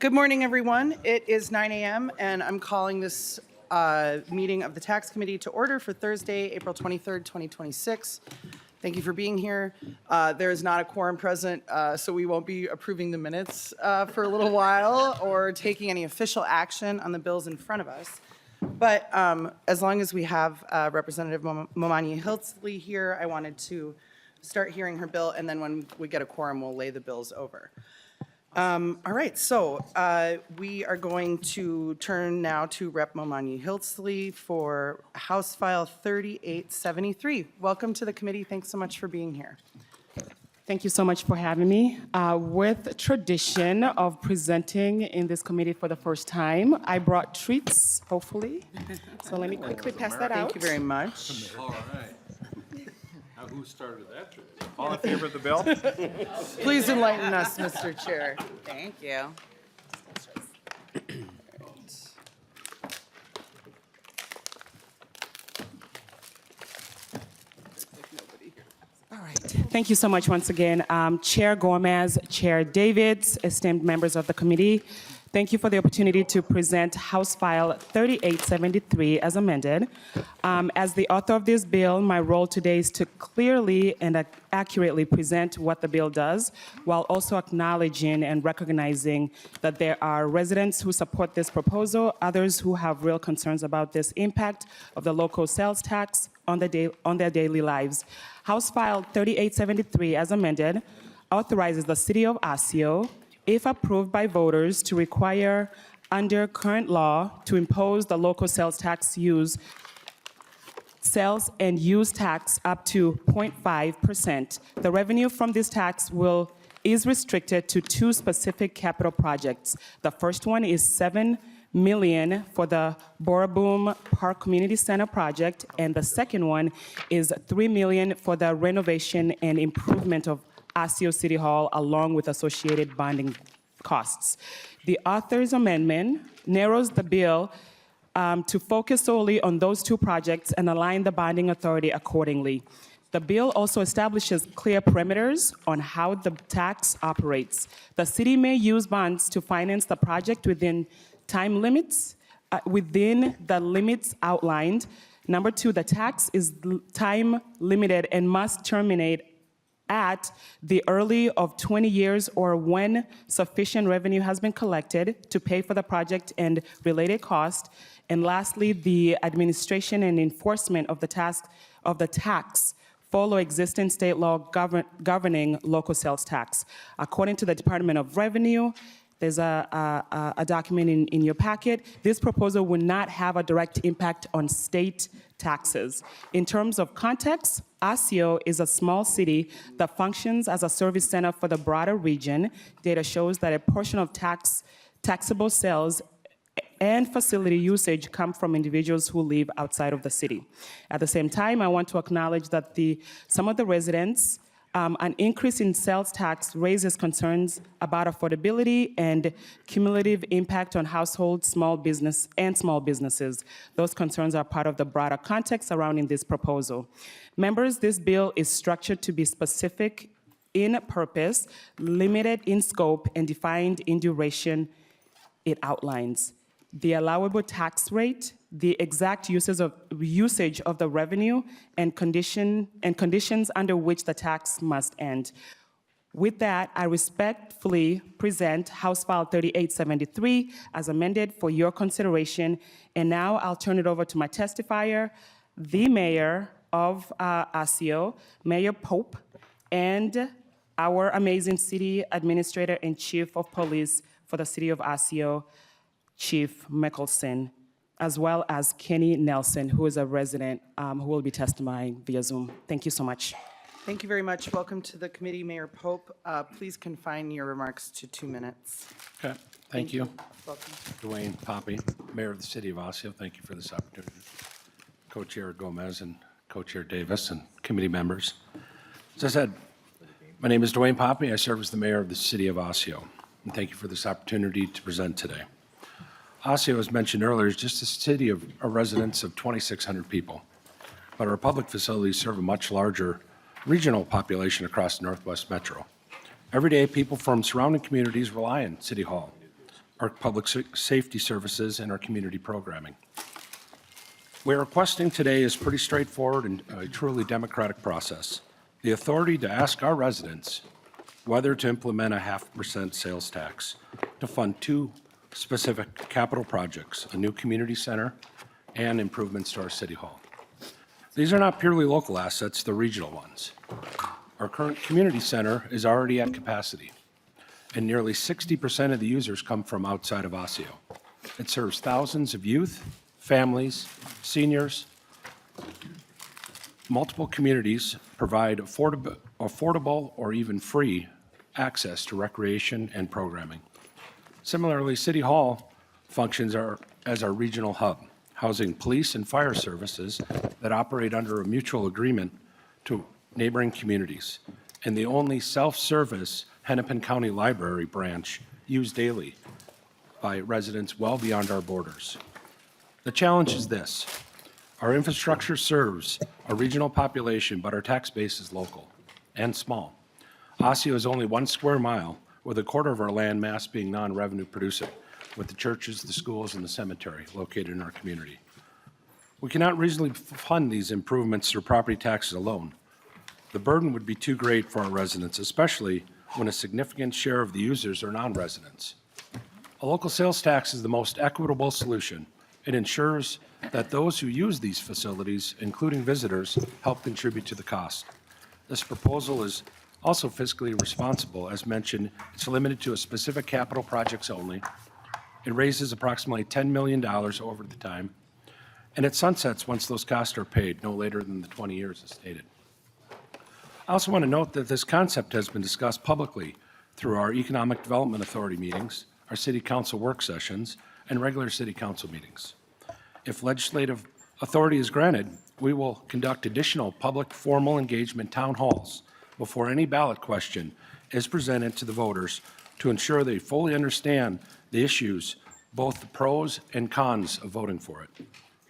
Good morning, everyone. It is 9 a.m. and I'm calling this meeting of the Tax Committee to order for Thursday, April 23rd, 2026. Thank you for being here. There is not a quorum present, so we won't be approving the minutes for a little while or taking any official action on the bills in front of us. But as long as we have Representative Momanyi-Hiltsley here, I wanted to start hearing her bill, and then when we get a quorum, we'll lay the bills over. All right, so we are going to turn now to Rep. Momanyi-Hiltsley for House File 3873. Welcome to the committee. Thanks so much for being here. Thank you so much for having me. With tradition of presenting in this committee for the first time, I brought treats, hopefully. So let me quickly pass that out. Thank you very much. All right. Now, who started that tradition? All in favor of the bill? Please enlighten us, Mr. Chair. Thank you. All right. Thank you so much once again. Chair Gomez, Chair Davids, esteemed members of the committee, thank you for the opportunity to present House File 3873 as amended. As the author of this bill, my role today is to clearly and accurately present what the bill does, while also acknowledging and recognizing that there are residents who support this proposal, others who have real concerns about this impact of the local sales tax on their daily lives. House File 3873 as amended authorizes the City of Osseo, if approved by voters, to require under current law to impose the local sales and use tax up to 0.5%. The revenue from this tax is restricted to two specific capital projects. The first one is $7 million for the Boraboom Park Community Center project, and the second one is $3 million for the renovation and improvement of Osseo City Hall, along with associated bonding costs. The author's amendment narrows the bill to focus solely on those two projects and align the bonding authority accordingly. The bill also establishes clear parameters on how the tax operates. The city may use bonds to finance the project within time limits, within the limits outlined. Number two, the tax is time limited and must terminate at the early of 20 years or when sufficient revenue has been collected to pay for the project and related costs. And lastly, the administration and enforcement of the tax follow existing state law governing local sales tax. According to the Department of Revenue, there's a document in your packet. This proposal will not have a direct impact on state taxes. In terms of context, Osseo is a small city that functions as a service center for the broader region. Data shows that a portion of taxable sales and facility usage come from individuals who live outside of the city. At the same time, I want to acknowledge that some of the residents, an increase in sales tax raises concerns about affordability and cumulative impact on households, small businesses. Those concerns are part of the broader context surrounding this proposal. Members, this bill is structured to be specific in purpose, limited in scope, and defined in duration it outlines. The allowable tax rate, the exact usage of the revenue, and conditions under which the tax must end. With that, I respectfully present House File 3873 as amended for your consideration. And now I'll turn it over to my testifier, the mayor of Osseo, Mayor Pope, and our amazing city administrator and chief of police for the city of Osseo, Chief Mickelson, as well as Kenny Nelson, who is a resident who will be testifying via Zoom. Thank you so much. Thank you very much. Welcome to the committee, Mayor Pope. Please confine your remarks to 2 minutes. Okay, thank you. Welcome. Dwayne Poppy, Mayor of the City of Osseo. Thank you for this opportunity. Co-Chair Gomez and Co-Chair Davis and committee members. As I said, my name is Dwayne Poppy. I serve as the Mayor of the City of Osseo. And thank you for this opportunity to present today. Osseo, as mentioned earlier, is just a city of residents of 2,600 people. But our public facilities serve a much larger regional population across the Northwest Metro. Every day, people from surrounding communities rely on City Hall. our public safety services, and our community programming. What we're requesting today is pretty straightforward and a truly democratic process. The authority to ask our residents whether to implement a 0.5% sales tax to fund two specific capital projects, a new community center and improvements to our city hall. These are not purely local assets, they're regional ones. Our current community center is already at capacity, and nearly 60% of the users come from outside of Osseo. It serves thousands of youth, families, seniors. Multiple communities provide affordable or even free access to recreation and programming. Similarly, City Hall functions as our regional hub, housing police and fire services that operate under a mutual agreement to neighboring communities, and the only self-service Hennepin County Library branch used daily by residents well beyond our borders. The challenge is this. Our infrastructure serves a regional population, but our tax base is local and small. Osseo is only 1 square mile, with a quarter of our land mass being non-revenue producing, with the churches, the schools, and the cemetery located in our community. We cannot reasonably fund these improvements through property taxes alone. The burden would be too great for our residents, especially when a significant share of the users are non-residents. A local sales tax is the most equitable solution. It ensures that those who use these facilities, including visitors, help contribute to the cost. This proposal is also fiscally responsible. As mentioned, it's limited to a specific capital projects only. It raises approximately $10 million over the time, and it sunsets once those costs are paid, no later than the 20 years as stated. I also want to note that this concept has been discussed publicly through our Economic Development Authority meetings, our City Council work sessions, and regular City Council meetings. If legislative authority is granted, we will conduct additional public formal engagement town halls before any ballot question is presented to the voters to ensure they fully understand the issues, both the pros and cons of voting for it.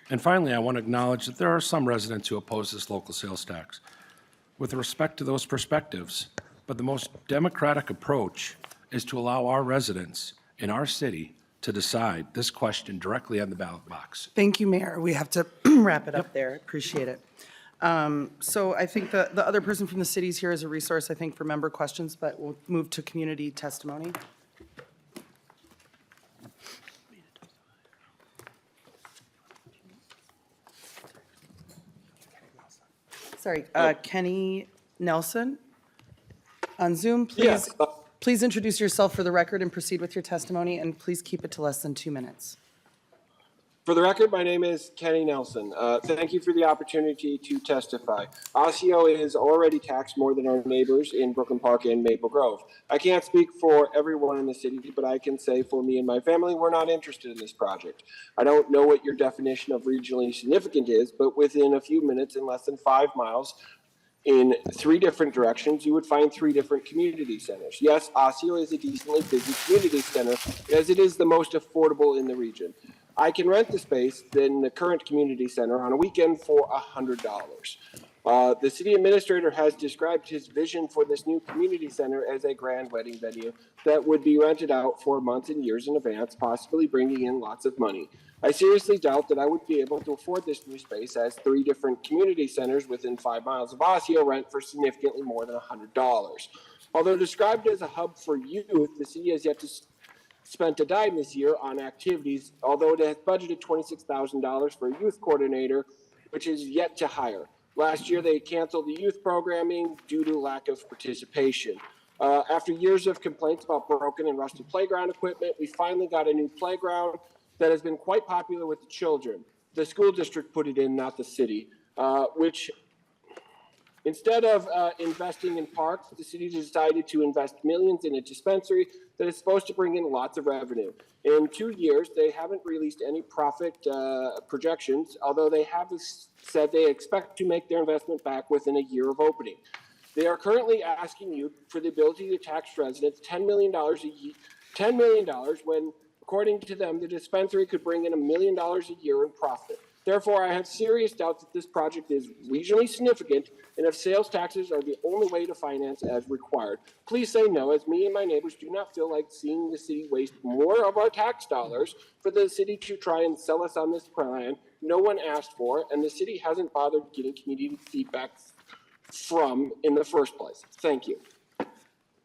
And finally, I want to acknowledge that there are some residents who oppose this local sales tax. With respect to those perspectives, but the most democratic approach is to allow our residents in our city to decide this question directly on the ballot box. Thank you, Mayor. We have to wrap it up there. Appreciate it. So I think the other person from the city is here as a resource, I think, for member questions, but we'll move to community testimony. Sorry, Kenny Nelson on Zoom, please. Yes. Please introduce yourself for the record and proceed with your testimony, and please keep it to less than 2 minutes. For the record, my name is Kenny Nelson. Thank you for the opportunity to testify. Osseo is already taxed more than our neighbors in Brooklyn Park and Maple Grove. I can't speak for everyone in the city, but I can say for me and my family, we're not interested in this project. I don't know what your definition of regionally significant is, but within a few minutes, in less than 5 miles, in 3 different directions, you would find 3 different community centers. Yes, Osseo is a decently busy community center, as it is the most affordable in the region. I can rent the space in the current community center on a weekend for $100. The city administrator has described his vision for this new community center as a grand wedding venue that would be rented out for months and years in advance, possibly bringing in lots of money. I seriously doubt that I would be able to afford this new space, as 3 different community centers within 5 miles of Osseo rent for significantly more than $100. Although described as a hub for youth, the city has yet to spent a dime this year on activities, although it has budgeted $26,000 for a youth coordinator, which is yet to hire. Last year, they canceled the youth programming due to lack of participation. After years of complaints about broken and rusted playground equipment, we finally got a new playground that has been quite popular with the children. The school district put it in, not the city, which instead of investing in parks, the city decided to invest millions in a dispensary that is supposed to bring in lots of revenue. In 2 years, they haven't released any profit projections, although they have said they expect to make their investment back within a year of opening. They are currently asking you for the ability to tax residents $10 million when, according to them, the dispensary could bring in $1 million a year in profit. Therefore, I have serious doubts that this project is regionally significant and if sales taxes are the only way to finance as required. Please say no, as me and my neighbors do not feel like seeing the city waste more of our tax dollars for the city to try and sell us on this plan no one asked for, and the city hasn't bothered getting community feedback from in the first place. Thank you.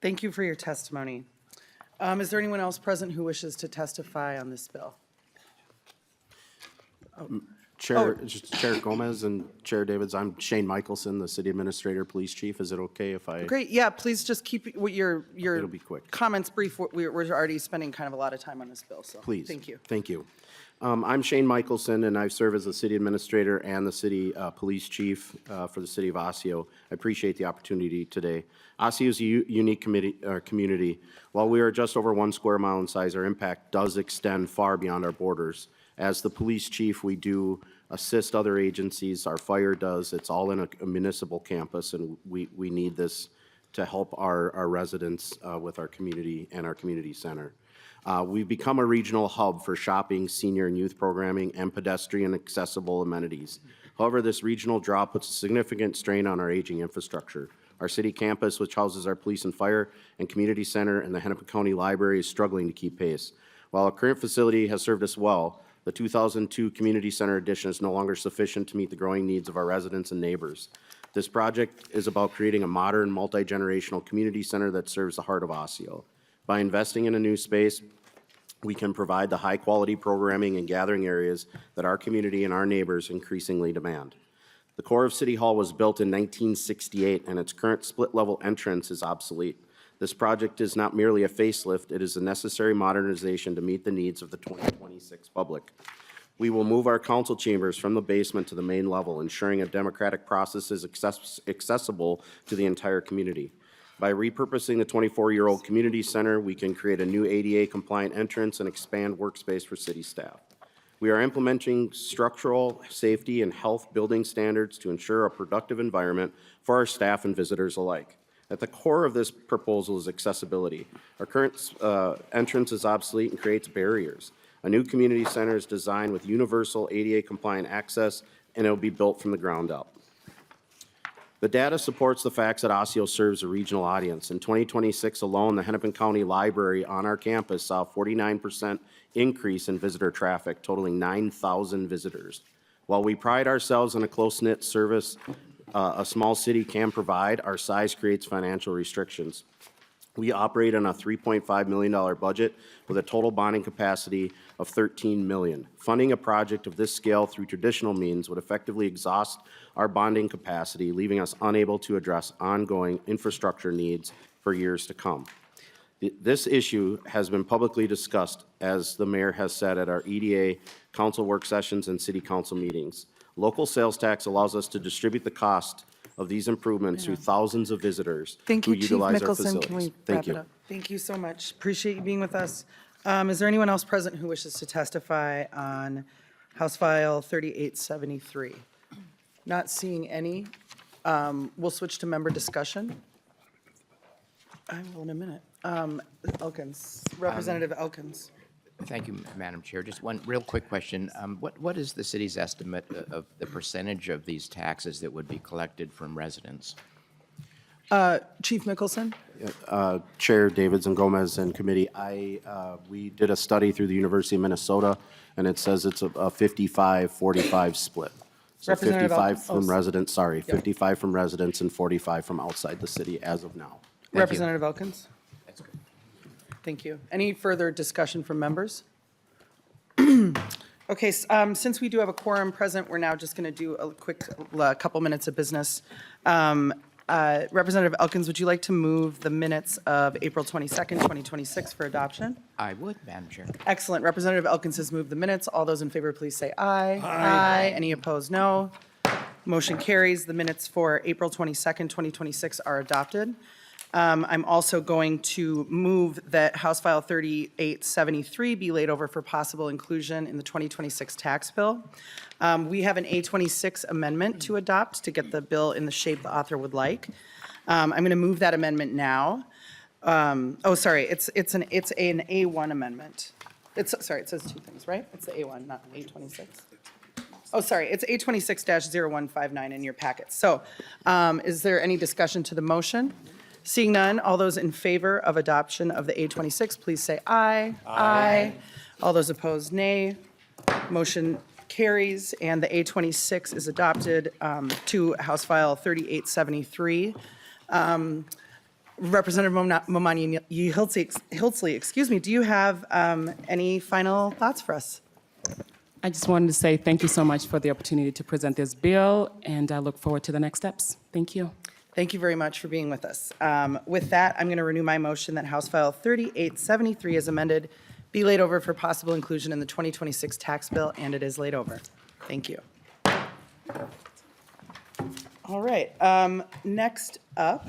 Thank you for your testimony. Is there anyone else present who wishes to testify on this bill? Chair Gomez and Chair Davids, I'm Shane Michelson, the City Administrator, Police Chief. Is it okay if I? Great, yeah, please just keep your It'll be quick. comments brief. We're already spending kind of a lot of time on this bill, so. Please. Thank you. Thank you. I'm Shane Michelson, and I serve as the City Administrator and the City Police Chief for the City of Osseo. I appreciate the opportunity today. Osseo is a unique community. While we are just over 1 square mile in size, our impact does extend far beyond our borders. As the police chief, we do assist other agencies. Our fire does. It's all in a municipal campus, and we need this to help our residents with our community and our community center. We've become a regional hub for shopping, senior and youth programming, and pedestrian accessible amenities. However, this regional draw puts a significant strain on our aging infrastructure. Our city campus, which houses our police and fire and community center and the Hennepin County Library, is struggling to keep pace. While our current facility has served us well, the 2002 Community Center addition is no longer sufficient to meet the growing needs of our residents and neighbors. This project is about creating a modern, multi-generational community center that serves the heart of Osseo. By investing in a new space, we can provide the high-quality programming and gathering areas that our community and our neighbors increasingly demand. The core of City Hall was built in 1968, and its current split-level entrance is obsolete. This project is not merely a facelift, it is a necessary modernization to meet the needs of the 2026 public. We will move our council chambers from the basement to the main level, ensuring a democratic process is accessible to the entire community. By repurposing the 24-year-old community center, we can create a new ADA-compliant entrance and expand workspace for city staff. We are implementing structural, safety, and health building standards to ensure a productive environment for our staff and visitors alike. At the core of this proposal is accessibility. Our current entrance is obsolete and creates barriers. A new community center is designed with universal ADA-compliant access, and it will be built from the ground up. The data supports the facts that Osseo serves a regional audience. In 2026 alone, the Hennepin County Library on our campus saw a 49% increase in visitor traffic, totaling 9,000 visitors. While we pride ourselves on a close-knit service a small city can provide, our size creates financial restrictions. We operate on a $3.5 million budget with a total bonding capacity of $13 million. Funding a project of this scale through traditional means would effectively exhaust our bonding capacity, leaving us unable to address ongoing infrastructure needs for years to come. This issue has been publicly discussed, as the mayor has said, at our EDA council work sessions and city council meetings. Local sales tax allows us to distribute the cost of these improvements to thousands of visitors Thank who you, Chief utilize our Mickelson. facilities. Can we Thank wrap you. it up? Thank you so much. Appreciate you being with us. Is there anyone else present who wishes to testify on House File 3873? Not seeing any. We'll switch to member discussion. I will in a minute. Elkins, Representative Elkins. Thank you, Madam Chair. Just one real quick question. What is the city's estimate of the percentage of these taxes that would be collected from residents? Chief Mickelson? Chair Davids and Gomez and committee, we did a study through the University of Minnesota, and it says it's a 55-45 split. So Representative 55 from Elkins. residents, 55 from residents and 45 from outside the city as of now. you. Representative Elkins? That's good. Thank you. Any further discussion from members? Okay, since we do have a quorum present, we're now just going to do a quick couple minutes of business. Representative Elkins, would you like to move the minutes of April 22nd, 2026 for adoption? I would, Madam Chair. Excellent. Representative Elkins has moved the minutes. All those in favor, please say aye. Aye. Any opposed, no. Motion carries. The minutes for April 22nd, 2026 are adopted. I'm also going to move that House File 3873 be laid over for possible inclusion in the 2026 tax bill. We have an A26 amendment to adopt to get the bill in the shape the author would like. I'm going to move that amendment now. Sorry, it's an A1 amendment. Sorry, it says two things, right? It's the A1, not A26. Oh, sorry, it's A26-0159 in your packet. So is there any discussion to the motion? Seeing none, all those in favor of adoption of the A26, please say aye. Aye. All those opposed, nay. Motion carries, and the A26 is adopted to House File 3873. Representative Momanyi-Hiltsley, excuse me, do you have any final thoughts for us? I just wanted to say thank you so much for the opportunity to present this bill, and I look forward to the next steps. Thank you. Thank you very much for being with us. With that, I'm going to renew my motion that House File 3873 as amended be laid over for possible inclusion in the 2026 tax bill, and it is laid over. Thank you. All right, next up,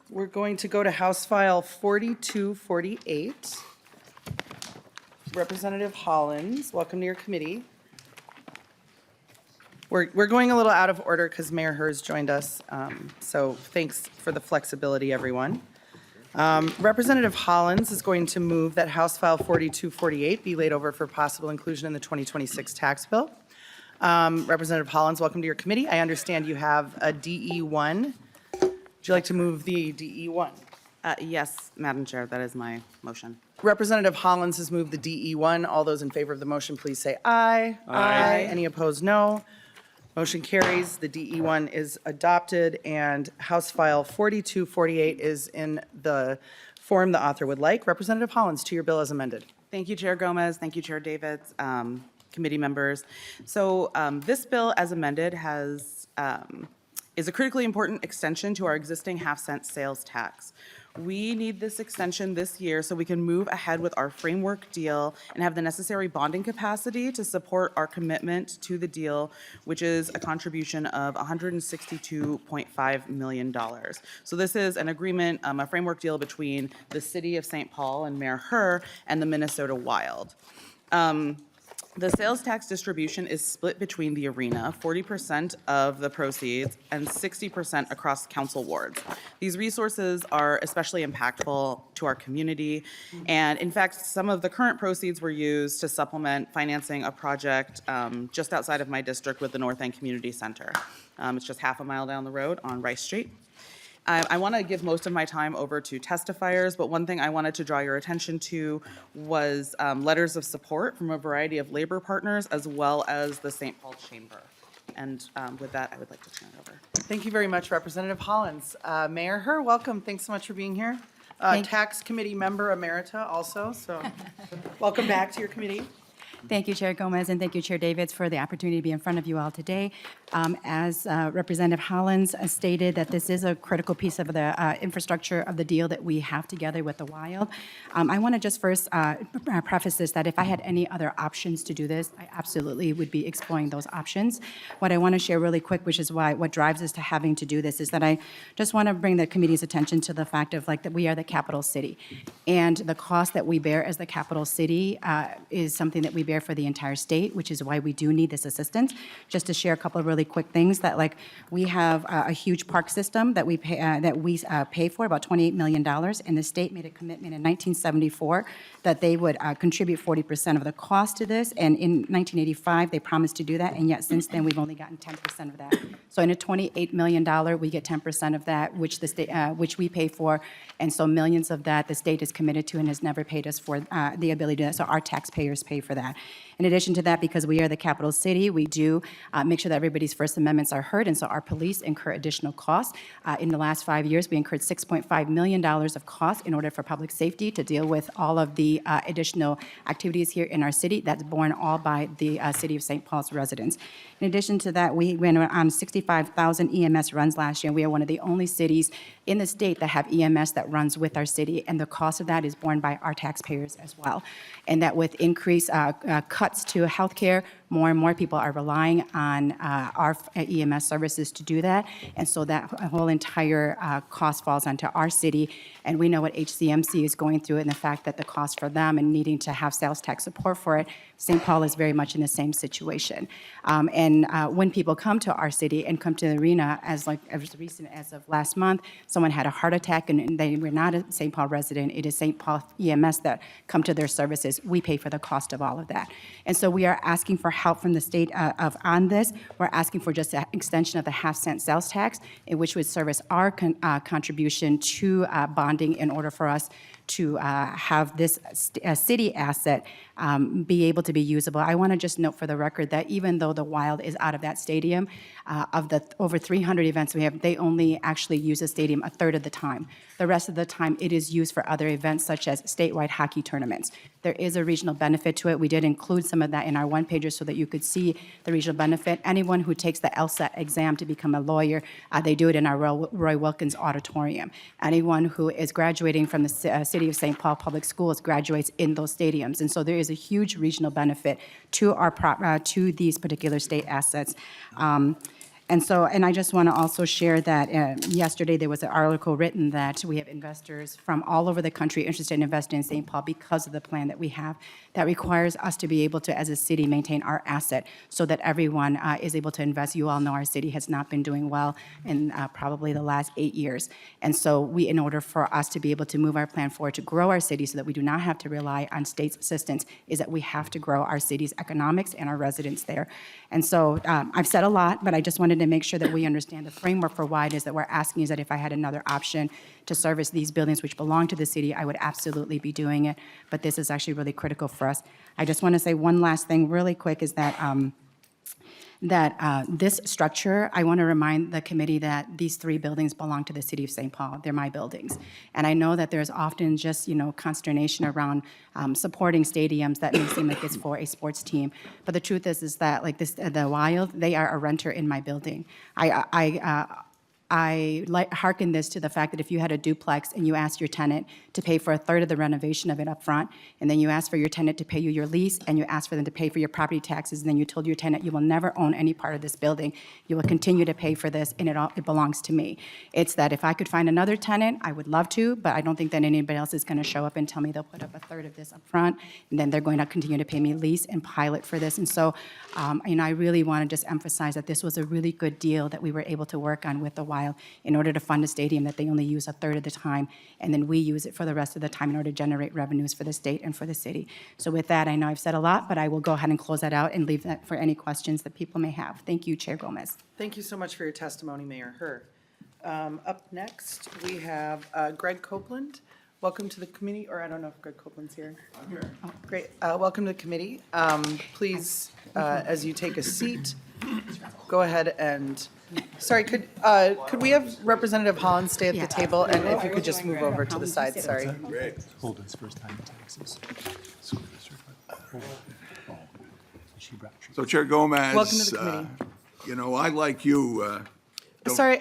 we're going to go to House File 4248. Representative Hollins, welcome to your committee. We're going a little out of order because Mayor Herz joined us, so thanks for the flexibility, everyone. Representative Hollins is going to move that House File 4248 be laid over for possible inclusion in the 2026 tax bill. Representative Hollins, welcome to your committee. I understand you have a DE1. Would you like to move the DE1? Yes, Madam Chair, that is my motion. Representative Hollins has moved the DE1. All those in favor of the motion, please say aye. Aye. Any opposed, no. Motion carries. The DE1 is adopted, and House File 4248 is in the form the author would like. Representative Hollins, to your bill as amended. Thank you, Chair Gomez. Thank you, Chair Davids, committee members. So this bill as amended is a critically important extension to our existing half-cent sales tax. We need this extension this year so we can move ahead with our framework deal and have the necessary bonding capacity to support our commitment to the deal, which is a contribution of $162.5 million. So this is an agreement, a framework deal between the City of St. Paul and Mayor Herr and the Minnesota Wild. The sales tax distribution is split between the arena, 40% of the proceeds, and 60% across council wards. These resources are especially impactful to our community, and in fact, some of the current proceeds were used to supplement financing a project just outside of my district with the North End Community Center. It's just half a mile down the road on Rice Street. I want to give most of my time over to testifiers, but one thing I wanted to draw your attention to was letters of support from a variety of labor partners as well as the St. Paul Chamber. And with that, I would like to turn it over. Thank you very much, Representative Hollins. Mayor Herr, welcome. Thanks so much for being here. Tax Committee Member Emerita also, so welcome back to your committee. Thank you, Chair Gomez, and thank you, Chair Davids, for the opportunity to be in front of you all today. As Representative Hollins stated, that this is a critical piece of the infrastructure of the deal that we have together with the Wild. I want to just first preface this, that if I had any other options to do this, I absolutely would be exploring those options. What I want to share really quick, which is what drives us to having to do this, is that I just want to bring the committee's attention to the fact of that we are the capital city. And the cost that we bear as the capital city is something that we bear for the entire state, which is why we do need this assistance. Just to share a couple of really quick things, that we have a huge park system that we pay for about $28 million, and the state made a commitment in 1974 that they would contribute 40% of the cost to this, and in 1985 they promised to do that, and yet since then we've only gotten 10% of that. So in a $28 million, we get 10% of that, which the state, which we pay for, and so millions of that the state is committed to and has never paid us for the ability to do that. So our taxpayers pay for that. In addition to that, because we are the capital city, we do make sure that everybody's First Amendments are heard, and so our police incur additional costs. In the last 5 years, we incurred $6.5 million of costs in order for public safety to deal with all of the additional activities here in our city. That's borne all by the City of St. Paul's residents. In addition to that, we went on 65,000 EMS runs last year. We are one of the only cities in the state that have EMS that runs with our city, and the cost of that is borne by our taxpayers as well. And that with increased cuts to healthcare, more and more people are relying on our EMS services to do that, and so that whole entire cost falls onto our city. And we know what HCMC is going through, and the fact that the cost for them and needing to have sales tax support for it, St. Paul is very much in the same situation. And when people come to our city and come to the arena, as recent as of last month, someone had a heart attack and they were not a St. Paul resident. It is St. Paul EMS that come to their services. We pay for the cost of all of that. And so we are asking for help from the state on this. We're asking for just an extension of the half-cent sales tax, in which would service our contribution to bonding in order for us to have this city asset be able to be usable. I want to just note for the record that even though the Wild is out of that stadium, of the over 300 events we have, they only actually use the stadium a third of the time. The rest of the time, it is used for other events such as statewide hockey tournaments. There is a regional benefit to it. We did include some of that in our one-pager so that you could see the regional benefit. Anyone who takes the LSAT exam to become a lawyer, they do it in our Roy Wilkins Auditorium. Anyone who is graduating from the City of St. Paul Public Schools graduates in those stadiums. And so there is a huge regional benefit to our to these particular state assets. And I just want to also share that yesterday there was an article written that we have investors from all over the country interested in investing in St. Paul because of the plan that we have that requires us to be able to, as a city, maintain our asset so that everyone is able to invest. You all know our city has not been doing well in probably the last 8 years. And so in order for us to be able to move our plan forward to grow our city so that we do not have to rely on state's assistance, is that we have to grow our city's economics and our residents there. And so I've said a lot, but I just wanted to make sure that we understand the framework for why it is that we're asking is that if I had another option to service these buildings which belong to the city, I would absolutely be doing it. But this is actually really critical for us. I just want to say one last thing really quick is that this structure, I want to remind the committee that these 3 buildings belong to the city of St. Paul. They're my buildings. And I know that there's often just, consternation around supporting stadiums that may seem like it's for a sports team. But the truth is that like this, the Wild, they are a renter in my building. I hearken this to the fact that if you had a duplex and you asked your tenant to pay for a third of the renovation of it up front, and then you asked for your tenant to pay you your lease, and you asked for them to pay for your property taxes, and then you told your tenant you will never own any part of this building, you will continue to pay for this, and it belongs to me. It's that if I could find another tenant, I would love to, but I don't think that anybody else is going to show up and tell me they'll put up a third of this up front, and then they're going to continue to pay me lease and pilot for this. And so, I really want to just emphasize that this was a really good deal that we were able to work on with the Wild in order to fund a stadium that they only use a third of the time, and then we use it for the rest of the time in order to generate revenues for the state and for the city. So with that, I know I've said a lot, but I will go ahead and close that out and leave that for any questions that people may have. Thank you, Chair Gomez. Thank you so much for your testimony, Mayor Herr. Up next, we have Greg Copeland. Welcome to the committee, or I don't know if Greg Copeland's here. I'm here. Oh, great. Welcome to the committee. Please, as you take a seat, go ahead and, sorry, could we have Representative Hollins stay at the table? And if you could just move over to the side, sorry. Holden's first time in Texas. So Chair Gomez. Welcome to the committee. I like you. Sorry,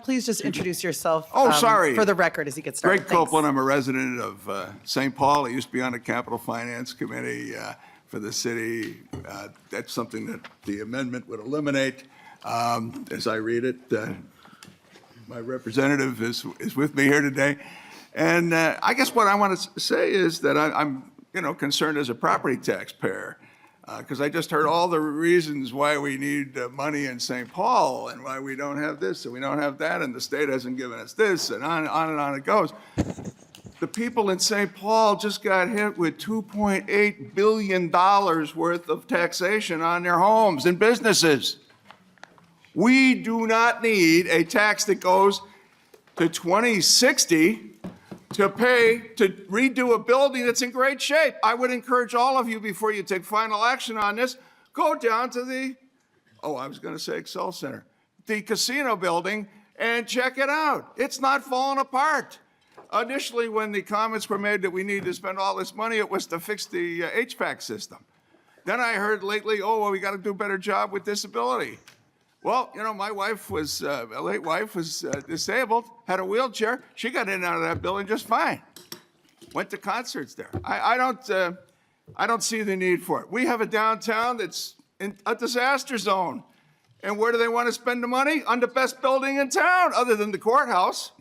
please just introduce yourself. Oh, sorry. For the record as he gets started. Greg Copeland, I'm a resident of St. Paul. I used to be on the Capital Finance Committee for the city. That's something that the amendment would eliminate. As I read it, my representative is with me here today. And I guess what I want to say is that I'm concerned as a property taxpayer. Because I just heard all the reasons why we need money in St. Paul and why we don't have this and we don't have that and the state hasn't given us this and on and on it goes. The people in St. Paul just got hit with $2.8 billion worth of taxation on their homes and businesses. We do not need a tax that goes to 2060 to pay to redo a building that's in great shape. I would encourage all of you, before you take final action on this, go down to the, I was going to say Excel Center, the casino building, and check it out. It's not falling apart. Initially, when the comments were made that we need to spend all this money, it was to fix the HVAC system. Then I heard lately, we got to do a better job with disability. Well, my wife was, a late wife was disabled, had a wheelchair. She got in and out of that building just fine. Went to concerts there. I don't see the need for it. We have a downtown that's in a disaster zone. And where do they want to spend the money? On the best building in town, other than the courthouse.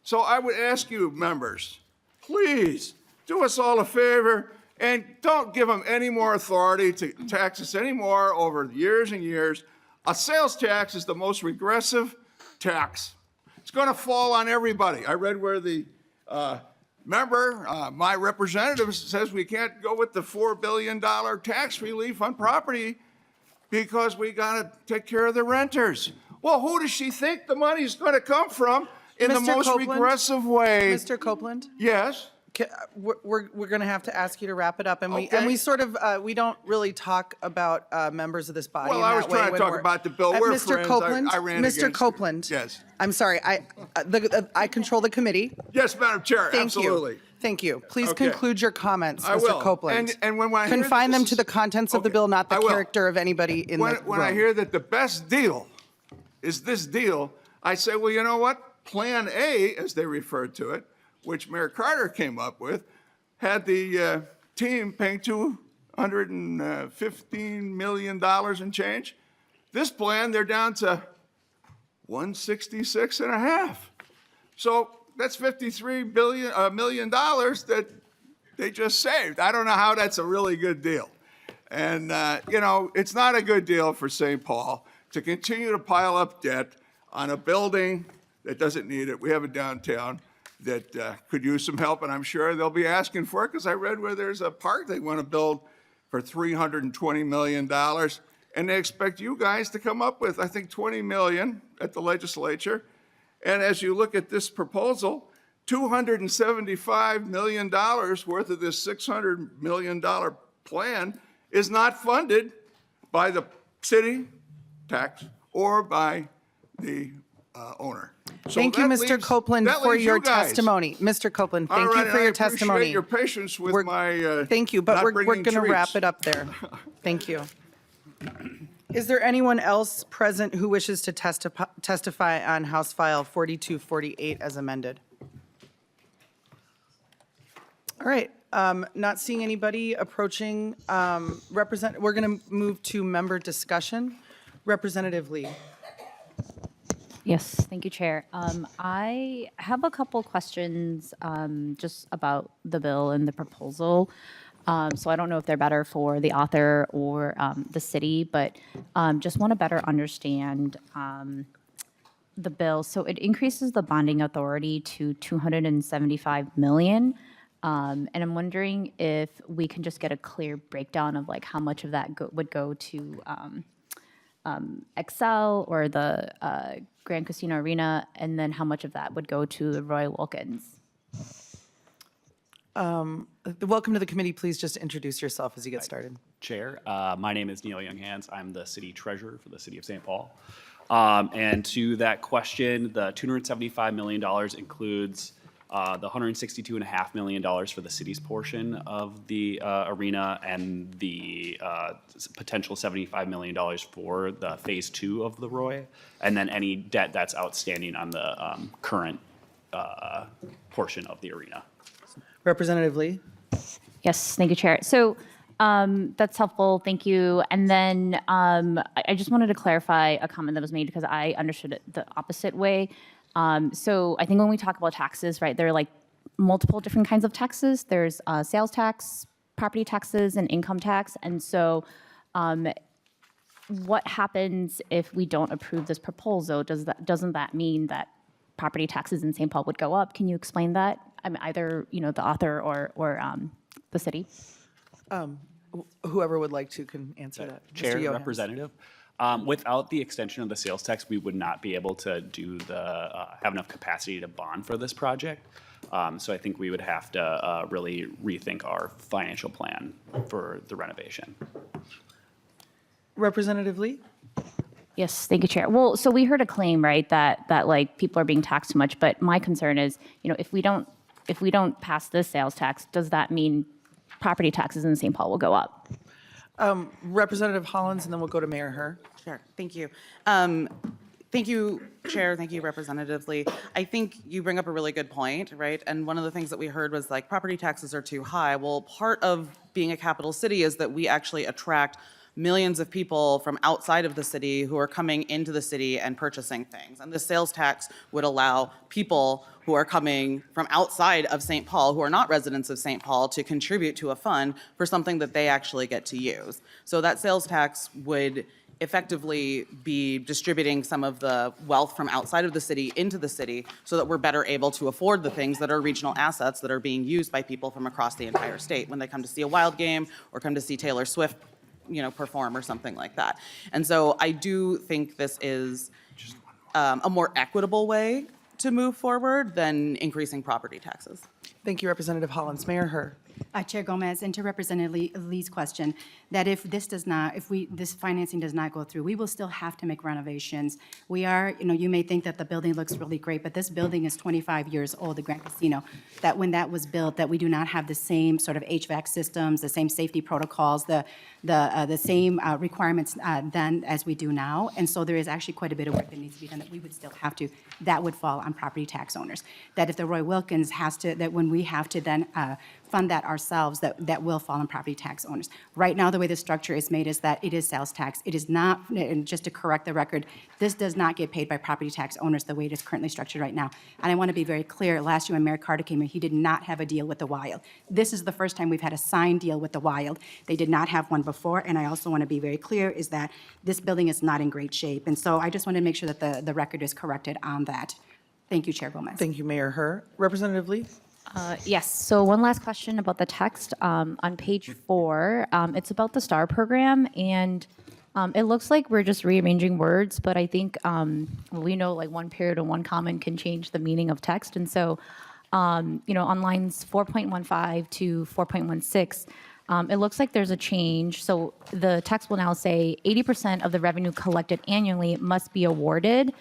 So I would ask you, members, please do us all a favor and don't give them any more authority to tax us anymore over years and years. A sales tax is the most regressive tax. It's going to fall on everybody. I read where the remember, my representative says we can't go with the $4 billion tax relief on property because we got to take care of the renters. Well, who does she think the money's going to come from in the Mr. most Copeland? regressive way? Mr. Copeland? Yes? We're going to have to ask you to wrap it up, and we Okay. sort of we don't really talk about members of this body. Well, in I that was way trying to when talk we're- about the bill. We're Mr. friends. Copeland, I ran Mr. against you. Copeland. Yes. I'm sorry. I control the committee. Yes, Madam Chair, Thank absolutely. you. Thank you. Please Okay. conclude your comments, I Mr. will. Copeland. And when I hear that confine them this to is- the contents of the Okay, bill, not the I will. character of anybody in the room. When I hear that the best deal is this deal, I say, well, you know what? Plan A, as they referred to it, which Mayor Carter came up with, had the team paying $215 million and change. This plan, they're down to 166 and a half. So that's $53 million that they just saved. I don't know how that's a really good deal. And, you know, it's not a good deal for St. Paul to continue to pile up debt on a building that doesn't need it. We have a downtown that could use some help, and I'm sure they'll be asking for it, because I read where there's a park they want to build for $320 million, and they expect you guys to come up with, I think, $20 million at the legislature. And as you look at this proposal, $275 million worth of this $600 million plan is not funded by the city tax or by the owner. So Thank you, that Mr. leaves- Copeland, that for leaves your you guys. testimony. Mr. Copeland, All thank right, you for and your I appreciate testimony. your patience with my Thank you, but not we're bringing going to wrap treats. it up there. Thank you. Is there anyone else present who wishes to testify on House File 4248 as amended? All right, not seeing anybody approaching, we're going to move to member discussion. Representative Lee. Yes, thank you, Chair. I have a couple questions just about the bill and the proposal. So I don't know if they're better for the author or the city, but just want to better understand the bill. So it increases the bonding authority to $275 million. And I'm wondering if we can just get a clear breakdown of like how much of that would go to Excel or the Grand Casino Arena, and then how much of that would go to the Roy Wilkins. Welcome to the committee. Please just introduce yourself as you get started. Chair. My name is Neil Younghans. I'm the city treasurer for the city of St. Paul. And to that question, the $275 million includes the $162.5 million for the city's portion of the arena and the potential $75 million for the phase 2 of the Roy, and then any debt that's outstanding on the current portion of the arena. Representative Lee. Yes, thank you, Chair. So that's helpful. Thank you. And then I just wanted to clarify a comment that was made because I understood it the opposite way. So I think when we talk about taxes, right, there are like multiple different kinds of taxes. There's sales tax, property taxes, and income tax. And so what happens if we don't approve this proposal? Doesn't that mean that property taxes in St. Paul would go up? Can you explain that? I mean, either, you know, the author or the city. Whoever would like to can answer that. Mr. Chair, Yohannes. Representative. Without the extension of the sales tax, we would not be able to do have enough capacity to bond for this project. So I think we would have to really rethink our financial plan for the renovation. Representative Lee. Yes, thank you, Chair. Well, so we heard a claim, right, that like people are being taxed too much. But my concern is, you know, if we don't pass this sales tax, does that mean property taxes in St. Paul will go up? Representative Hollins, and then we'll go to Mayor Herr. Sure, thank you. Thank you, Chair, thank you, Representative Lee. I think you bring up a really good point, right? And one of the things that we heard was like property taxes are too high. Well, part of being a capital city is that we actually attract millions of people from outside of the city who are coming into the city and purchasing things. And the sales tax would allow people who are coming from outside of St. Paul, who are not residents of St. Paul, to contribute to a fund for something that they actually get to use. So that sales tax would effectively be distributing some of the wealth from outside of the city into the city so that we're better able to afford the things that are regional assets that are being used by people from across the entire state when they come to see a Wild game or come to see Taylor Swift, perform or something like that. And so I do think this is a more equitable way to move forward than increasing property taxes. Thank you, Representative Hollins. Mayor Herr. Chair Gomez, and to Representative Lee's question, that if this financing does not go through, we will still have to make renovations. We are, you may think that the building looks really great, but this building is 25 years old, the Grand Casino, that when that was built, that we do not have the same sort of HVAC systems, the same safety protocols, the same requirements then as we do now. And so there is actually quite a bit of work that needs to be done that we would still have to, that would fall on property tax owners. That if the Roy Wilkins has to, that when we have to then fund that ourselves, that will fall on property tax owners. Right now, the way the structure is made is that it is sales tax. It is not, and just to correct the record, this does not get paid by property tax owners the way it is currently structured right now. And I want to be very clear, last year when Mayor Carter came in, he did not have a deal with the Wild. This is the first time we've had a signed deal with the Wild. They did not have one before, and I also want to be very clear is that this building is not in great shape. And so I just want to make sure that the record is corrected on that. Thank you, Chair Gomez. Thank you, Mayor Herr. Representative Lee. Yes, so one last question about the text on page 4. It's about the STAR program, and it looks like we're just rearranging words, but I think we know like one period and one comma can change the meaning of text. And so, on lines 4.15 to 4.16, it looks like there's a change. So the text will now say 80% of the revenue collected annually must be awarded.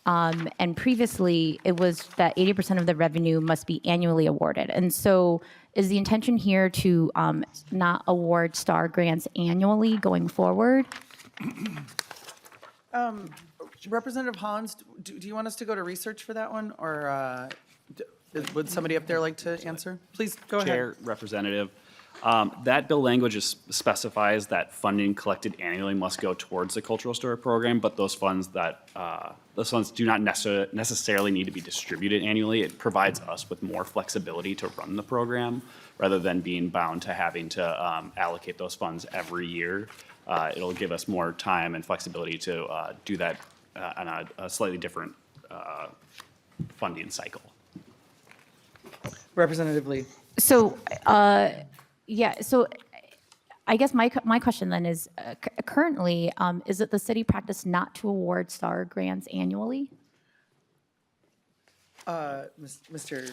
And previously, it was that 80% of the revenue must be annually awarded. And so is the intention here to not award STAR grants annually going forward? Representative Hollins, do you want us to go to research for that one, or would somebody up there like to answer? Please, go ahead. Chair, Representative, that bill language specifies that funding collected annually must go towards the cultural store program, but those funds do not necessarily need to be distributed annually. It provides us with more flexibility to run the program rather than being bound to having to allocate those funds every year. It'll give us more time and flexibility to do that on a slightly different funding cycle. Representative Lee. So, yeah, so I guess my question then is, currently, is it the city practice not to award STAR grants annually? Mr.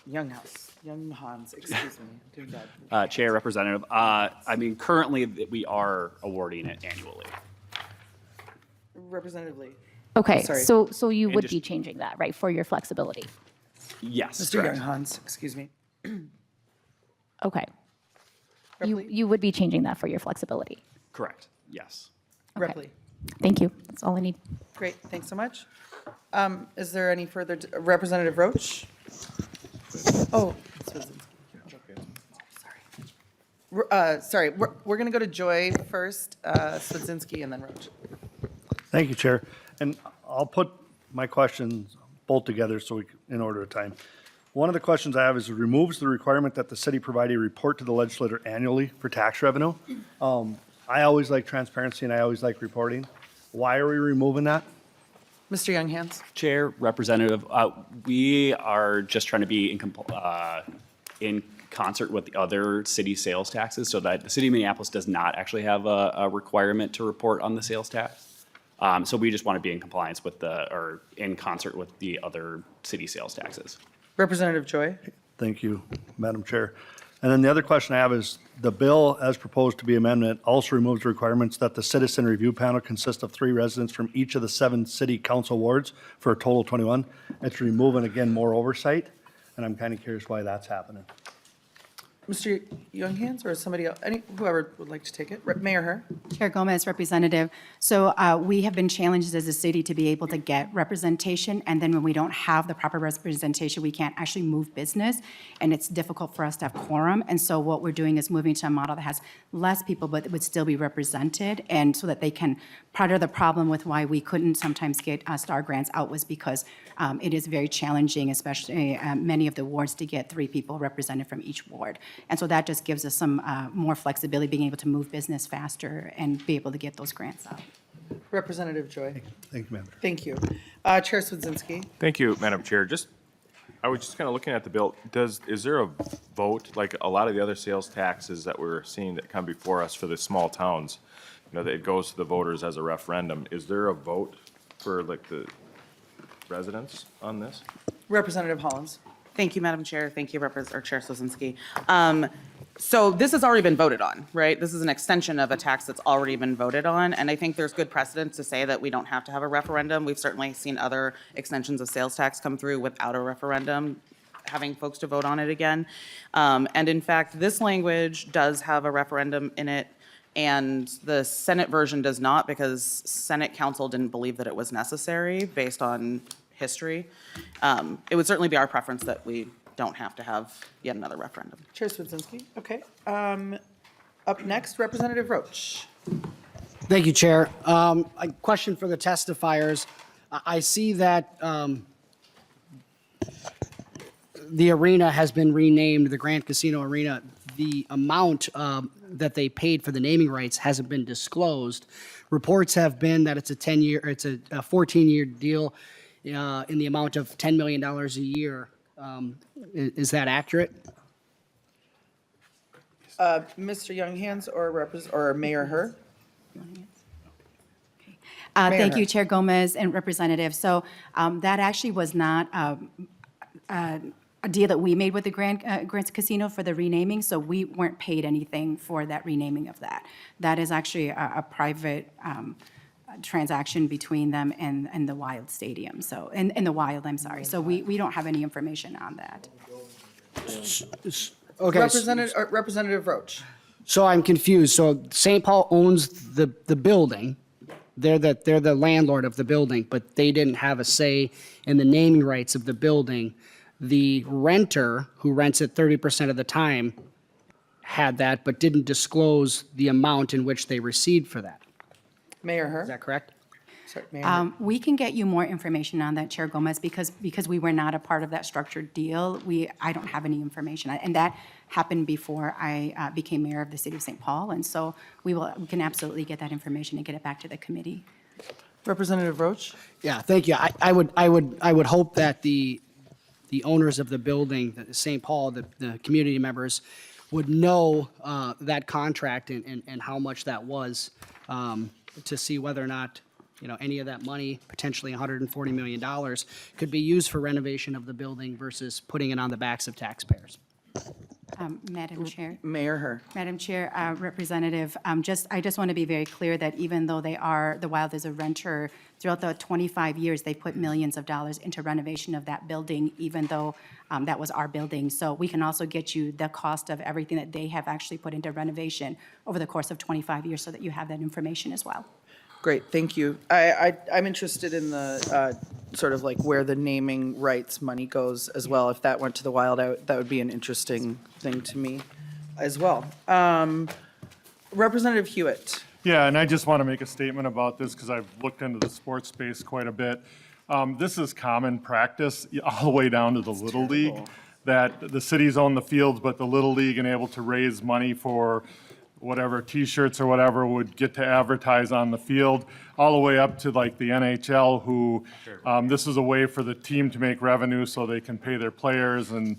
Younghans, excuse me. Dear God. Chair, Representative, currently we are awarding it annually. Representative Lee. Okay, Sorry. so you And would just- be changing that, right, for your flexibility? Yes, Mr. correct. Younghans, excuse me. Okay. Ripley? You would be changing that for your flexibility? Correct, yes. Okay. Ripley. Thank you, that's all I need. Great, thanks so much. Is there any further, Representative Roach? Oh. Sorry, we're going to go to Joy first, Swedzinski, and then Roach. Thank you, Chair. And I'll put my questions both together in order of time. One of the questions I have is it removes the requirement that the city provide a report to the legislator annually for tax revenue. I always like transparency and I always like reporting. Why are we removing that? Mr. Younghans. Chair, Representative, we are just trying to be in concert with the other city sales taxes so that the city of Minneapolis does not actually have a requirement to report on the sales tax. So we just want to be in compliance with or in concert with the other city sales taxes. Representative Joy. Thank you, Madam Chair. And then the other question I have is, the bill as proposed to be amended also removes the requirements that the citizen review panel consist of 3 residents from each of the 7 city council wards for a total of 21. It's removing, again, more oversight, and I'm kind of curious why that's happening. Mr. Younghans or somebody else, whoever would like to take it. Mayor Herr. Chair Gomez, Representative. So we have been challenged as a city to be able to get representation, and then when we don't have the proper representation, we can't actually move business, and it's difficult for us to have quorum. And so what we're doing is moving to a model that has less people, but would still be represented, and so that they can, part of the problem with why we couldn't sometimes get STAR grants out was because it is very challenging, especially many of the wards, to get 3 people represented from each ward. And so that just gives us some more flexibility, being able to move business faster and be able to get those grants out. Representative Joy. Thank you, Madam. Thank you. Chair Swedzinski. Thank you, Madam Chair. I was just kind of looking at the bill. Is there a vote, like a lot of the other sales taxes that we're seeing that come before us for the small towns, that it goes to the voters as a referendum. Is there a vote for like the residents on this? Representative Hollins. Thank you, Madam Chair. Thank you, Chair Swedzinski. So this has already been voted on, right? This is an extension of a tax that's already been voted on, and I think there's good precedent to say that we don't have to have a referendum. We've certainly seen other extensions of sales tax come through without a referendum, having folks to vote on it again. And in fact, this language does have a referendum in it, and the Senate version does not, because Senate council didn't believe that it was necessary based on history. It would certainly be our preference that we don't have to have yet another referendum. Chair Swedzinski. Okay. Up next, Representative Roach. Thank you, Chair. A question for the testifiers. I see that the arena has been renamed the Grand Casino Arena. The amount that they paid for the naming rights hasn't been disclosed. Reports have been that it's a 14-year deal in the amount of $10 million a year. Is that accurate? Mr. Younghans or Mayor Herr? Thank you, Chair Gomez and Representative. So that actually was not a deal that we made with the Grand Casino for the renaming, so we weren't paid anything for that renaming of that. That is actually a private transaction between them and the Wild Stadium, so, and the Wild, I'm sorry. So we don't have any information on that. Okay. Representative Roach. So I'm confused. So St. Paul owns the building. They're the landlord of the building, but they didn't have a say in the naming rights of the building. The renter, who rents it 30% of the time, had that, but didn't disclose the amount in which they received for that. Mayor Herr. Is that correct? Sorry, Mayor Herr. We can get you more information on that, Chair Gomez, because we were not a part of that structured deal. I don't have any information, and that happened before I became mayor of the city of St. Paul, and so we can absolutely get that information and get it back to the committee. Representative Roach. Yeah, thank you. I would hope that the owners of the building, the St. Paul, the community members, would know that contract and how much that was, to see whether or not, any of that money, potentially $140 million, could be used for renovation of the building versus putting it on the backs of taxpayers. Madam Chair. Mayor Herr. Madam Chair, Representative, I just want to be very clear that even though the Wild is a renter, throughout the 25 years, they put millions of dollars into renovation of that building, even though that was our building. So we can also get you the cost of everything that they have actually put into renovation over the course of 25 years so that you have that information as well. Great, thank you. I'm interested in the sort of like where the naming rights money goes as well. If that went to the Wild, that would be an interesting thing to me as well. Representative Hewitt. Yeah, and I just want to make a statement about this because I've looked into the sports space quite a bit. This is common practice all the way down to the Little League, that the cities own the fields, but the Little League and able to raise money for whatever T-shirts or whatever would get to advertise on the field, all the way up to like the NHL, who this is a way for the team to make revenue so they can pay their players and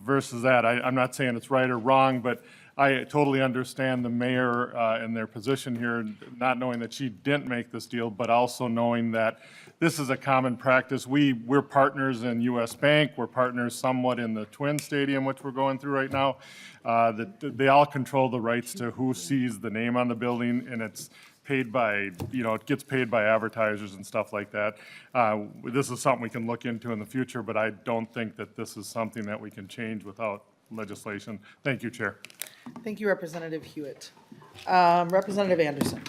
versus that. I'm not saying it's right or wrong, but I totally understand the mayor and their position here, not knowing that she didn't make this deal, but also knowing that this is a common practice. We're partners in U.S. Bank. We're partners somewhat in the Twin Stadium, which we're going through right now. They all control the rights to who sees the name on the building, and it's paid by, it gets paid by advertisers and stuff like that. This is something we can look into in the future, but I don't think that this is something that we can change without legislation. Thank you, Chair. Thank you, Representative Hewitt. Representative Anderson.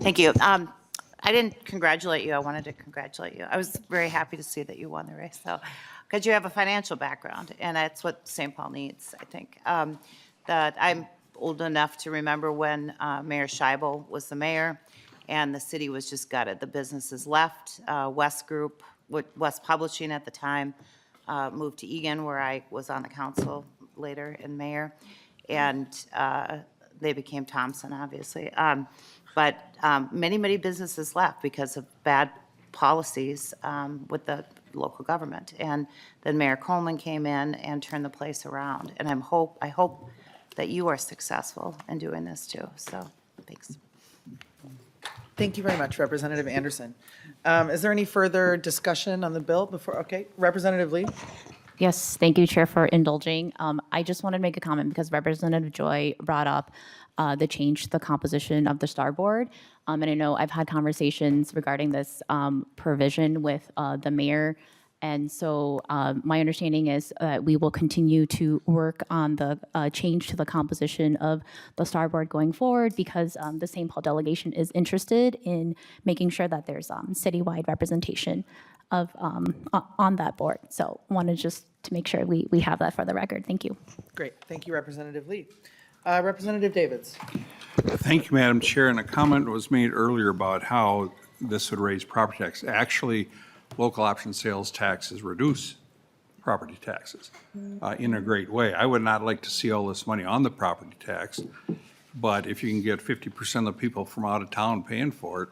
Thank you. I didn't congratulate you. I wanted to congratulate you. I was very happy to see that you won the race, though, because you have a financial background, and that's what St. Paul needs, I think. That I'm old enough to remember when Mayor Scheibel was the mayor, and the city was just gutted. The businesses left. West Group, West Publishing at the time, moved to Egan, where I was on the council later in mayor, and they became Thompson, obviously. But many businesses left because of bad policies with the local government. And then Mayor Coleman came in and turned the place around. And I hope that you are successful in doing this too. So, thanks. Thank you very much, Representative Anderson. Is there any further discussion on the bill before, okay, Representative Lee? Yes, thank you, Chair, for indulging. I just wanted to make a comment because Representative Joy brought up the change to the composition of the Star Board. And I know I've had conversations regarding this provision with the mayor. And so my understanding is we will continue to work on the change to the composition of the Star Board going forward because the St. Paul delegation is interested in making sure that there's citywide representation of on that board. So wanted just to make sure we have that for the record. Thank you. Great, thank you, Representative Lee. Representative Davids. Thank you, Madam Chair. And a comment was made earlier about how this would raise property tax. Actually, local option sales taxes reduce property taxes in a great way. I would not like to see all this money on the property tax, but if you can get 50% of the people from out of town paying for it,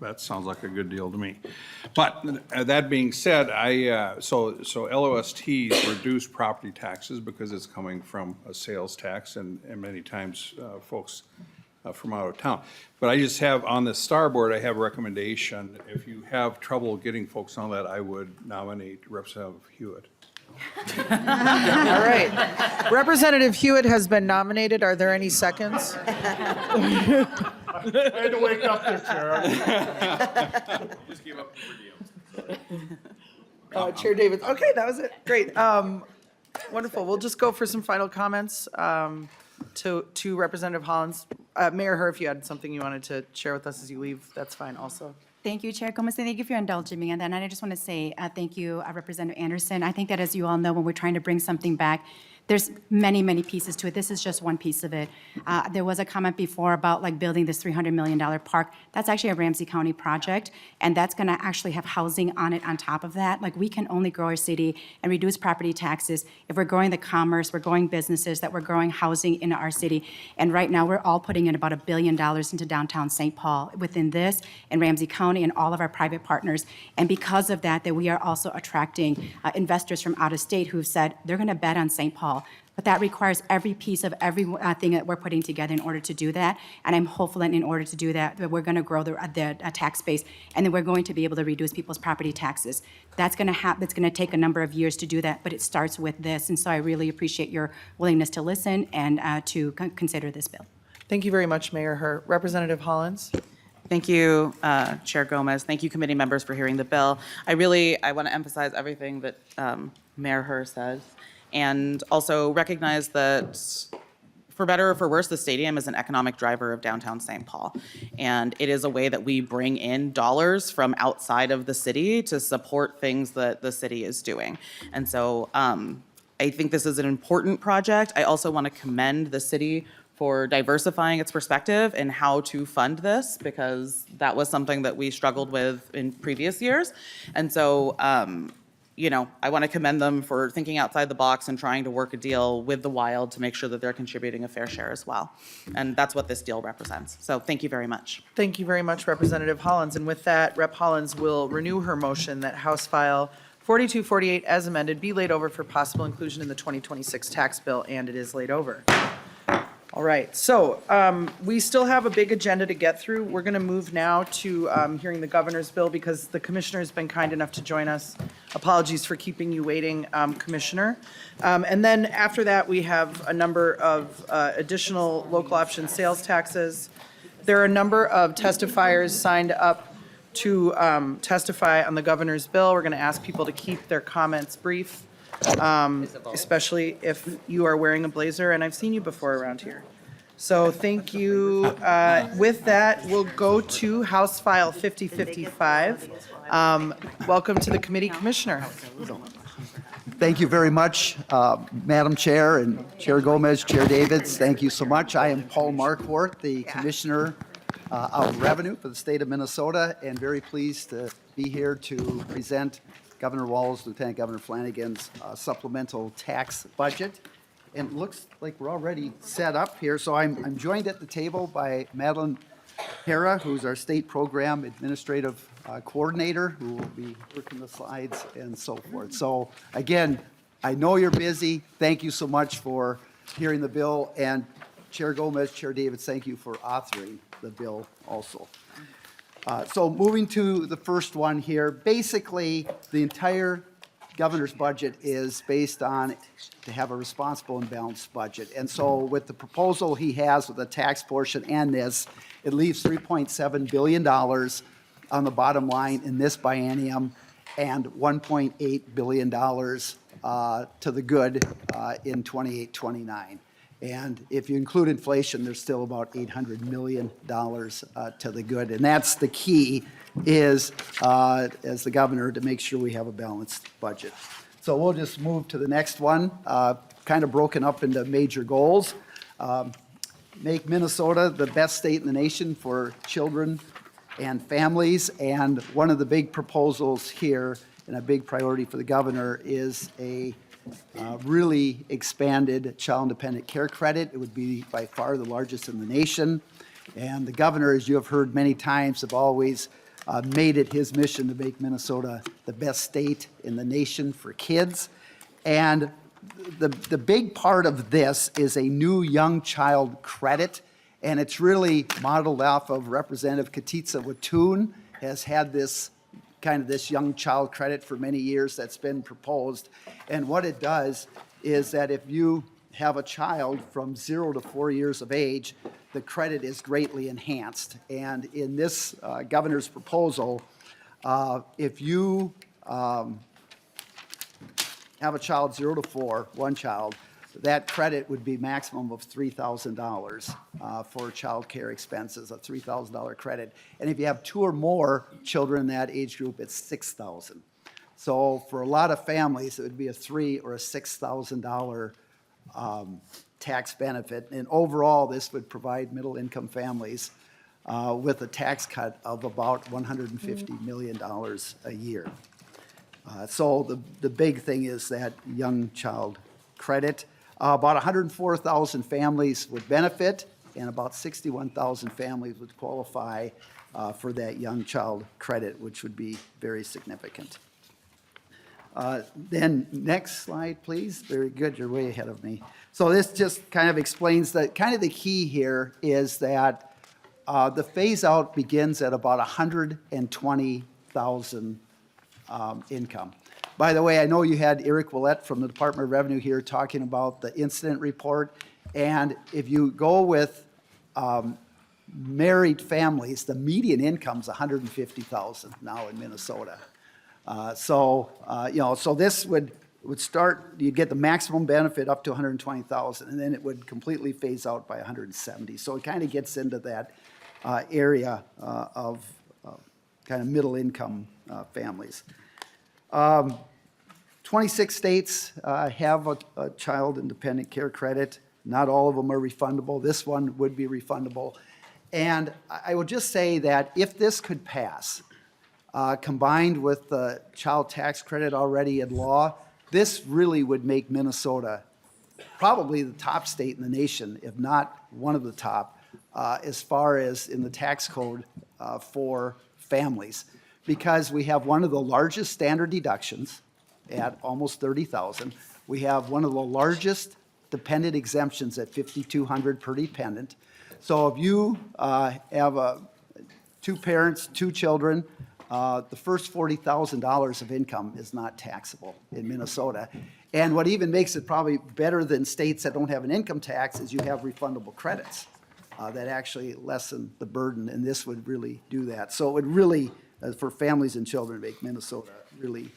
that sounds like a good deal to me. But that being said, so LOSTs reduce property taxes because it's coming from a sales tax and many times folks from out of town. But I just have, on the Star Board, I have a recommendation. If you have trouble getting folks on that, I would nominate Representative Hewitt. All right. Representative Hewitt has been nominated. Are there any seconds? I had to wake up there, Chair. Just give up the Chair Davids. Okay, that was it. Great. Wonderful. We'll just go for some final comments to Representative Hollins. Mayor Herr, if you had something you wanted to share with us as you leave, that's fine also. Thank you, Chair Gomez, and thank you for indulging me. And then I just want to say thank you, Representative Anderson. I think that, as you all know, when we're trying to bring something back, there's many pieces to it. This is just one piece of it. There was a comment before about like building this $300 million park. That's actually a Ramsey County project, and that's going to actually have housing on it on top of that. Like, we can only grow our city and reduce property taxes if we're growing the commerce, we're growing businesses, that we're growing housing in our city. And right now, we're all putting in about $1 billion into downtown St. Paul within this and Ramsey County and all of our private partners. And because of that we are also attracting investors from out of state who've said they're going to bet on St. Paul. But that requires every piece of everything that we're putting together in order to do that. And I'm hopeful that in order to do that we're going to grow the tax base, and then we're going to be able to reduce people's property taxes. That's going to happen. It's going to take a number of years to do that, but it starts with this. And so I really appreciate your willingness to listen and to consider this bill. Thank you very much, Mayor Herr. Representative Hollins. Thank you, Chair Gomez. Thank you, committee members, for hearing the bill. I want to emphasize everything that Mayor Herr says, and also recognize that, for better or for worse, the stadium is an economic driver of downtown St. Paul. And it is a way that we bring in dollars from outside of the city to support things that the city is doing. And so I think this is an important project. I also want to commend the city for diversifying its perspective and how to fund this, because that was something that we struggled with in previous years. And so, I want to commend them for thinking outside the box and trying to work a deal with the Wild to make sure that they're contributing a fair share as well. And that's what this deal represents. So thank you very much. Thank you very much, Representative Hollins. And with that, Rep. Hollins will renew her motion that House File 4248 as amended be laid over for possible inclusion in the 2026 tax bill, and it is laid over. All right, so we still have a big agenda to get through. We're going to move now to hearing the governor's bill because the commissioner's been kind enough to join us. Apologies for keeping you waiting, Commissioner. And then after that, we have a number of additional local option sales taxes. There are a number of testifiers signed up to testify on the governor's bill. We're going to ask people to keep their comments brief. Especially if you are wearing a blazer, and I've seen you before around here. So thank you. With that, we'll go to House File 5055. Welcome to the committee, Commissioner. Thank you very much, Madam Chair and Chair Gomez, Chair Davids. Thank you so much. I am Paul Marquardt, the Commissioner of Revenue for the state of Minnesota, and very pleased to be here to present Governor Walz, Lieutenant Governor Flanagan's supplemental tax budget. And it looks like we're already set up here. So I'm joined at the table by Madeline Hera, who's our State Program Administrative Coordinator, who will be working the slides and so forth. So again, I know you're busy. Thank you so much for hearing the bill. And Chair Gomez, Chair Davids, thank you for authoring the bill also. So moving to the first one here, basically the entire governor's budget is based on to have a responsible and balanced budget. And so with the proposal he has with the tax portion and this, it leaves $3.7 billion on the bottom line in this biennium and $1.8 billion to the good in 28-29. And if you include inflation, there's still about $800 million to the good. And that's the key is, as the governor, to make sure we have a balanced budget. So we'll just move to the next one, kind of broken up into major goals. Make Minnesota the best state in the nation for children and families. And one of the big proposals here and a big priority for the governor is a really expanded child-dependent care credit. It would be by far the largest in the nation. And the governor, as you have heard many times, have always made it his mission to make Minnesota the best state in the nation for kids. And the big part of this is a new young child credit. And it's really modeled off of Representative Katitza Watoon has had this kind of this young child credit for many years that's been proposed. And what it does is that if you have a child from 0 to 4 years of age, the credit is greatly enhanced. And in this governor's proposal, if you have a child 0 to 4, one child, that credit would be maximum of $3,000 for child care expenses, a $3,000 credit. And if you have 2 or more children in that age group, it's $6,000. So for a lot of families, it would be a $3,000 or a $6,000 tax benefit. And overall, this would provide middle-income families with a tax cut of about $150 million a year. So the big thing is that young child credit. About 104,000 families would benefit, and about 61,000 families would qualify for that young child credit, which would be very significant. Then next slide, please. Very good, you're way ahead of me. So this just kind of explains that kind of the key here is that the phase out begins at about 120,000 income. By the way, I know you had Eric Willett from the Department of Revenue here talking about the incident report. And if you go with married families, the median income is $150,000 now in Minnesota. So this would start, you'd get the maximum benefit up to $120,000, and then it would completely phase out by $170,000. So it kind of gets into that area of kind of middle income families. 26 states have a child and dependent care credit. Not all of them are refundable. This one would be refundable. And I would just say that if this could pass, combined with the child tax credit already in law, this really would make Minnesota probably the top state in the nation, if not one of the top, as far as in the tax code for families. Because we have one of the largest standard deductions at almost $30,000. We have one of the largest dependent exemptions at $5,200 per dependent. So if you have 2 parents, 2 children, the first $40,000 of income is not taxable in Minnesota. And what even makes it probably better than states that don't have an income tax is you have refundable credits that actually lessen the burden, and this would really do that. So it would really, for families and children, make Minnesota really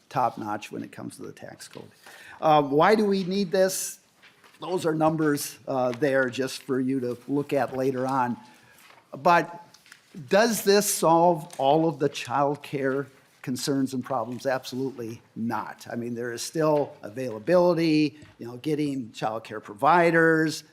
top-notch when it comes to the tax code. Why do we need this? Those are numbers there just for you to look at later on. But does this solve all of the child care concerns and problems? Absolutely not. I mean, there is still availability, getting child care providers,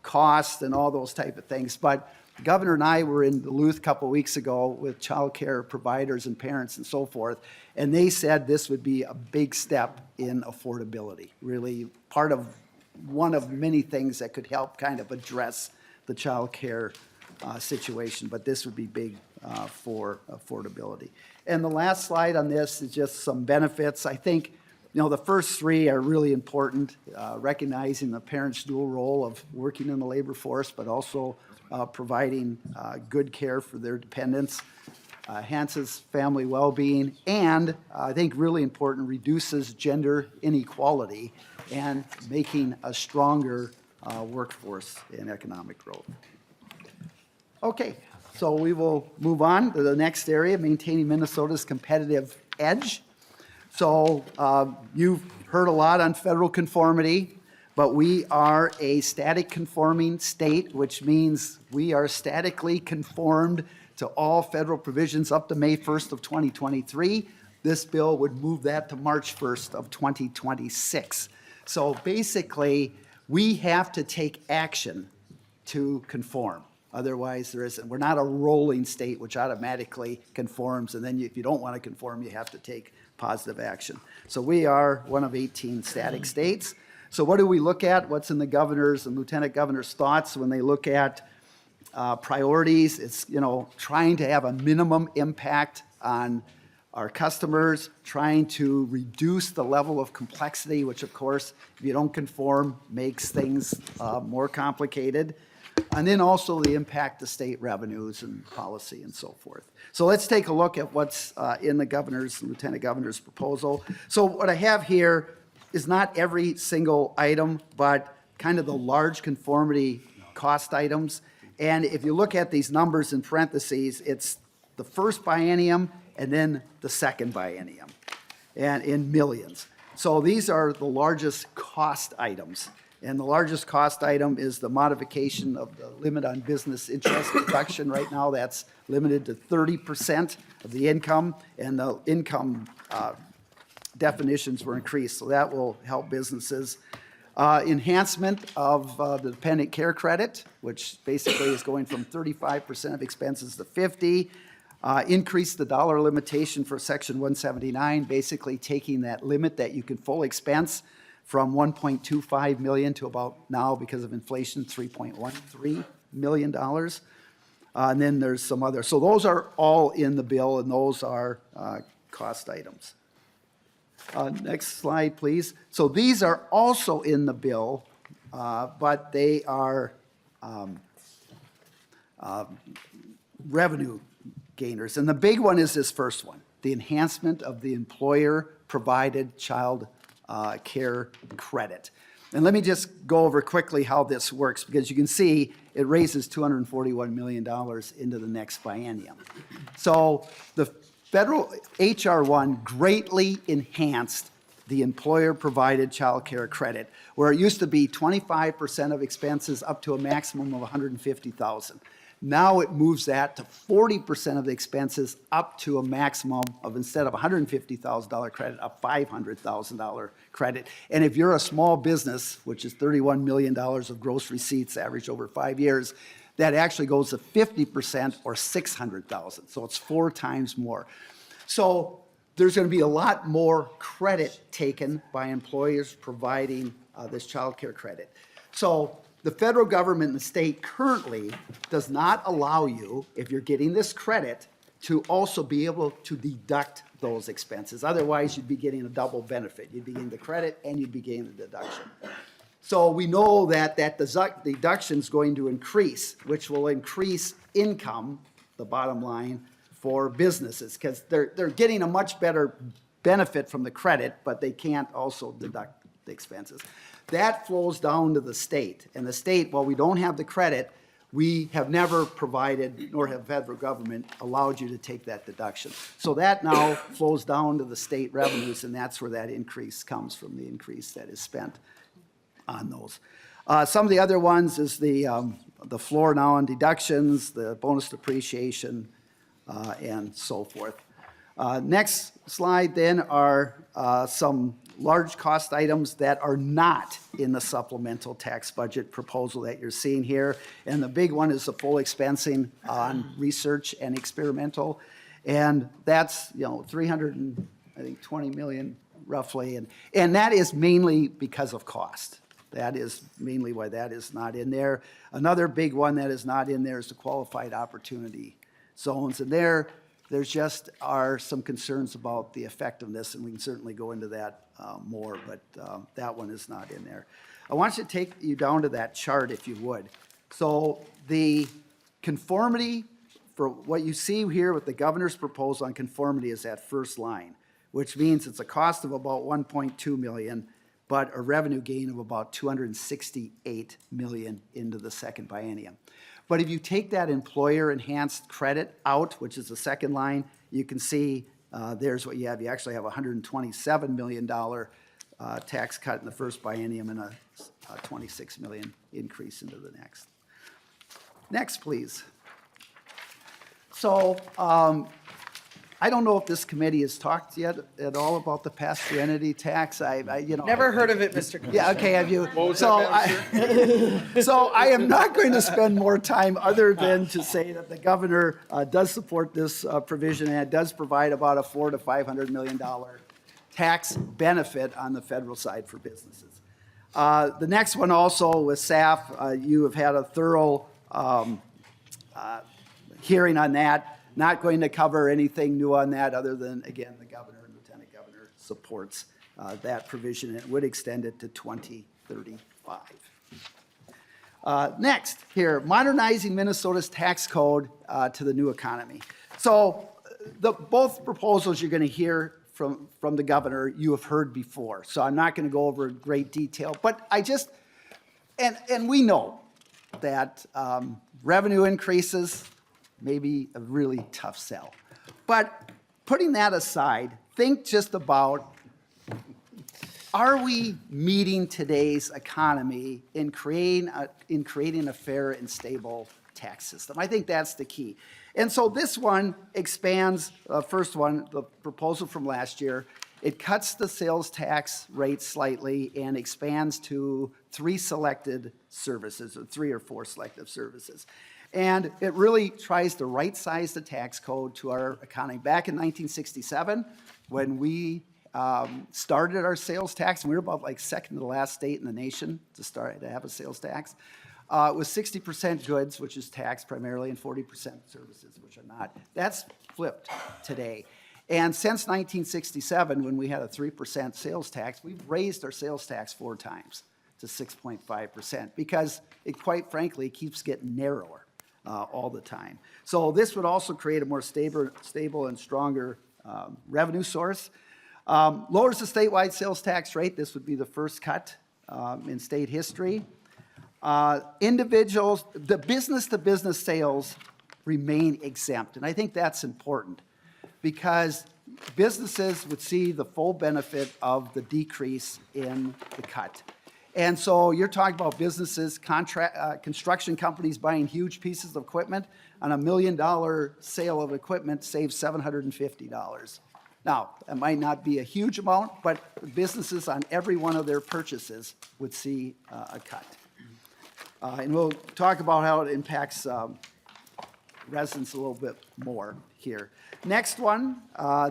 costs and all those type of things. But the governor and I were in Duluth a couple weeks ago with childcare providers and parents and so forth, and they said this would be a big step in affordability, really one of many things that could help kind of address the childcare situation, but this would be big for affordability. And the last slide on this is just some benefits. I think, the first three are really important, recognizing the parents' dual role of working in the labor force, but also providing good care for their dependents, enhances family well-being, and I think really important, reduces gender inequality and making a stronger workforce in economic growth. Okay, so we will move on to the next area, maintaining Minnesota's competitive edge. So you've heard a lot on federal conformity, but we are a static conforming state, which means we are statically conformed to all federal provisions up to May 1st of 2023. This bill would move that to March 1st of 2026. So basically, we have to take action to conform. Otherwise, there isn't. We're not a rolling state which automatically conforms, and then if you don't want to conform, you have to take positive action. So we are one of 18 static states. So what do we look at? What's in the governor's and lieutenant governor's thoughts when they look at priorities? It's, trying to have a minimum impact on our customers, trying to reduce the level of complexity, which of course, if you don't conform, makes things more complicated. And then also the impact to state revenues and policy and so forth. So let's take a look at what's in the governor's and lieutenant governor's proposal. So what I have here is not every single item, but kind of the large conformity cost items. And if you look at these numbers in parentheses, it's the first biennium and then the second biennium, and in millions. So these are the largest cost items. And the largest cost item is the modification of the limit on business interest deduction. Right now, that's limited to 30% of the income, and the income definitions were increased, so that will help businesses. Enhancement of the dependent care credit, which basically is going from 35% of expenses to 50%. Increase the dollar limitation for Section 179, basically taking that limit that you can full expense from $1.25 million to about now, because of inflation, $3.13 million. And then there's some other. So those are all in the bill, and those are cost items. Next slide, please. So these are also in the bill, but they are revenue gainers. And the big one is this first one, the enhancement of the employer-provided child care credit. And let me just go over quickly how this works, because you can see it raises $241 million into the next biennium. So the federal H.R. 1 greatly enhanced the employer-provided child care credit, where it used to be 25% of expenses up to a maximum of $150,000. Now it moves that to 40% of the expenses up to a maximum of, instead of $150,000 credit, a $500,000 credit. And if you're a small business, which is $31 million of gross receipts averaged over 5 years, that actually goes to 50% or $600,000. So it's 4 times more. So there's going to be a lot more credit taken by employers providing this child care credit. So the federal government and the state currently does not allow you, if you're getting this credit, to also be able to deduct those expenses. Otherwise, you'd be getting a double benefit. You'd be getting the credit and you'd be getting the deduction. So we know that that deduction is going to increase, which will increase income, the bottom line, for businesses, because they're getting a much better benefit from the credit, but they can't also deduct the expenses. That flows down to the state. And the state, while we don't have the credit, we have never provided, nor have federal government allowed you to take that deduction. So that now flows down to the state revenues, and that's where that increase comes from, the increase that is spent on those. Some of the other ones is the floor now on deductions, the bonus depreciation, and so forth. Next slide then are some large cost items that are not in the supplemental tax budget proposal that you're seeing here. And the big one is the full expensing on research and experimental. And that's, 320 million roughly. And that is mainly because of cost. That is mainly why that is not in there. Another big one that is not in there is the qualified opportunity zones. And there's just are some concerns about the effectiveness, and we can certainly go into that more, but that one is not in there. I want you to take you down to that chart if you would. So the conformity for what you see here with the governor's proposal on conformity is that first line, which means it's a cost of about 1.2 million, but a revenue gain of about 268 million into the second biennium. But if you take that employer enhanced credit out, which is the second line, you can see there's what you have. You actually have a $127 million tax cut in the first biennium and a 26 million increase into the next. Next, please. So I don't know if this committee has talked yet at all about the pass-through entity tax. Never heard of it, Mr. Commissioner. Yeah, okay, have you? So I am not going to spend more time other than to say that the governor does support this provision, and it does provide about a $400 to $500 million tax benefit on the federal side for businesses. The next one also with SAF, you have had a thorough hearing on that. Not going to cover anything new on that other than, again, the governor and lieutenant governor supports that provision. It would extend it to 2035. Next here, modernizing Minnesota's tax code to the new economy. So both proposals you're going to hear from the governor you have heard before. So I'm not going to go over in great detail, but and we know that revenue increases may be a really tough sell. But putting that aside, think just about, are we meeting today's economy in creating a fair and stable tax system? I think that's the key. And so this one expands, first one, the proposal from last year, it cuts the sales tax rate slightly and expands to 3 selected services, or 3 or 4 selective services. And it really tries to right-size the tax code to our economy. Back in 1967, when we started our sales tax, and we were about like second to the last state in the nation to have a sales tax, it was 60% goods, which is taxed primarily, and 40% services, which are not. That's flipped today. And since 1967, when we had a 3% sales tax, we've raised our sales tax 4 times to 6.5%, because it, quite frankly, keeps getting narrower all the time. So this would also create a more stable and stronger revenue source. Lowers the statewide sales tax rate. This would be the first cut in state history. Individuals, the business-to-business sales remain exempt, and I think that's important because businesses would see the full benefit of the decrease in the cut. And so you're talking about businesses, construction companies buying huge pieces of equipment. On $1 million sale of equipment, save $750. Now, that might not be a huge amount, but businesses on every one of their purchases would see a cut. And we'll talk about how it impacts residents a little bit more here. Next one,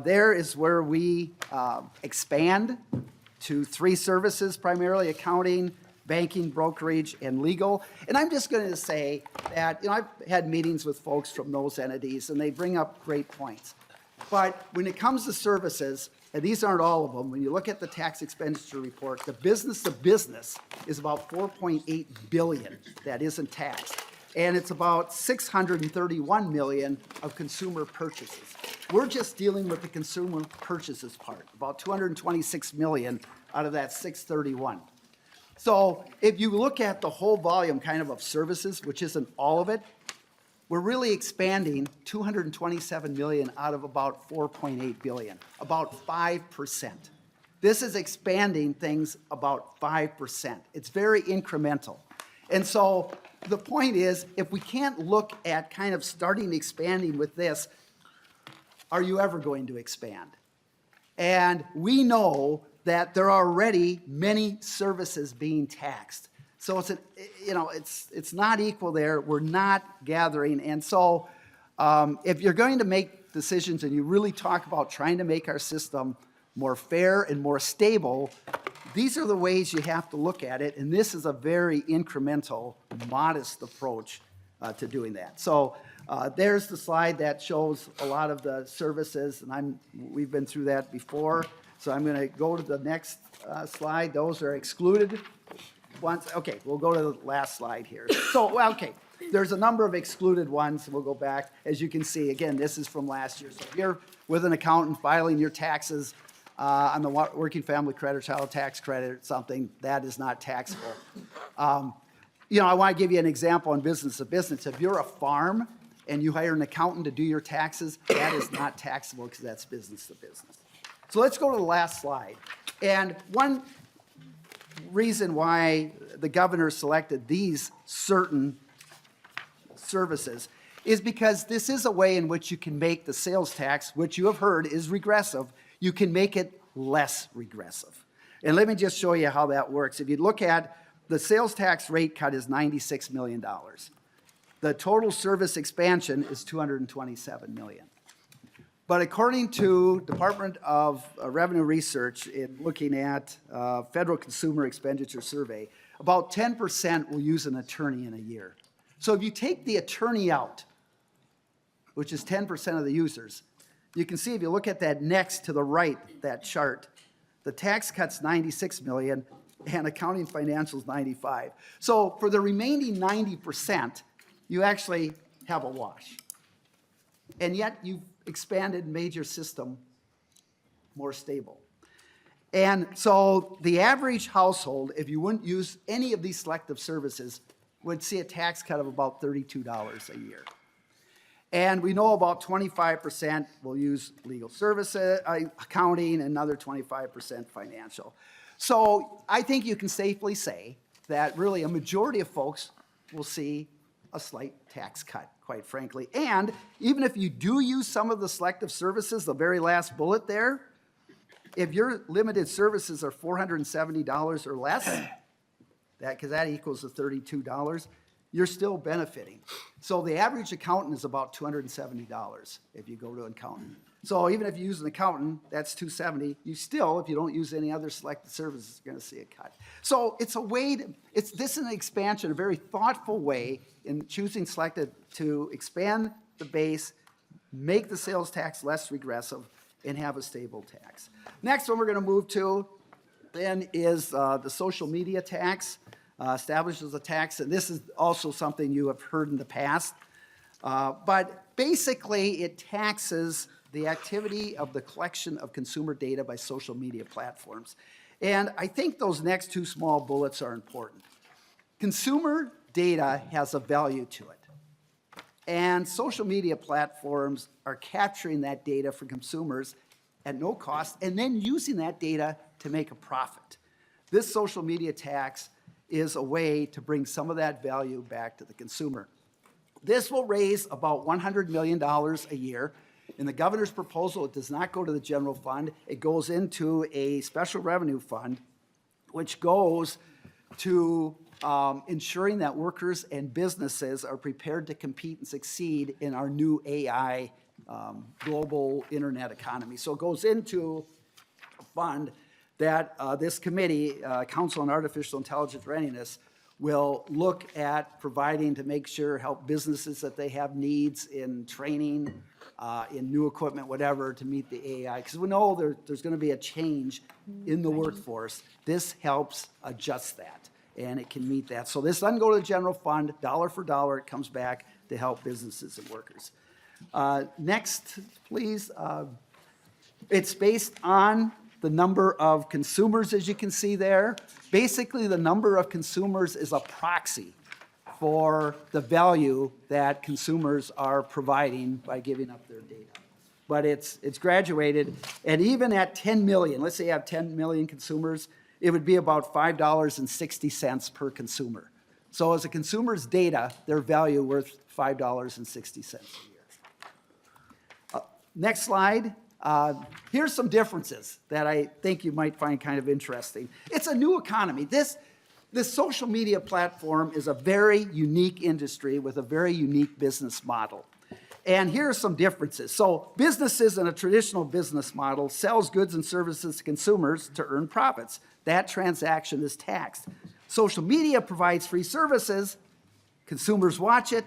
there is where we expand to 3 services, primarily accounting, banking, brokerage, and legal. And I'm just going to say that, I've had meetings with folks from those entities, and they bring up great points. But when it comes to services, and these aren't all of them, when you look at the tax expenditure report, the business-to-business is about $4.8 billion that isn't taxed. And it's about $631 million of consumer purchases. We're just dealing with the consumer purchases part, about $226 million out of that $631. So if you look at the whole volume kind of services, which isn't all of it, we're really expanding $227 million out of about $4.8 billion, about 5%. This is expanding things about 5%. It's very incremental. And so the point is, if we can't look at kind of starting expanding with this, are you ever going to expand? And we know that there are already many services being taxed. So it's, it's not equal there. We're not gathering. And so if you're going to make decisions and you really talk about trying to make our system more fair and more stable, these are the ways you have to look at it. And this is a very incremental, modest approach to doing that. So there's the slide that shows a lot of the services, and we've been through that before. So I'm going to go to the next slide. Those are excluded ones. Okay, we'll go to the last slide here. So, okay, there's a number of excluded ones. We'll go back. As you can see, again, this is from last year. So if you're with an accountant filing your taxes on the working family credit or child tax credit or something, that is not taxable. I want to give you an example on business to business. If you're a farm and you hire an accountant to do your taxes, that is not taxable because that's business to business. So let's go to the last slide. And one reason why the governor selected these certain services is because this is a way in which you can make the sales tax, which you have heard is regressive, you can make it less regressive. And let me just show you how that works. If you look at the sales tax rate cut is $96 million. The total service expansion is $227 million. But according to Department of Revenue Research, in looking at Federal Consumer Expenditure Survey, about 10% will use an attorney in a year. So if you take the attorney out, which is 10% of the users, you can see if you look at that next to the right, that chart, the tax cut's $96 million and accounting financials $95. So for the remaining 90%, you actually have a wash. And yet you've expanded, made your system more stable. And so the average household, if you wouldn't use any of these selective services, would see a tax cut of about $32 a year. And we know about 25% will use legal services, accounting, and another 25% financial. So I think you can safely say that really a majority of folks will see a slight tax cut, quite frankly. And even if you do use some of the selective services, the very last bullet there, if your limited services are $470 or less, because that equals the $32, you're still benefiting. So the average accountant is about $270 if you go to an accountant. So even if you use an accountant, that's $270. You still, if you don't use any other selected services, you're going to see a cut. So it's a way to, this is an expansion, a very thoughtful way in choosing selected to expand the base, make the sales tax less regressive, and have a stable tax. Next one we're going to move to then is the social media tax. Establishes a tax, and this is also something you have heard in the past. But basically, it taxes the activity of the collection of consumer data by social media platforms. And I think those next two small bullets are important. Consumer data has a value to it. And social media platforms are capturing that data for consumers at no cost and then using that data to make a profit. This social media tax is a way to bring some of that value back to the consumer. This will raise about $100 million a year. In the governor's proposal, it does not go to the general fund. It goes into a special revenue fund, which goes to ensuring that workers and businesses are prepared to compete and succeed in our new AI global internet economy. So it goes into a fund that this committee, Council on Artificial Intelligence Readiness, will look at providing to make sure, help businesses that they have needs in training, in new equipment, whatever, to meet the AI. Because we know there's going to be a change in the workforce. This helps adjust that, and it can meet that. So this doesn't go to the general fund, dollar for dollar. It comes back to help businesses and workers. Next, please. It's based on the number of consumers, as you can see there. Basically, the number of consumers is a proxy for the value that consumers are providing by giving up their data. But it's graduated, and even at 10 million, let's say you have 10 million consumers, it would be about $5.60 per consumer. So as a consumer's data, their value worth $5.60 a year. Next slide Here's some differences that I think you might find kind of interesting. It's a new economy. This social media platform is a very unique industry with a very unique business model. And here are some differences. So businesses in a traditional business model sells goods and services to consumers to earn profits. That transaction is taxed. Social media provides free services. Consumers watch it.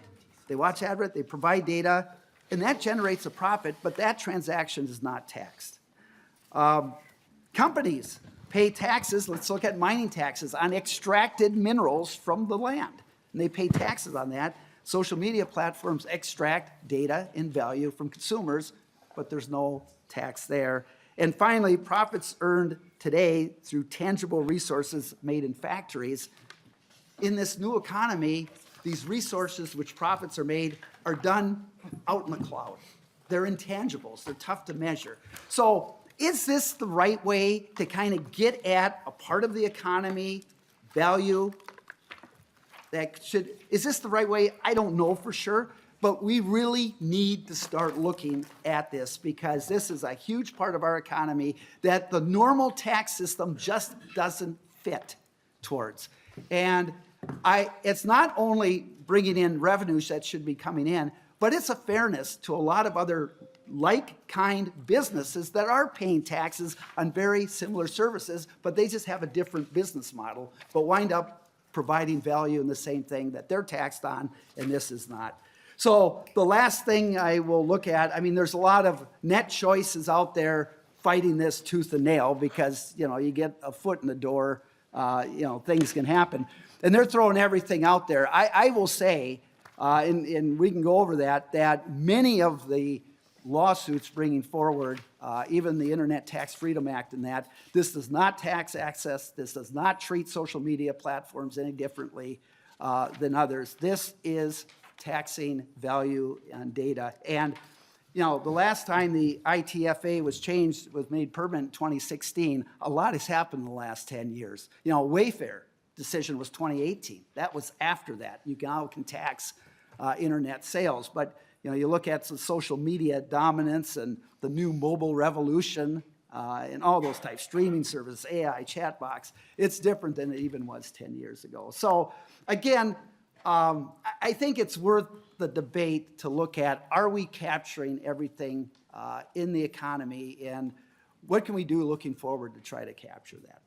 They watch advert, they provide data, and that generates a profit, but that transaction is not taxed. Companies pay taxes, let's look at mining taxes, on extracted minerals from the land. And they pay taxes on that. Social media platforms extract data and value from consumers, but there's no tax there. And finally, profits earned today through tangible resources made in factories. In this new economy, these resources which profits are made are done out in the cloud. They're intangibles, they're tough to measure. So is this the right way to kind of get at a part of the economy, value, is this the right way? I don't know for sure, but we really need to start looking at this because this is a huge part of our economy that the normal tax system just doesn't fit towards. And it's not only bringing in revenues that should be coming in, but it's a fairness to a lot of other like-kind businesses that are paying taxes on very similar services, but they just have a different business model, but wind up providing value in the same thing that they're taxed on, and this is not. So the last thing I will look at, I mean, there's a lot of net choices out there fighting this tooth and nail because, you get a foot in the door, things can happen. And they're throwing everything out there. I will say, and we can go over that many of the lawsuits bringing forward, even the Internet Tax Freedom Act and that, this does not tax access, this does not treat social media platforms any differently than others. This is taxing value and data. And, the last time the ITFA was made permanent in 2016, a lot has happened in the last 10 years. Wayfair decision was 2018. That was after that. You now can tax internet sales, but you look at some social media dominance and the new mobile revolution and all those types, streaming services, AI, chat box, it's different than it even was 10 years ago. So again, I think it's worth the debate to look at, are we capturing everything in the economy and what can we do looking forward to try to capture that?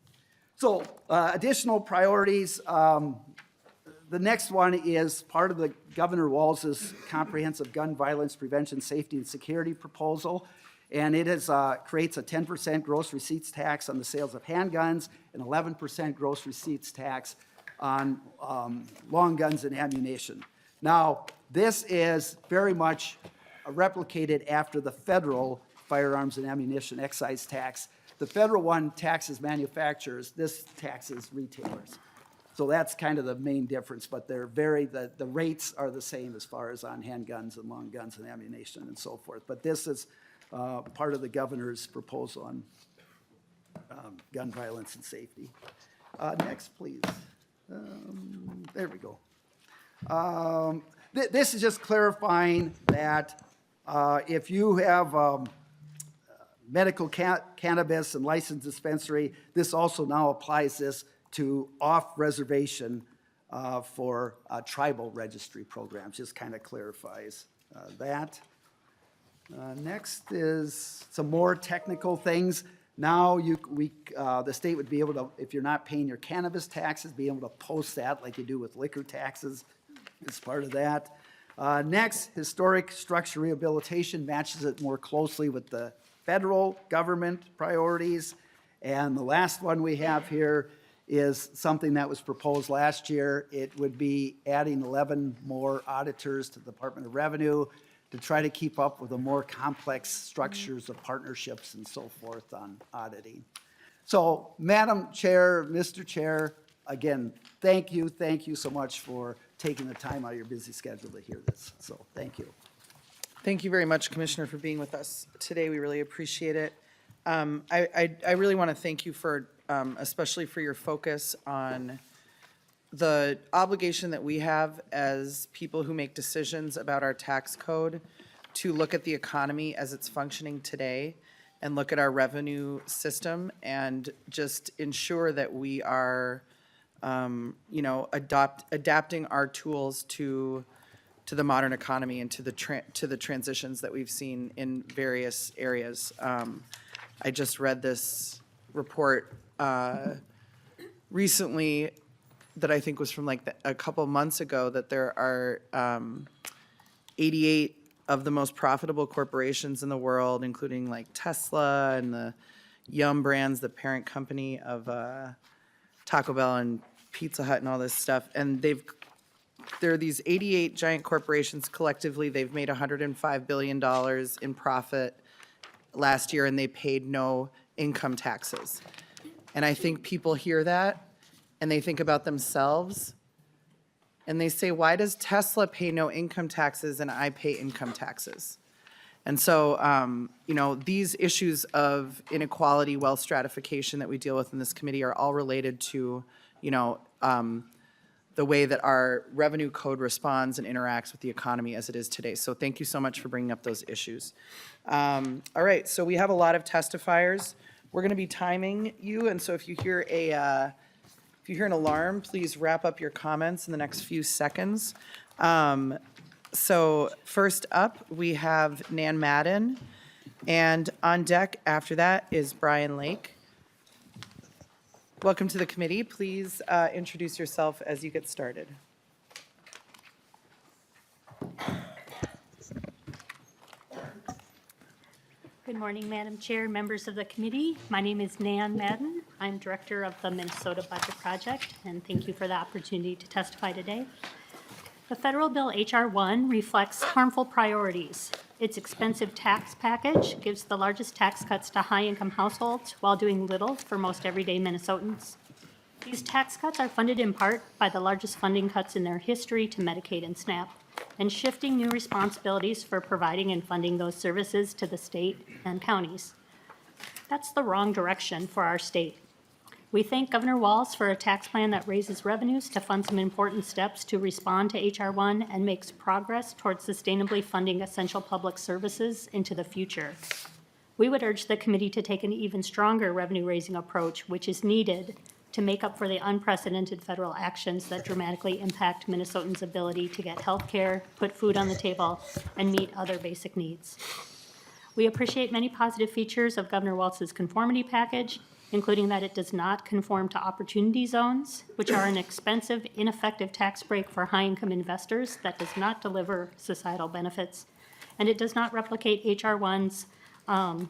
So additional priorities. The next one is part of the Governor Walz's comprehensive gun violence prevention, safety, and security proposal. And it creates a 10% gross receipts tax on the sales of handguns and 11% gross receipts tax on long guns and ammunition. Now, this is very much replicated after the federal firearms and ammunition excise tax. The federal one taxes manufacturers, this taxes retailers. So that's kind of the main difference, but they're the rates are the same as far as on handguns and long guns and ammunition and so forth. But this is part of the governor's proposal on gun violence and safety. Next, please. There we go. This is just clarifying that if you have medical cannabis and licensed dispensary, this also now applies this to off-reservation for tribal registry programs, just kind of clarifies that. Next is some more technical things. Now the state would be able to, if you're not paying your cannabis taxes, be able to post that like you do with liquor taxes as part of that. Next, historic structure rehabilitation matches it more closely with the federal government priorities. And the last one we have here is something that was proposed last year. It would be adding 11 more auditors to the Department of Revenue to try to keep up with the more complex structures of partnerships and so forth on auditing. So, Madam Chair, Mr. Chair, again, thank you so much for taking the time out of your busy schedule to hear this. So, thank you. Thank you very much, Commissioner, for being with us today. We really appreciate it. I really want to thank you for, especially for your focus on the obligation that we have as people who make decisions about our tax code to look at the economy as it's functioning today and look at our revenue system and just ensure that we are, adapting our tools to the modern economy and to the transitions that we've seen in various areas. I just read this report recently that I think was from a couple months ago, that there are 88 of the most profitable corporations in the world, including like Tesla and the Yum Brands, the parent company of Taco Bell and Pizza Hut and all this stuff. And there are these 88 giant corporations. Collectively, they've made $105 billion in profit last year, and they paid no income taxes. And I think people hear that, and they think about themselves, and they say, why does Tesla pay no income taxes and I pay income taxes? And so, these issues of inequality, wealth stratification that we deal with in this committee are all related to, the way that our revenue code responds and interacts with the economy as it is today. So thank you so much for bringing up those issues. All right, so we have a lot of testifiers. We're going to be timing you, and so if you hear an alarm, please wrap up your comments in the next few seconds. So first up, we have Nan Madden, and on deck after that is Brian Lake. Welcome to the committee. Please introduce yourself as you get started. Good morning, Madam Chair, members of the committee. My name is Nan Madden. I'm Director of the Minnesota Budget Project, and thank you for the opportunity to testify today. The federal bill H.R. 1 reflects harmful priorities. Its expensive tax package gives the largest tax cuts to high-income households while doing little for most everyday Minnesotans. These tax cuts are funded in part by the largest funding cuts in their history to Medicaid and SNAP, and shifting new responsibilities for providing and funding those services to the state and counties. That's the wrong direction for our state. We thank Governor Walz for a tax plan that raises revenues to fund some important steps to respond to H.R. 1 and makes progress towards sustainably funding essential public services into the future. We would urge the committee to take an even stronger revenue-raising approach, which is needed to make up for the unprecedented federal actions that dramatically impact Minnesotans' ability to get health care, put food on the table, and meet other basic needs. We appreciate many positive features of Governor Walz's conformity package, including that it does not conform to opportunity zones, which are an expensive, ineffective tax break for high-income investors that does not deliver societal benefits, and it does not replicate H.R. 1's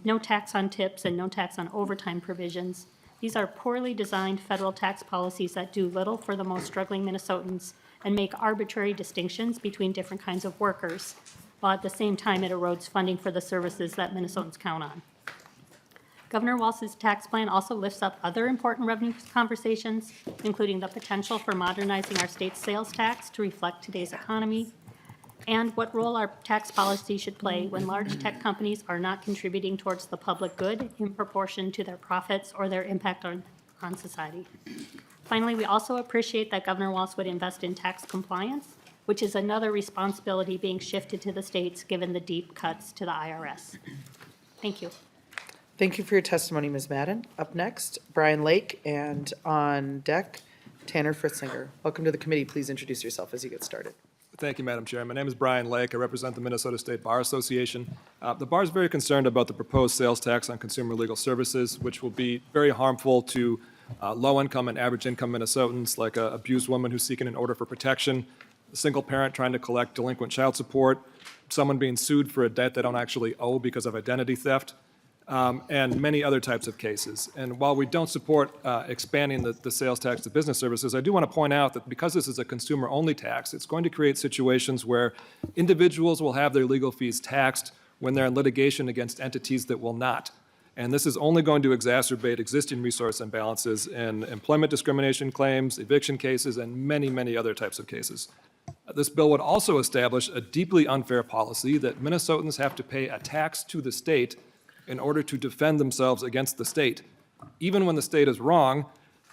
no tax on tips and no tax on overtime provisions. These are poorly designed federal tax policies that do little for the most struggling Minnesotans and make arbitrary distinctions between different kinds of workers, while at the same time it erodes funding for the services that Minnesotans count on. Governor Walz's tax plan also lifts up other important revenue conversations, including the potential for modernizing our state's sales tax to reflect today's economy, and what role our tax policy should play when large tech companies are not contributing towards the public good in proportion to their profits or their impact on society. Finally, we also appreciate that Governor Walz would invest in tax compliance, which is another responsibility being shifted to the states given the deep cuts to the IRS. Thank you. Thank you for your testimony, Ms. Madden. Up next, Brian Lake, and on deck, Tanner Fritzlinger. Welcome to the committee. Please introduce yourself as you get started. Thank you, Madam Chair. My name is Brian Lake. I represent the Minnesota State Bar Association. The bar is very concerned about the proposed sales tax on consumer legal services, which will be very harmful to low-income and average-income Minnesotans, like an abused woman who's seeking an order for protection, a single parent trying to collect delinquent child support, someone being sued for a debt they don't actually owe because of identity theft, and many other types of cases. And while we don't support expanding the sales tax to business services, I do want to point out that because this is a consumer-only tax, it's going to create situations where individuals will have their legal fees taxed when they're in litigation against entities that will not. And this is only going to exacerbate existing resource imbalances in employment discrimination claims, eviction cases, and many, many other types of cases. This bill would also establish a deeply unfair policy that Minnesotans have to pay a tax to the state in order to defend themselves against the state, even when the state is wrong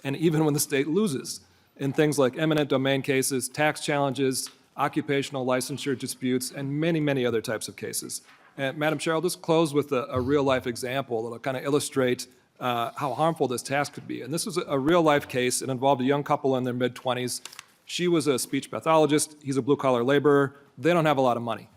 and even when the state loses, in things like eminent domain cases, tax challenges, occupational licensure disputes, and many, many other types of cases. And Madam Chair, I'll just close with a real-life example that'll kind of illustrate how harmful this task could be. And this was a real-life case. It involved a young couple in their mid-20s. She was a speech pathologist. He's a blue-collar laborer. They don't have a lot of money.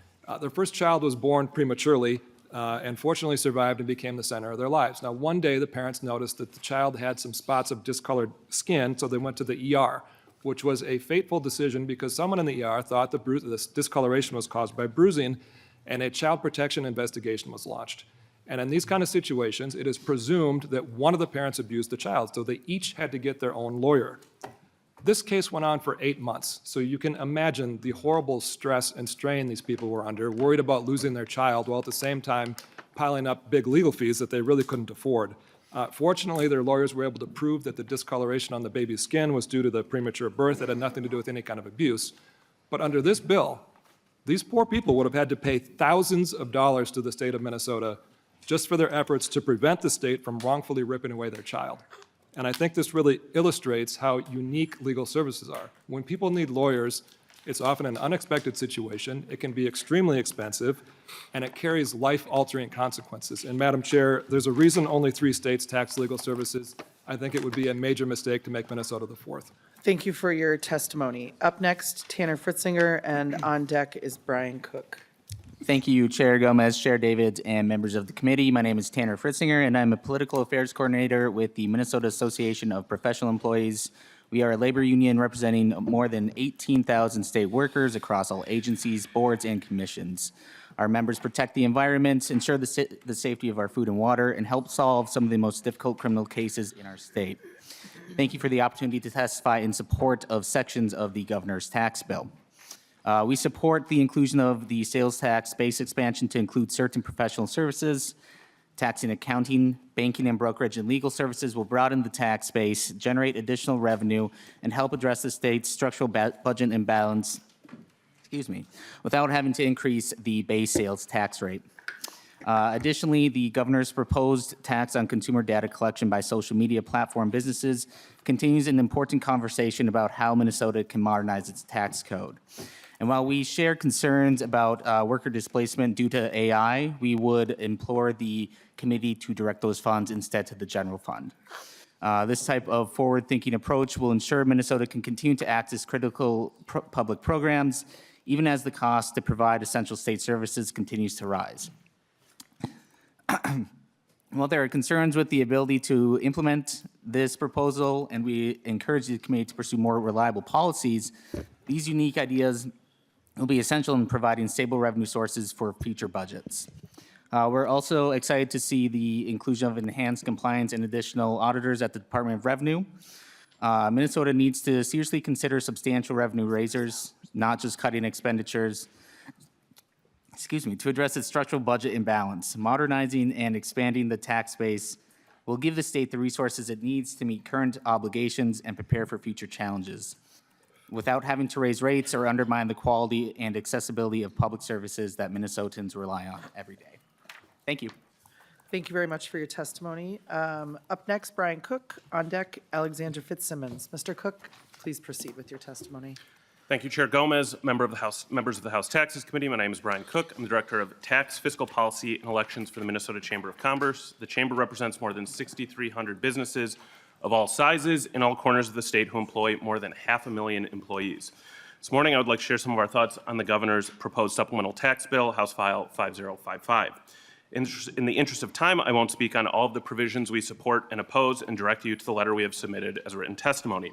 Their first child was born prematurely and fortunately survived and became the center of their lives. Now, one day, the parents noticed that the child had some spots of discolored skin, so they went to the ER, which was a fateful decision because someone in the ER thought this discoloration was caused by bruising, and a child protection investigation was launched. And in these kind of situations, it is presumed that one of the parents abused the child, so they each had to get their own lawyer. This case went on for 8 months, so you can imagine the horrible stress and strain these people were under, worried about losing their child, while at the same time piling up big legal fees that they really couldn't afford. Fortunately, their lawyers were able to prove that the discoloration on the baby's skin was due to the premature birth. It had nothing to do with any kind of abuse. But under this bill, these poor people would have had to pay thousands of dollars to the state of Minnesota just for their efforts to prevent the state from wrongfully ripping away their child. And I think this really illustrates how unique legal services are. When people need lawyers, it's often an unexpected situation, it can be extremely expensive, and it carries life-altering consequences. And Madam Chair, there's a reason only 3 states tax legal services. I think it would be a major mistake to make Minnesota the 4th. Thank you for your testimony. Up next, Tanner Fritzinger, and on deck is Brian Cook. Thank you, Chair Gomez, Chair David, and members of the committee. My name is Tanner Fritzinger, and I'm a political affairs coordinator with the Minnesota Association of Professional Employees. We are a labor union representing more than 18,000 state workers across all agencies, boards, and commissions. Our members protect the environment, ensure the safety of our food and water, and help solve some of the most difficult criminal cases in our state. Thank you for the opportunity to testify in support of sections of the governor's tax bill. We support the inclusion of the sales tax base expansion to include certain professional services. Tax and accounting, banking and brokerage, and legal services will broaden the tax base, generate additional revenue, and help address the state's structural budget imbalance, without having to increase the base sales tax rate. Additionally, the governor's proposed tax on consumer data collection by social media platform businesses continues an important conversation about how Minnesota can modernize its tax code. And while we share concerns about worker displacement due to AI, we would implore the committee to direct those funds instead to the general fund. This type of forward-thinking approach will ensure Minnesota can continue to access critical public programs, even as the cost to provide essential state services continues to rise. While there are concerns with the ability to implement this proposal, and we encourage the committee to pursue more reliable policies, these unique ideas will be essential in providing stable revenue sources for future budgets. We're also excited to see the inclusion of enhanced compliance and additional auditors at the Department of Revenue. Minnesota needs to seriously consider substantial revenue raisers, not just cutting expenditures, to address its structural budget imbalance. Modernizing and expanding the tax base will give the state the resources it needs to meet current obligations and prepare for future challenges, without having to raise rates or undermine the quality and accessibility of public services that Minnesotans rely on every day. Thank you. Thank you very much for your testimony. Up next, Brian Cook. On deck, Alexander Fitzsimmons. Mr. Cook, please proceed with your testimony. Thank you, Chair Gomez, members of the House Taxes Committee. My name is Brian Cook. I'm the Director of Tax, Fiscal Policy, and Elections for the Minnesota Chamber of Commerce. The Chamber represents more than 6,300 businesses of all sizes in all corners of the state who employ more than 500,000 employees. This morning, I would like to share some of our thoughts on the governor's proposed supplemental tax bill, House File 5055. In the interest of time, I won't speak on all of the provisions we support and oppose and direct you to the letter we have submitted as written testimony.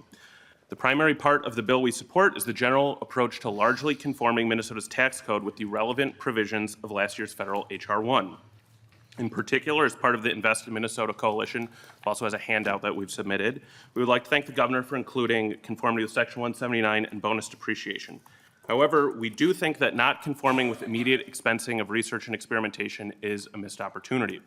The primary part of the bill we support is the general approach to largely conforming Minnesota's tax code with the relevant provisions of last year's federal H.R. 1. In particular, as part of the Invest in Minnesota Coalition, also has a handout that we've submitted, we would like to thank the governor for including conformity with Section 179 and bonus depreciation. However, we do think that not conforming with immediate expensing of research and experimentation is a missed opportunity.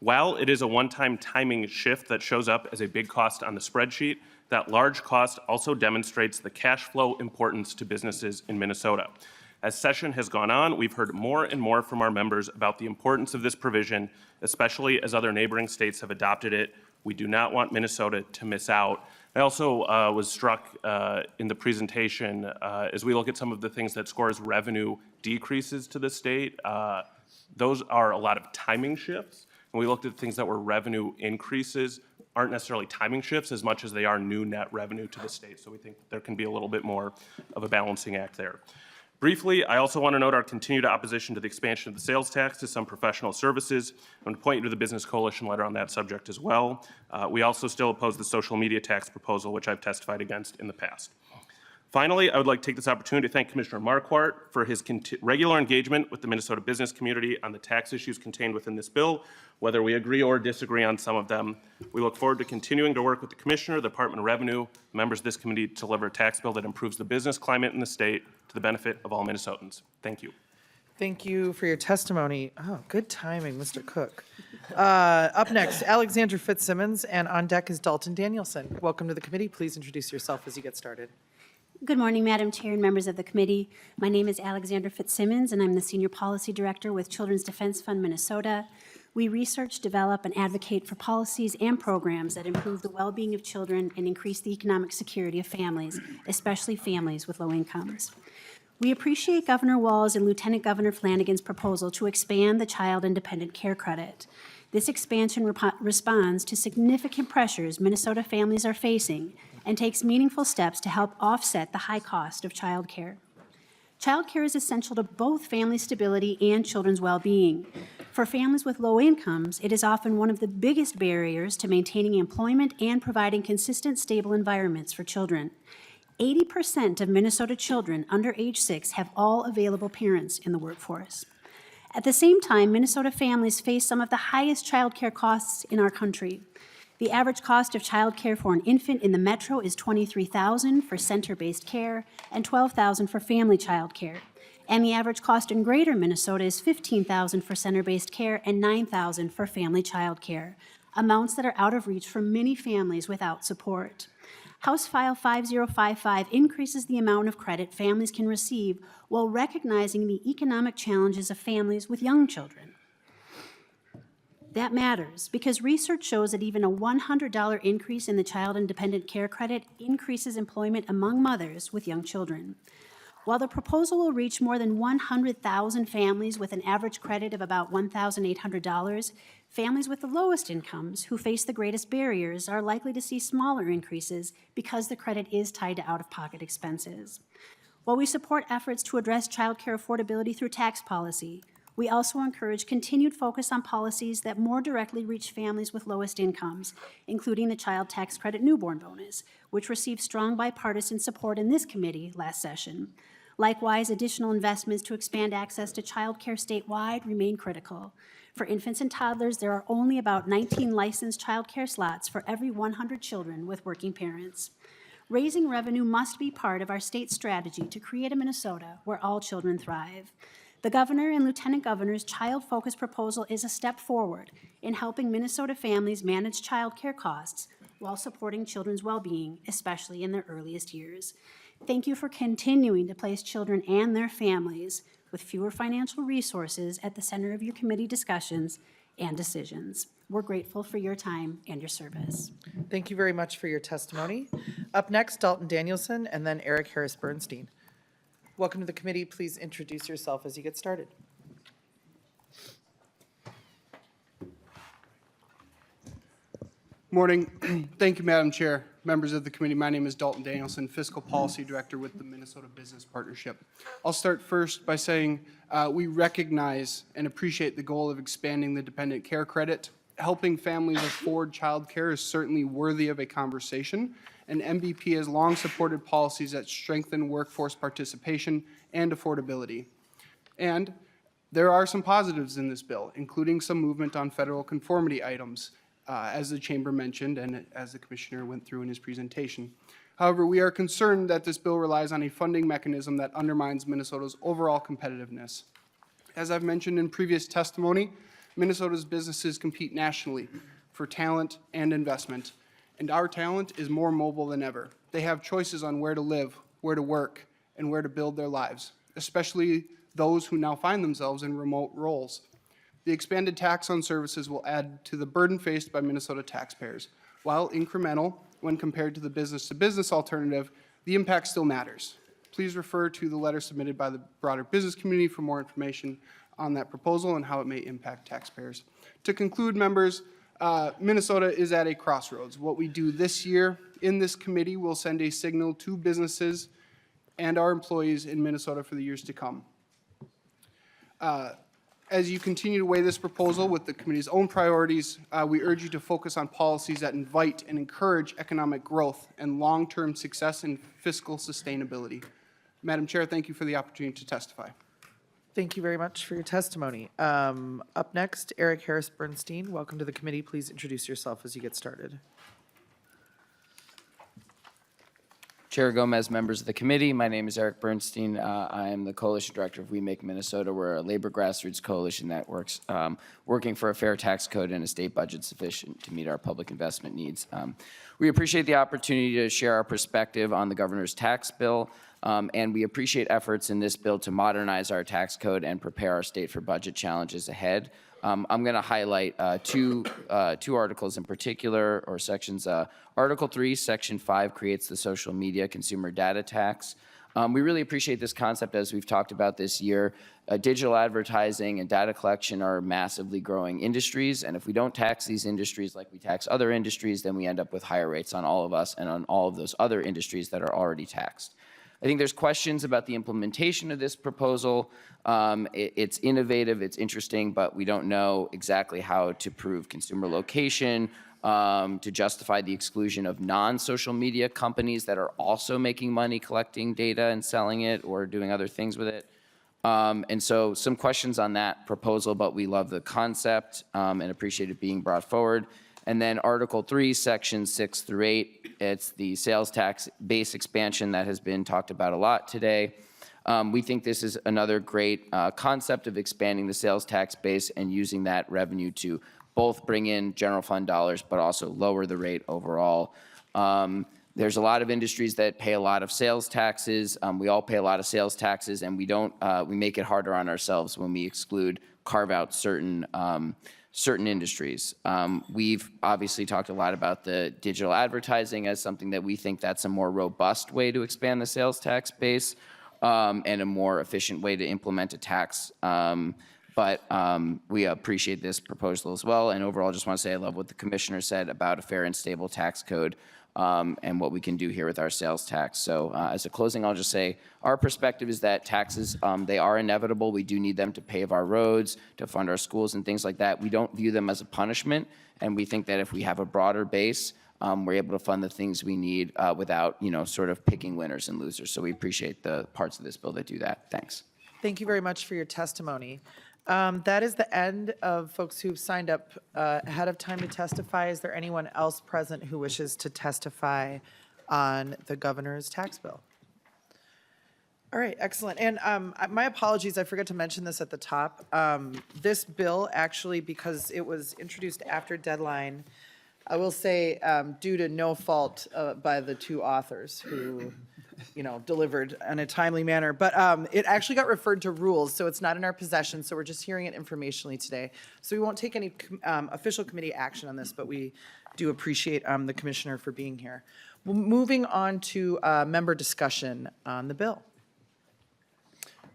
While it is a one-time timing shift that shows up as a big cost on the spreadsheet, that large cost also demonstrates the cash flow importance to businesses in Minnesota. As session has gone on, we've heard more and more from our members about the importance of this provision, especially as other neighboring states have adopted it. We do not want Minnesota to miss out. I also was struck in the presentation as we look at some of the things that scores revenue decreases to the state. Those are a lot of timing shifts. And we looked at things that were revenue increases, aren't necessarily timing shifts as much as they are new net revenue to the state. So we think there can be a little bit more of a balancing act there. Briefly, I also want to note our continued opposition to the expansion of the sales tax to some professional services. I'm going to point you to the Business Coalition letter on that subject as well. We also still oppose the social media tax proposal, which I've testified against in the past. Finally, I would like to take this opportunity to thank Commissioner Marquardt for his regular engagement with the Minnesota business community on the tax issues contained within this bill, whether we agree or disagree on some of them. We look forward to continuing to work with the Commissioner, the Department of Revenue, members of this committee to deliver a tax bill that improves the business climate in the state to the benefit of all Minnesotans. Thank you. Thank you for your testimony. Oh, good timing, Mr. Cook. Up next, Alexandra Fitzsimmons, and on deck is Dalton Danielson. Welcome to the committee. Please introduce yourself as you get started. Good morning, Madam Chair and members of the committee. My name is Alexandra Fitzsimmons, and I'm the Senior Policy Director with Children's Defense Fund Minnesota. We research, develop, and advocate for policies and programs that improve the well-being of children and increase the economic security of families, especially families with low incomes. We appreciate Governor Walz and Lieutenant Governor Flanagan's proposal to expand the Child Independent Care Credit. This expansion responds to significant pressures Minnesota families are facing and takes meaningful steps to help offset the high cost of child care. Child care is essential to both family stability and children's well-being. For families with low incomes, it is often one of the biggest barriers to maintaining employment and providing consistent, stable environments for children. 80% of Minnesota children under age 6 have all available parents in the workforce. At the same time, Minnesota families face some of the highest child care costs in our country. The average cost of child care for an infant in the metro is $23,000 for center-based care and $12,000 for family child care. And the average cost in greater Minnesota is $15,000 for center-based care and $9,000 for family child care, amounts that are out of reach for many families without support. House File 5055 increases the amount of credit families can receive while recognizing the economic challenges of families with young children. That matters because research shows that even a $100 increase in the Child Independent Care Credit increases employment among mothers with young children. While the proposal will reach more than 100,000 families with an average credit of about $1,800, families with the lowest incomes who face the greatest barriers are likely to see smaller increases because the credit is tied to out-of-pocket expenses. While we support efforts to address child care affordability through tax policy, we also encourage continued focus on policies that more directly reach families with lowest incomes, including the Child Tax Credit Newborn Bonus, which received strong bipartisan support in this committee last session. Likewise, additional investments to expand access to child care statewide remain critical. For infants and toddlers, there are only about 19 licensed child care slots for every 100 children with working parents. Raising revenue must be part of our state strategy to create a Minnesota where all children thrive. The Governor and Lieutenant Governor's child-focused proposal is a step forward in helping Minnesota families manage child care costs while supporting children's well-being, especially in their earliest years. Thank you for continuing to place children and their families with fewer financial resources at the center of your committee discussions and decisions. We're grateful for your time and your service. Thank you very much for your testimony. Up next, Dalton Danielson, and then Eric Harris Bernstein. Welcome to the committee. Please introduce yourself as you get started. Morning. Thank you, Madam Chair. Members of the committee, my name is Dalton Danielson, Fiscal Policy Director with the Minnesota Business Partnership. I'll start first by saying we recognize and appreciate the goal of expanding the dependent care credit. Helping families afford child care is certainly worthy of a conversation, and MBP has long supported policies that strengthen workforce participation and affordability. And there are some positives in this bill, including some movement on federal conformity items, as the Chamber mentioned and as the Commissioner went through in his presentation. However, we are concerned that this bill relies on a funding mechanism that undermines Minnesota's overall competitiveness. As I've mentioned in previous testimony, Minnesota's businesses compete nationally for talent and investment, and our talent is more mobile than ever. They have choices on where to live, where to work, and where to build their lives, especially those who now find themselves in remote roles. The expanded tax on services will add to the burden faced by Minnesota taxpayers. While incremental when compared to the business-to-business alternative, the impact still matters. Please refer to the letter submitted by the broader business community for more information on that proposal and how it may impact taxpayers. To conclude, members, Minnesota is at a crossroads. What we do this year in this committee will send a signal to businesses and our employees in Minnesota for the years to come. As you continue to weigh this proposal with the committee's own priorities, we urge you to focus on policies that invite and encourage economic growth and long-term success and fiscal sustainability. Madam Chair, thank you for the opportunity to testify. Thank you very much for your testimony. Up next, Eric Harris Bernstein. Welcome to the committee. Please introduce yourself as you get started. Chair Gomez, members of the committee, my name is Eric Bernstein. I am the coalition director of We Make Minnesota. We're a labor grassroots coalition that works working for a fair tax code and a state budget sufficient to meet our public investment needs. We appreciate the opportunity to share our perspective on the governor's tax bill, and we appreciate efforts in this bill to modernize our tax code and prepare our state for budget challenges ahead. I'm going to highlight two articles in particular, or sections. Article 3, Section 5 creates the social media consumer data tax. We really appreciate this concept, as we've talked about this year. Digital advertising and data collection are massively growing industries, and if we don't tax these industries like we tax other industries, then we end up with higher rates on all of us and on all of those other industries that are already taxed. I think there's questions about the implementation of this proposal. It's innovative, it's interesting, but we don't know exactly how to prove consumer location, to justify the exclusion of non-social media companies that are also making money collecting data and selling it or doing other things with it. And so some questions on that proposal, but we love the concept and appreciate it being brought forward. And then Article 3, Sections 6 through 8, it's the sales tax base expansion that has been talked about a lot today. We think this is another great concept of expanding the sales tax base and using that revenue to both bring in general fund dollars, but also lower the rate overall. There's a lot of industries that pay a lot of sales taxes. We all pay a lot of sales taxes, and we make it harder on ourselves when we carve out certain industries. We've obviously talked a lot about the digital advertising as something that we think that's a more robust way to expand the sales tax base and a more efficient way to implement a tax. But we appreciate this proposal as well. And overall, I just want to say I love what the commissioner said about a fair and stable tax code and what we can do here with our sales tax. So as a closing, I'll just say our perspective is that taxes, they are inevitable. We do need them to pave our roads, to fund our schools and things like that. We don't view them as a punishment. And we think that if we have a broader base, we're able to fund the things we need without, sort of picking winners and losers. So we appreciate the parts of this bill that do that. Thanks. Thank you very much for your testimony. That is the end of folks who've signed up ahead of time to testify. Is there anyone else present who wishes to testify on the governor's tax bill? All right, excellent. And my apologies, I forgot to mention this at the top. This bill actually, because it was introduced after deadline, I will say due to no fault by the two authors who delivered in a timely manner. But it actually got referred to rules, so it's not in our possession, so we're just hearing it informationally today. So we won't take any official committee action on this, but we do appreciate the commissioner for being here. Well, moving on to member discussion on the bill.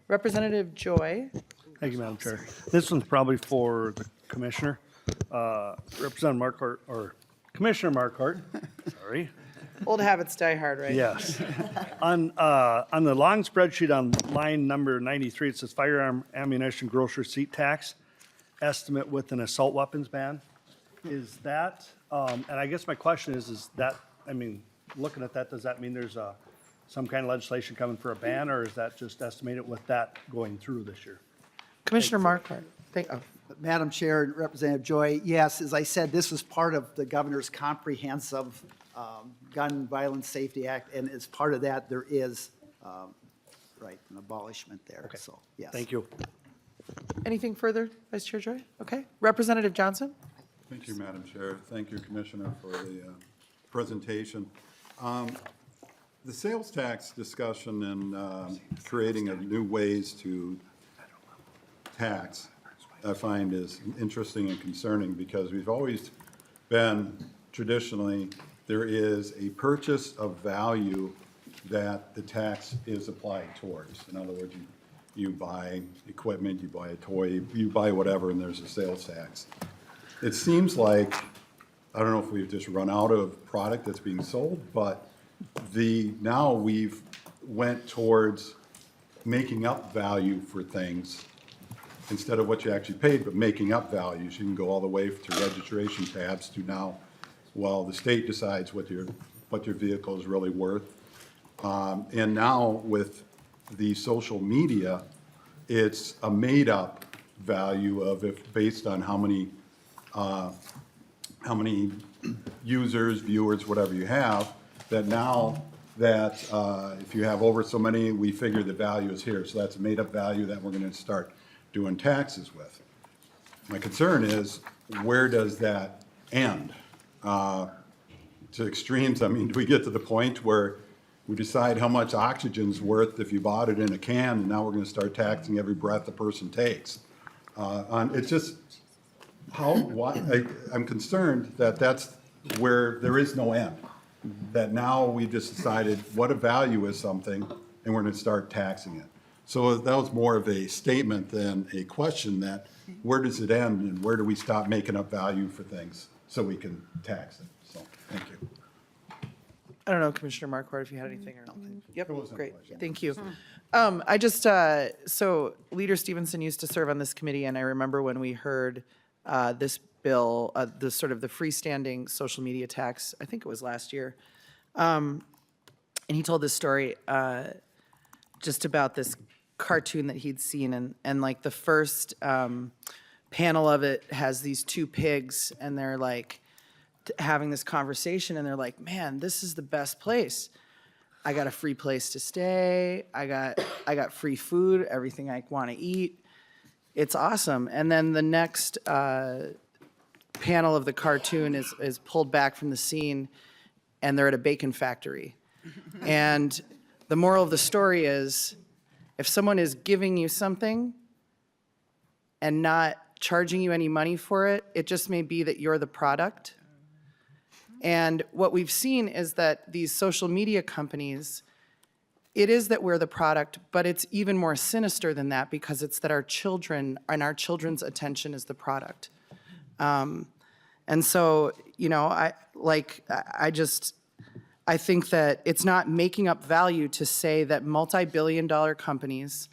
Representative Joy. Thank you, Madam Chair. This one's probably for the commissioner. Representative Marquardt, or Commissioner Marquardt, sorry. Old habits die hard, right? Yes. On the long spreadsheet on line number 93, it says firearm ammunition gross receipt tax estimate with an assault weapons ban. Is that, and I guess my question is that, looking at that, does that mean there's some kind of legislation coming for a ban, or is that just estimated with that going through this year? Commissioner Marquardt. Madam Chair and Representative Joy, yes, as I said, this is part of the governor's comprehensive Gun Violence Safety Act, and as part of that, there is, an abolishment there, Okay. so, yes. Thank you. Anything further, Vice Chair Joy? Okay. Representative Johnson? Thank you, Madam Chair. Thank you, Commissioner, for the presentation. The sales tax discussion and creating of new ways to tax, I find is interesting and concerning because we've always been, traditionally, there is a purchase of value that the tax is applied towards. In other words, you buy equipment, you buy a toy, you buy whatever, and there's a sales tax. It seems like, I don't know if we've just run out of product that's being sold, but now we've went towards making up value for things instead of what you actually paid, but making up values. You can go all the way to registration tabs to now, well, the state decides what your vehicle is really worth. And now with the social media, it's a made-up value of if based on how many users, viewers, whatever you have, that now that if you have over so many, we figure the value is here. So that's a made-up value that we're going to start doing taxes with. My concern is, where does that end? To extremes, I mean, do we get to the point where we decide how much oxygen's worth if you bought it in a can, and now we're going to start taxing every breath a person takes? It's just, I'm concerned that that's where there is no end. That now we just decided what a value is something, and we're going to start taxing it. So that was more of a statement than a question, that where does it end and where do we stop making up value for things so we can tax it? So, thank you. I don't know, Commissioner Marquardt, if you had anything or anything. Yep, It wasn't a great, question. thank you. I just, so Leader Stevenson used to serve on this committee, and I remember when we heard this bill, the sort of the freestanding social media tax, I think it was last year. And he told this story just about this cartoon that he'd seen, and like the first panel of it has these two pigs, and they're like having this conversation, and they're like, man, this is the best place. I got a free place to stay. I got free food, everything I want to eat. It's awesome. And then the next panel of the cartoon is pulled back from the scene, and they're at a bacon factory. And the moral of the story is, if someone is giving you something and not charging you any money for it, it just may be that you're the product. And what we've seen is that these social media companies, it is that we're the product, but it's even more sinister than that, because it's that our children and our children's attention is the product. And so, you know, I think that it's not making up value to say that multi-billion-dollar companies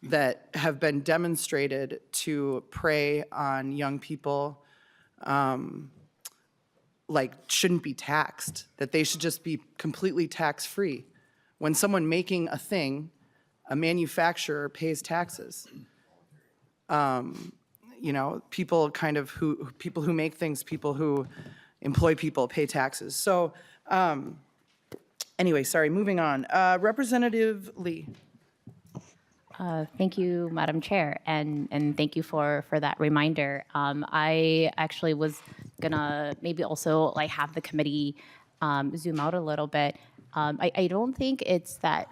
that have been demonstrated to prey on young people, shouldn't be taxed, that they should just be completely tax-free. When someone making a thing, a manufacturer pays taxes. You know, people who make things, people who employ people pay taxes. So anyway, sorry, moving on. Representative Lee. Thank you, Madam Chair, and thank you for that reminder. I actually was gonna maybe also have the committee zoom out a little bit. I don't think it's that,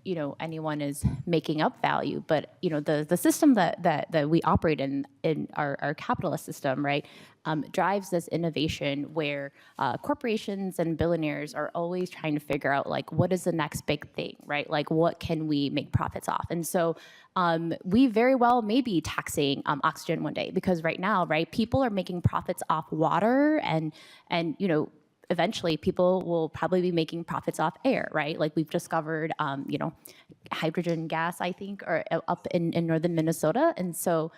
you know, anyone is making up value, but, you know, the system that we operate in our capitalist system, right, drives this innovation where corporations and billionaires are always trying to figure out, what is the next big thing, right? What can we make profits off? And so we very well may be taxing oxygen one day, because right now, right, people are making profits off water, and you know, eventually people will probably be making profits off air, right? We've discovered, you know, hydrogen gas, I think, or up in northern Minnesota. And so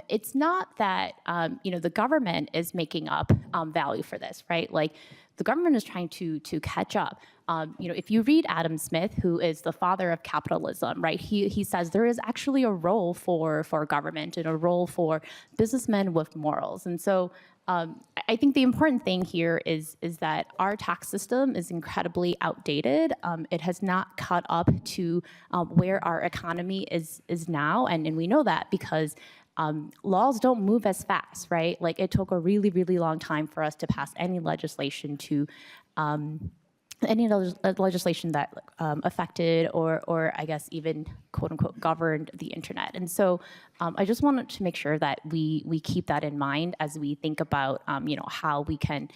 it's not that, you know, the government is making up value for this, right? The government is trying to catch up. You know, if you read Adam Smith, who is the father of capitalism, right, he says there is actually a role for government and a role for businessmen with morals. And so I think the important thing here is that our tax system is incredibly outdated. It has not caught up to where our economy is now, and we know that because laws don't move as fast, right? It took a really, really long time for us to pass any legislation that affected or I guess even quote unquote governed the internet. And so I just wanted to make sure that we keep that in mind as we think about you know, how we can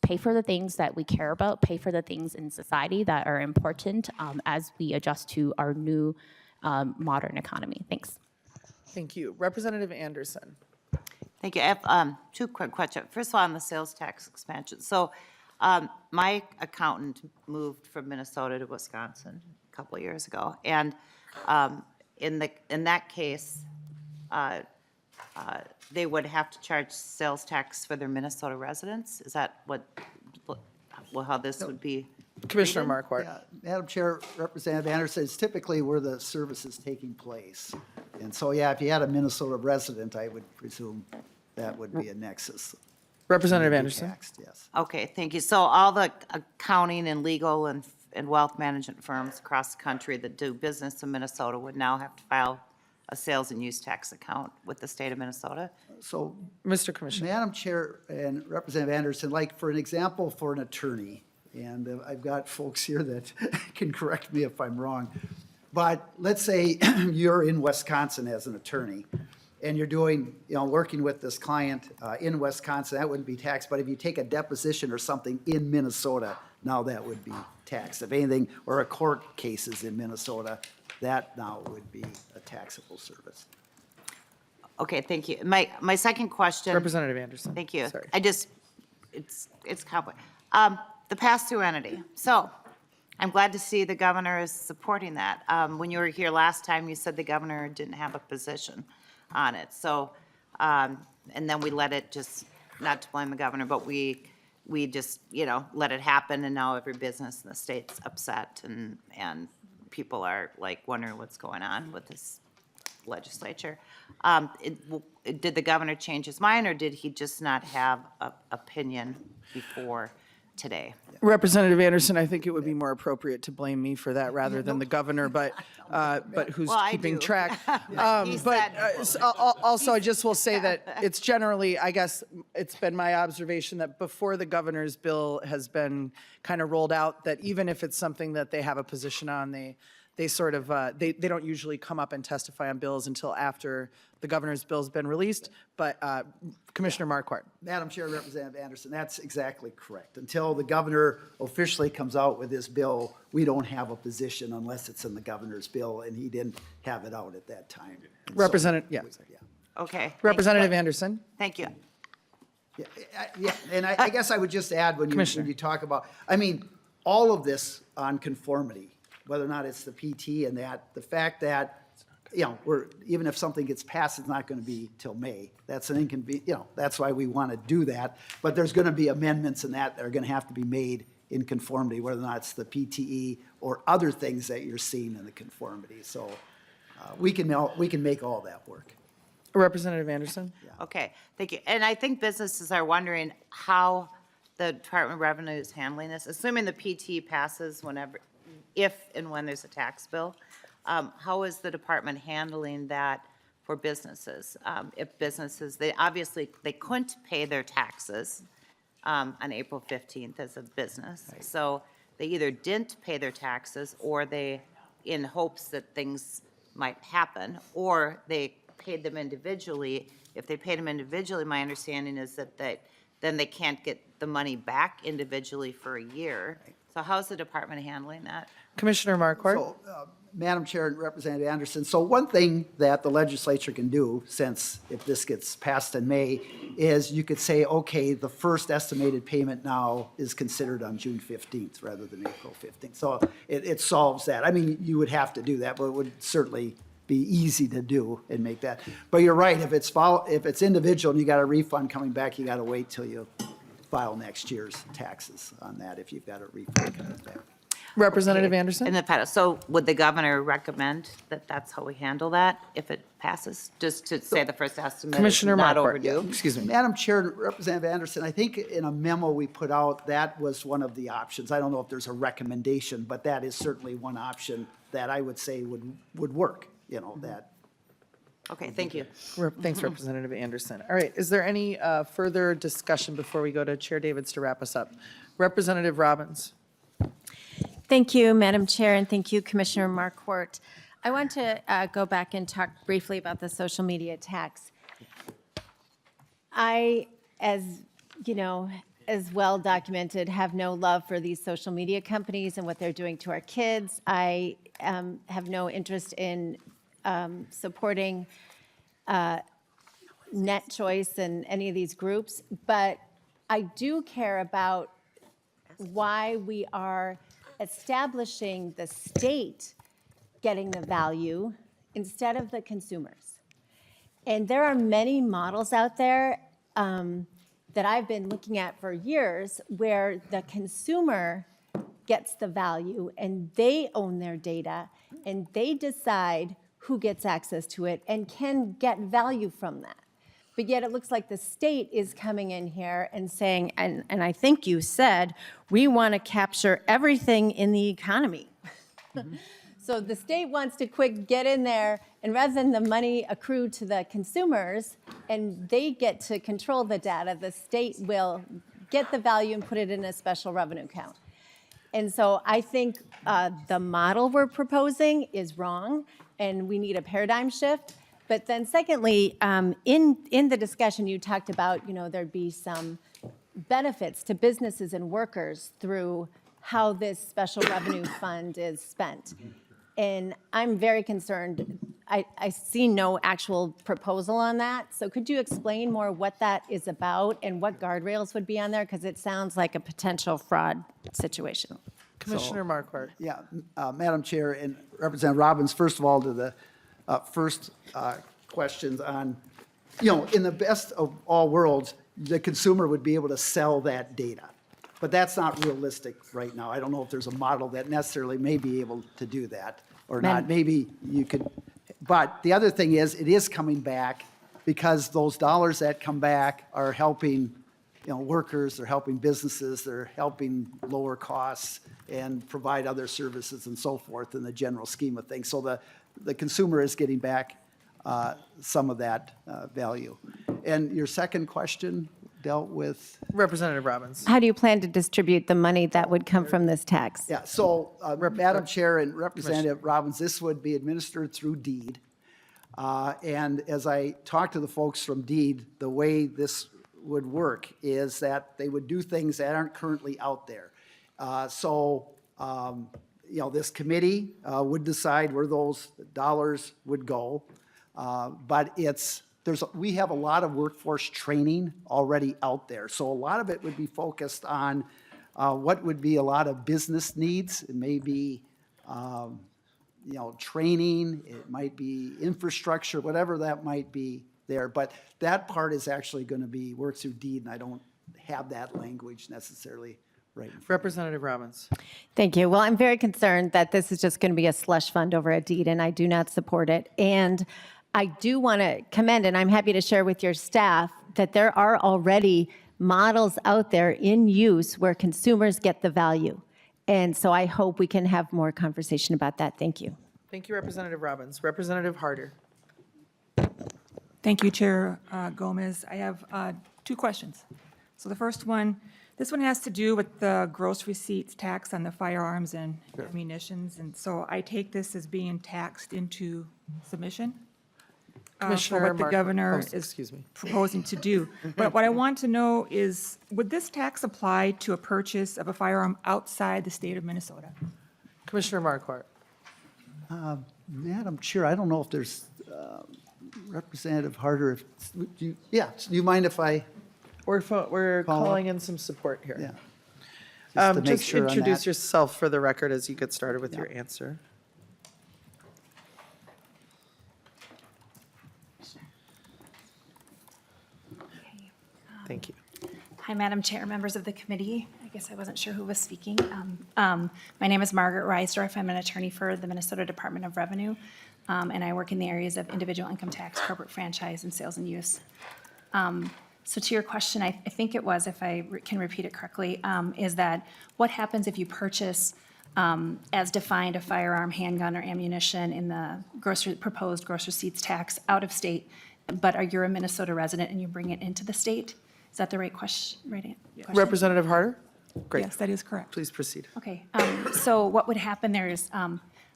pay for the things that we care about, pay for the things in society that are important as we adjust to our new modern economy. Thanks. Thank you. Representative Anderson. Thank you. I have two quick questions. First of all, on the sales tax expansion. So my accountant moved from Minnesota to Wisconsin a couple of years ago. And in that case, they would have to charge sales tax for their Minnesota residents? Is that how this would be? Commissioner Marquardt. Yeah, Madam Chair, Representative Anderson, it's typically where the service is taking place. And so, yeah, if you had a Minnesota resident, I would presume that would be a nexus. Representative Be Anderson. taxed, yes. Okay, thank you. So all the accounting and legal and wealth management firms across the country that do business in Minnesota would now have to file a sales and use tax account with the state of Minnesota? So, Mr. Commissioner. Madam Chair and Representative Anderson, like for an example, for an attorney, and I've got folks here that can correct me if I'm wrong, but let's say you're in Wisconsin as an attorney, and you're doing, working with this client in Wisconsin, that wouldn't be taxed, but if you take a deposition or something in Minnesota, now that would be taxed. If anything, or a court case is in Minnesota, that now would be a taxable service. Okay, thank you. My second question. Representative Anderson. Thank you. Sorry. It's complicated. The pass-through entity. So I'm glad to see the governor is supporting that. When you were here last time, you said the governor didn't have a position on it. So, and then we let it just, not to blame the governor, but we just, let it happen, and now every business in the state's upset, and people are like wondering what's going on with this legislature. Did the governor change his mind, or did he just not have an opinion before today? Representative Anderson, I think it would be more appropriate to blame me for that rather than the governor, but who's Well, I keeping do. track. He But said- also, I just will say that it's generally, I guess, it's been my observation that before the governor's bill has been kind of rolled out, that even if it's something that they have a position on, they sort of, they don't usually come up and testify on bills until after the governor's bill's been released. But Commissioner Marquardt. Madam Chair, Representative Anderson, that's exactly correct. Until the governor officially comes out with his bill, we don't have a position unless it's in the governor's bill, and he didn't have it out at that time. And so- Representative, yeah. Okay. Representative Anderson. Thank you. Yeah, and I guess I would just add when Commissioner. you talk about, all of this on conformity, whether or not it's the PT and that, the fact that, even if something gets passed, it's not going to be till May. That's an inconvenience, that's why we want to do that. But there's going to be amendments in that are going to have to be made in conformity, whether or not it's the PTE or other things that you're seeing in the conformity. So we can make all that work. Representative Anderson. Okay, thank you. And I think businesses are wondering how the Department of Revenue is handling this, assuming the PT passes if and when there's a tax bill. How is the department handling that for businesses? If businesses, they couldn't pay their taxes on April 15th as a business. Right. So they either didn't pay their taxes, or they, in hopes that things might happen, or they paid them individually. If they paid them individually, my understanding is that then they can't get the money back individually for a year. So how's the department handling that? Commissioner Marquardt. So, Madam Chair and Representative Anderson, so one thing that the legislature can do, since if this gets passed in May, is you could say, okay, the first estimated payment now is considered on June 15th rather than April 15th. So it solves that. You would have to do that, but it would certainly be easy to do and make that. But you're right, if it's individual and you got a refund coming back, you got to wait till you file next year's taxes on that if you've got a refund coming back. Representative Anderson. So would the governor recommend that that's how we handle that if it passes? Just to say the first estimate is Commissioner not Marquardt. overdue? Excuse me. Madam Chair, Representative Anderson, I think in a memo we put out, that was one of the options. I don't know if there's a recommendation, but that is certainly one option that I would say would work, that. Okay, thank you. Thanks, Representative Anderson. All right, is there any further discussion before we go to Chair Davids to wrap us up? Representative Robbins. Thank you, Madam Chair, and thank you, Commissioner Marquardt. I want to go back and talk briefly about the social media tax. I, as you know, as well documented, have no love for these social media companies and what they're doing to our kids. I have no interest in supporting Net Choice and any of these groups, but I do care about why we are establishing the state getting the value instead of the consumers. And there are many models out there that I've been looking at for years where the consumer gets the value and they own their data and they decide who gets access to it and can get value from that. But yet it looks like the state is coming in here and saying, and I think you said, we want to capture everything in the economy. So the state wants to get in there, and rather than the money accrue to the consumers and they get to control the data, the state will get the value and put it in a special revenue account. And so I think the model we're proposing is wrong, and we need a paradigm shift. But then secondly, in the discussion, you talked about, there'd be some benefits to businesses and workers through how this special revenue fund is spent. And I'm very concerned. I see no actual proposal on that. So could you explain more what that is about and what guardrails would be on there? Because it sounds like a potential fraud situation. Commissioner Marquardt. Yeah, Madam Chair and Representative Robbins, first of all, to the first questions on, in the best of all worlds, the consumer would be able to sell that data. But that's not realistic right now. I don't know if there's a model that necessarily may be able to do that or not. Maybe you could, but the other thing is, it is coming back because those dollars that come back are helping, workers, they're helping businesses, they're helping lower costs and provide other services and so forth in the general scheme of things. So the consumer is getting back some of that value. And your second question dealt with? Representative Robbins. How do you plan to distribute the money that would come from this tax? Yeah, so Madam Chair and Representative Robbins, this would be administered through deed. And as I talked to the folks from deed, the way this would work is that they would do things that aren't currently out there. This committee would decide where those dollars would go. But we have a lot of workforce training already out there. So a lot of it would be focused on what would be a lot of business needs. It may be, training, it might be infrastructure, whatever that might be there. But that part is actually going to be worked through deed, and I don't have that language necessarily right. Representative Robbins. Thank you. Well, I'm very concerned that this is just going to be a slush fund over a deed, and I do not support it. And I do want to commend, and I'm happy to share with your staff, that there are already models out there in use where consumers get the value. And so I hope we can have more conversation about that. Thank you. Thank you, Representative Robbins. Representative Harder. Thank you, Chair Gomez. I have two questions. So the first one, this one has to do with the gross receipts tax on the firearms and ammunitions. And so I take this as being taxed into submission for what the governor is proposing to do. But what I want to know is, would this tax apply to a purchase of a firearm outside the state of Minnesota? Commissioner Marquardt. Madam Chair, I don't know if there's Representative Harder. Do you mind if I? We're calling in some support here. Yeah. Just introduce yourself for the record as you get started with your answer. Thank you. Hi, Madam Chair, members of the committee. I guess I wasn't sure who was speaking. My name is Margaret Reisdorf. I'm an attorney for the Minnesota Department of Revenue, and I work in the areas of individual income tax, corporate franchise, and sales and use. So to your question, I think it was, if I can repeat it correctly, is that what happens if you purchase, as defined, a firearm, handgun, or ammunition in the proposed gross receipts tax out of state, but you're a Minnesota resident and you bring it into the state? Is that the right question? Representative Harder? Great. Yes, that is correct. Please proceed. Okay. So what would happen there is,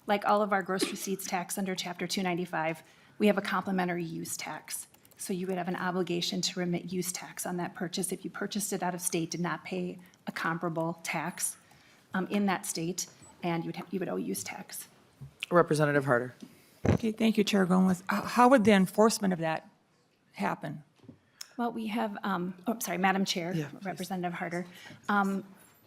like all of our gross receipts tax under Chapter 295, we have a complementary use tax. So you would have an obligation to remit use tax on that purchase. If you purchased it out of state, did not pay a comparable tax in that state, and you would owe use tax. Representative Harder. Okay, thank you, Chair Gomez. How would the enforcement of that happen? Well, we have, Madam Chair, Representative Harder.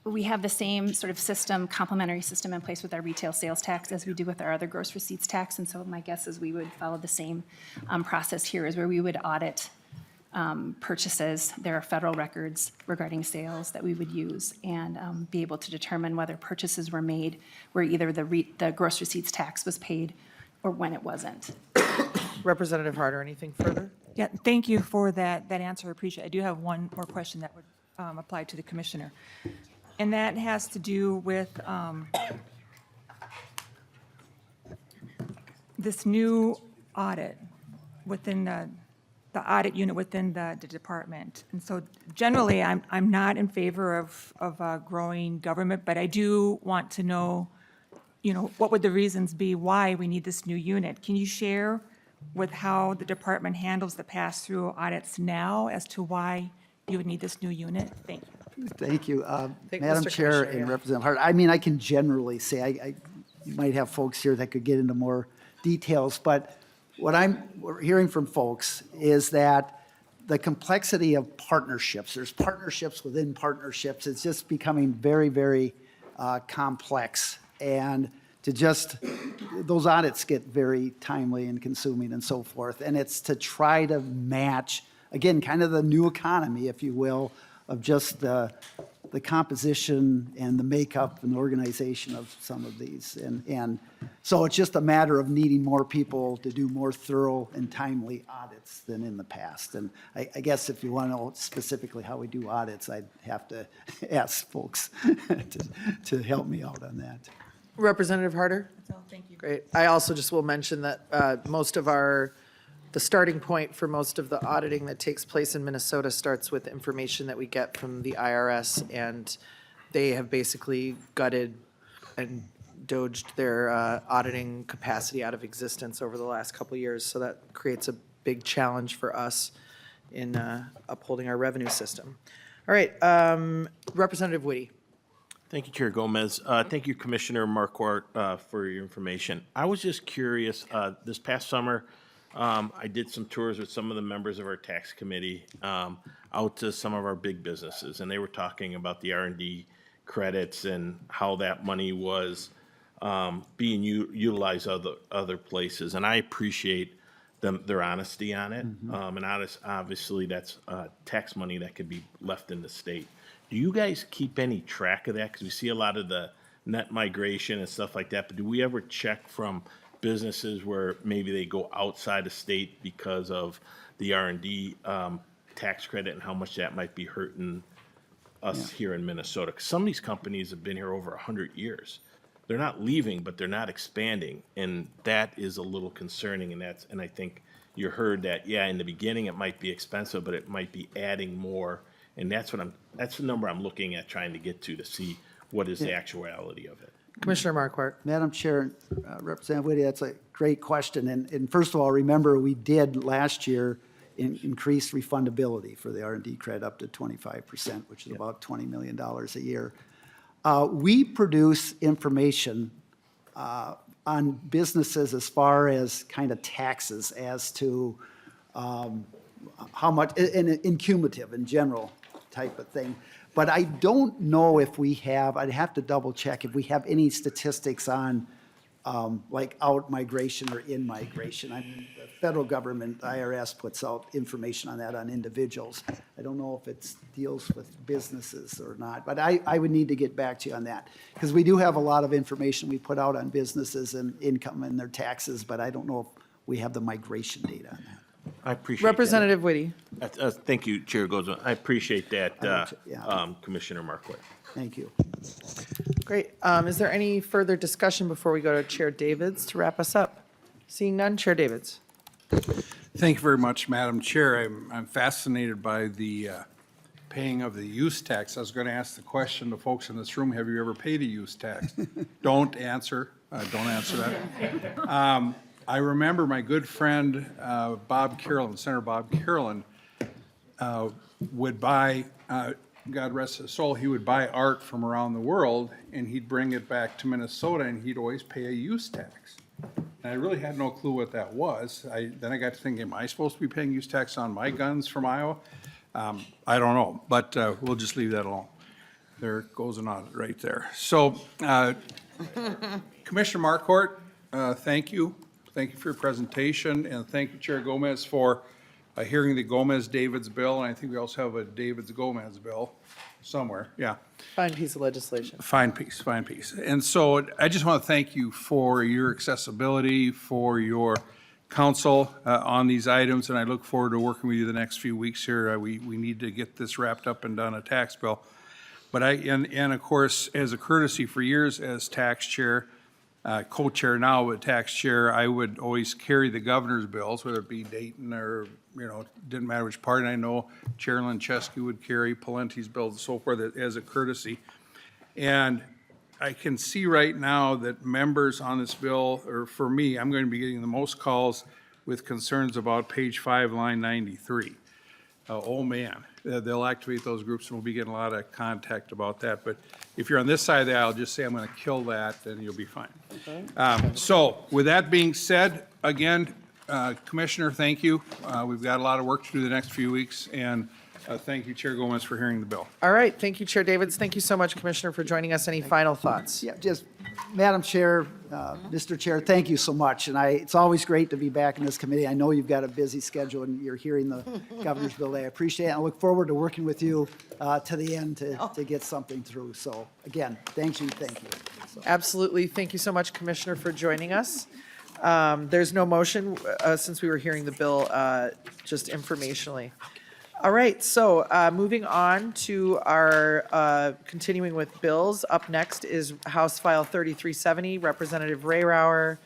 We have the same sort of system, complementary system in place with our retail sales tax as we do with our other gross receipts tax. And so my guess is we would follow the same process here, is where we would audit purchases. There are federal records regarding sales that we would use and be able to determine whether purchases were made where either the gross receipts tax was paid or when it wasn't. Representative Harder, anything further? Yeah, thank you for that answer. I appreciate it. I do have one more question that would apply to the commissioner. And that has to do with this new audit within the audit unit within the department. And so generally, I'm not in favor of growing government, but I do want to know, what would the reasons be why we need this new unit? Can you share with how the department handles the pass-through audits now as to why you would need this new unit? Thank you. Thank you. Think Madam Mr. Chair Commissioner, and yeah. Representative Hart, I mean, I can generally say, you might have folks here that could get into more details, but what we're hearing from folks is that the complexity of partnerships, there's partnerships within partnerships, it's just becoming very, very complex. And those audits get very timely and consuming and so forth. And it's to try to match, again, kind of the new economy, if you will, of just the composition and the makeup and organization of some of these. And so it's just a matter of needing more people to do more thorough and timely audits than in the past. And I guess if you want to know specifically how we do audits, I'd have to ask folks to help me out on that. Representative Harder? Thank you. Great. I also just will mention that the starting point for most of the auditing that takes place in Minnesota starts with information that we get from the IRS, and they have basically gutted and doged their auditing capacity out of existence over the last couple of years. So that creates a big challenge for us in upholding our revenue system. All right, Representative Whitty. Thank you, Chair Gomez. Thank you, Commissioner Marquardt, for your information. I was just curious, this past summer, I did some tours with some of the members of our tax committee out to some of our big businesses, and they were talking about the R&D credits and how that money was being utilized other places. And I appreciate their honesty on it. Obviously, that's tax money that could be left in the state. Do you guys keep any track of that? Because we see a lot of the net migration and stuff like that, but do we ever check from businesses where maybe they go outside of state because of the R&D tax credit and how much that might be hurting us here in Minnesota? Because some of these companies have been here over 100 years. They're not leaving, but they're not expanding, and that is a little concerning. And I think you heard that. Yeah, in the beginning it might be expensive, but it might be adding more, and that's the number I'm looking at, trying to get to see what is the actuality of it. Commissioner Marquardt. Madam Chair, Representative Whitty, that's a great question. And first of all, remember, we did last year increase refundability for the R&D credit up to 25%, which is about $20 million a year. We produce information on businesses as far as kind of taxes as to how much, in cumulative, in general type of thing. But I don't know if we have, I'd have to double check if we have any statistics on like out migration or in migration. I mean, the federal government, IRS, puts out information on that on individuals. I don't know if it deals with businesses or not, but I would need to get back to you on that. Because we do have a lot of information we put out on businesses and income and their taxes, but I don't know if we have the migration data on that. I appreciate Representative Whitty. that. Thank you, Chair Gomez. I appreciate that, Commissioner Marquardt. Thank you. Great. Is there any further discussion before we go to Chair Davids to wrap us up? Seeing none, Chair Davids. Thank you very much, Madam Chair. I'm fascinated by the paying of the use tax. I was going to ask the question to folks in this room, have you ever paid a use tax? Don't answer. Don't answer that. I remember my good friend Bob Carolyn, Senator Bob Carolyn, would buy, God rest his soul, he would buy art from around the world, and he'd bring it back to Minnesota, and he'd always pay a use tax. And I really had no clue what that was. Then I got to thinking, am I supposed to be paying use tax on my guns from Iowa? I don't know, but we'll just leave that alone. There goes an audit right there. So, Commissioner Marquardt, thank you. Thank you for your presentation, and thank you, Chair Gomez, for hearing the Gomez-Davids bill, and I think we also have a Davids-Gomez bill somewhere, yeah. Fine piece of legislation. Fine piece, fine piece. And so I just want to thank you for your accessibility, for your counsel on these items, and I look forward to working with you the next few weeks here. We need to get this wrapped up and done, a tax bill. But and of course, as a courtesy for years as tax chair, co-chair now, but tax chair, I would always carry the governor's bills, whether it be Dayton or, didn't matter which part. And I know Chair Lancheski would carry Palenti's bills and so forth as a courtesy. And I can see right now that members on this bill, or for me, I'm going to be getting the most calls with concerns about page 5, line 93. Oh man, they'll activate those groups, and we'll be getting a lot of contact about that. But if you're on this side of the aisle, just say I'm going to kill that, then you'll be fine. So with that being said, again, Commissioner, thank you. We've got a lot of work to do the next few weeks, and thank you, Chair Gomez, for hearing the bill. All right, thank you, Chair Davids. Thank you so much, Commissioner, for joining us. Any final thoughts? Yeah, just, Madam Chair, Mr. Chair, thank you so much. And it's always great to be back in this committee. I know you've got a busy schedule and you're hearing the governor's bill today. I appreciate it. I look forward to working with you to the end to get something through. So again, thank you. So. Absolutely. Thank you so much, Commissioner, for joining us. There's no motion since we were hearing the bill just informationally. All right, so moving on to our continuing with bills. Up next is House File 3370, Representative Rehrauer.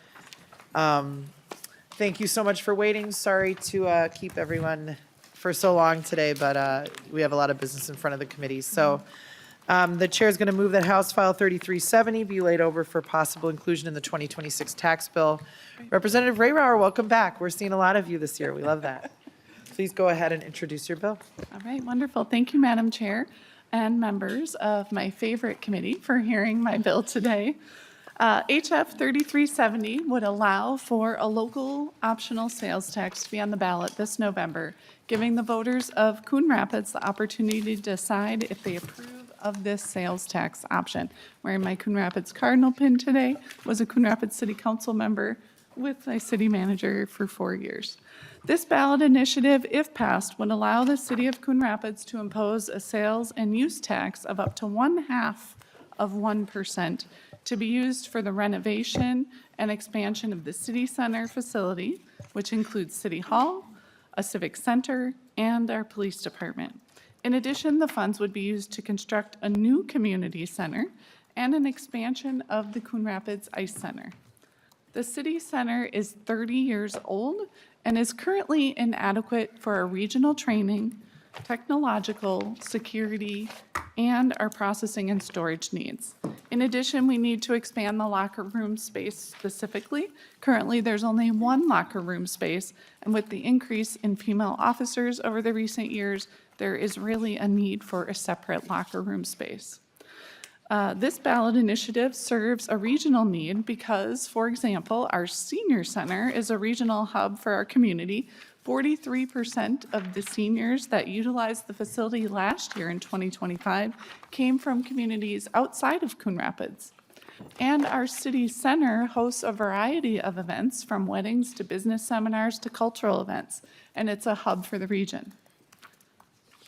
Thank you so much for waiting. Sorry to keep everyone for so long today, but we have a lot of business in front of the committee. So the chair is going to move that House File 3370 be laid over for possible inclusion in the 2026 tax bill. Representative Rehrauer, welcome back. We're seeing a lot of you this year. We love that. Please go ahead and introduce your bill. All right, wonderful. Thank you, Madam Chair, and members of my favorite committee for hearing my bill today. HF 3370 would allow for a local optional sales tax to be on the ballot this November, giving the voters of Coon Rapids the opportunity to decide if they approve of this sales tax option. Wearing my Coon Rapids Cardinal pin today, was a Coon Rapids City Council member with my city manager for 4 years. This ballot initiative, if passed, would allow the city of Coon Rapids to impose a sales and use tax of up to 0.5% to be used for the renovation and expansion of the city center facility, which includes City Hall, a civic center, and our police department. In addition, the funds would be used to construct a new community center and an expansion of the Coon Rapids Ice Center. The city center is 30 years old and is currently inadequate for our regional training, technological, security, and our processing and storage needs. In addition, we need to expand the locker room space specifically. Currently, there's only one locker room space, and with the increase in female officers over the recent years, there is really a need for a separate locker room space. This ballot initiative serves a regional need because, for example, our senior center is a regional hub for our community. 43% of the seniors that utilized the facility last year in 2025 came from communities outside of Coon Rapids. And our city center hosts a variety of events, from weddings to business seminars to cultural events, and it's a hub for the region.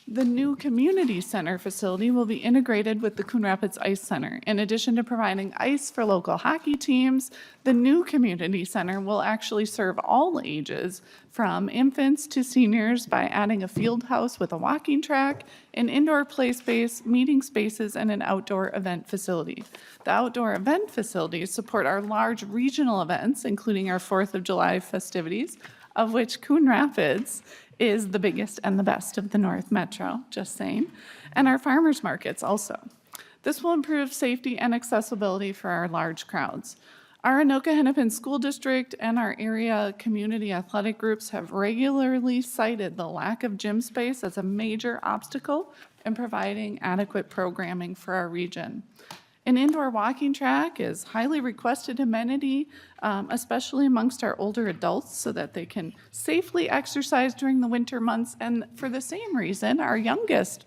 The new community center facility will be integrated with the Coon Rapids Ice Center. In addition to providing ice for local hockey teams, the new community center will actually serve all ages, from infants to seniors, by adding a field house with a walking track, an indoor play space, meeting spaces, and an outdoor event facility. The outdoor event facilities support our large regional events, including our 4th of July festivities, of which Coon Rapids is the biggest and the best of the North Metro, just saying, and our farmers markets also. This will improve safety and accessibility for our large crowds. Our Anoka Hennepin School District and our area community athletic groups have regularly cited the lack of gym space as a major obstacle in providing adequate programming for our region. An indoor walking track is highly requested amenity, especially amongst our older adults, so that they can safely exercise during the winter months. And for the same reason, our youngest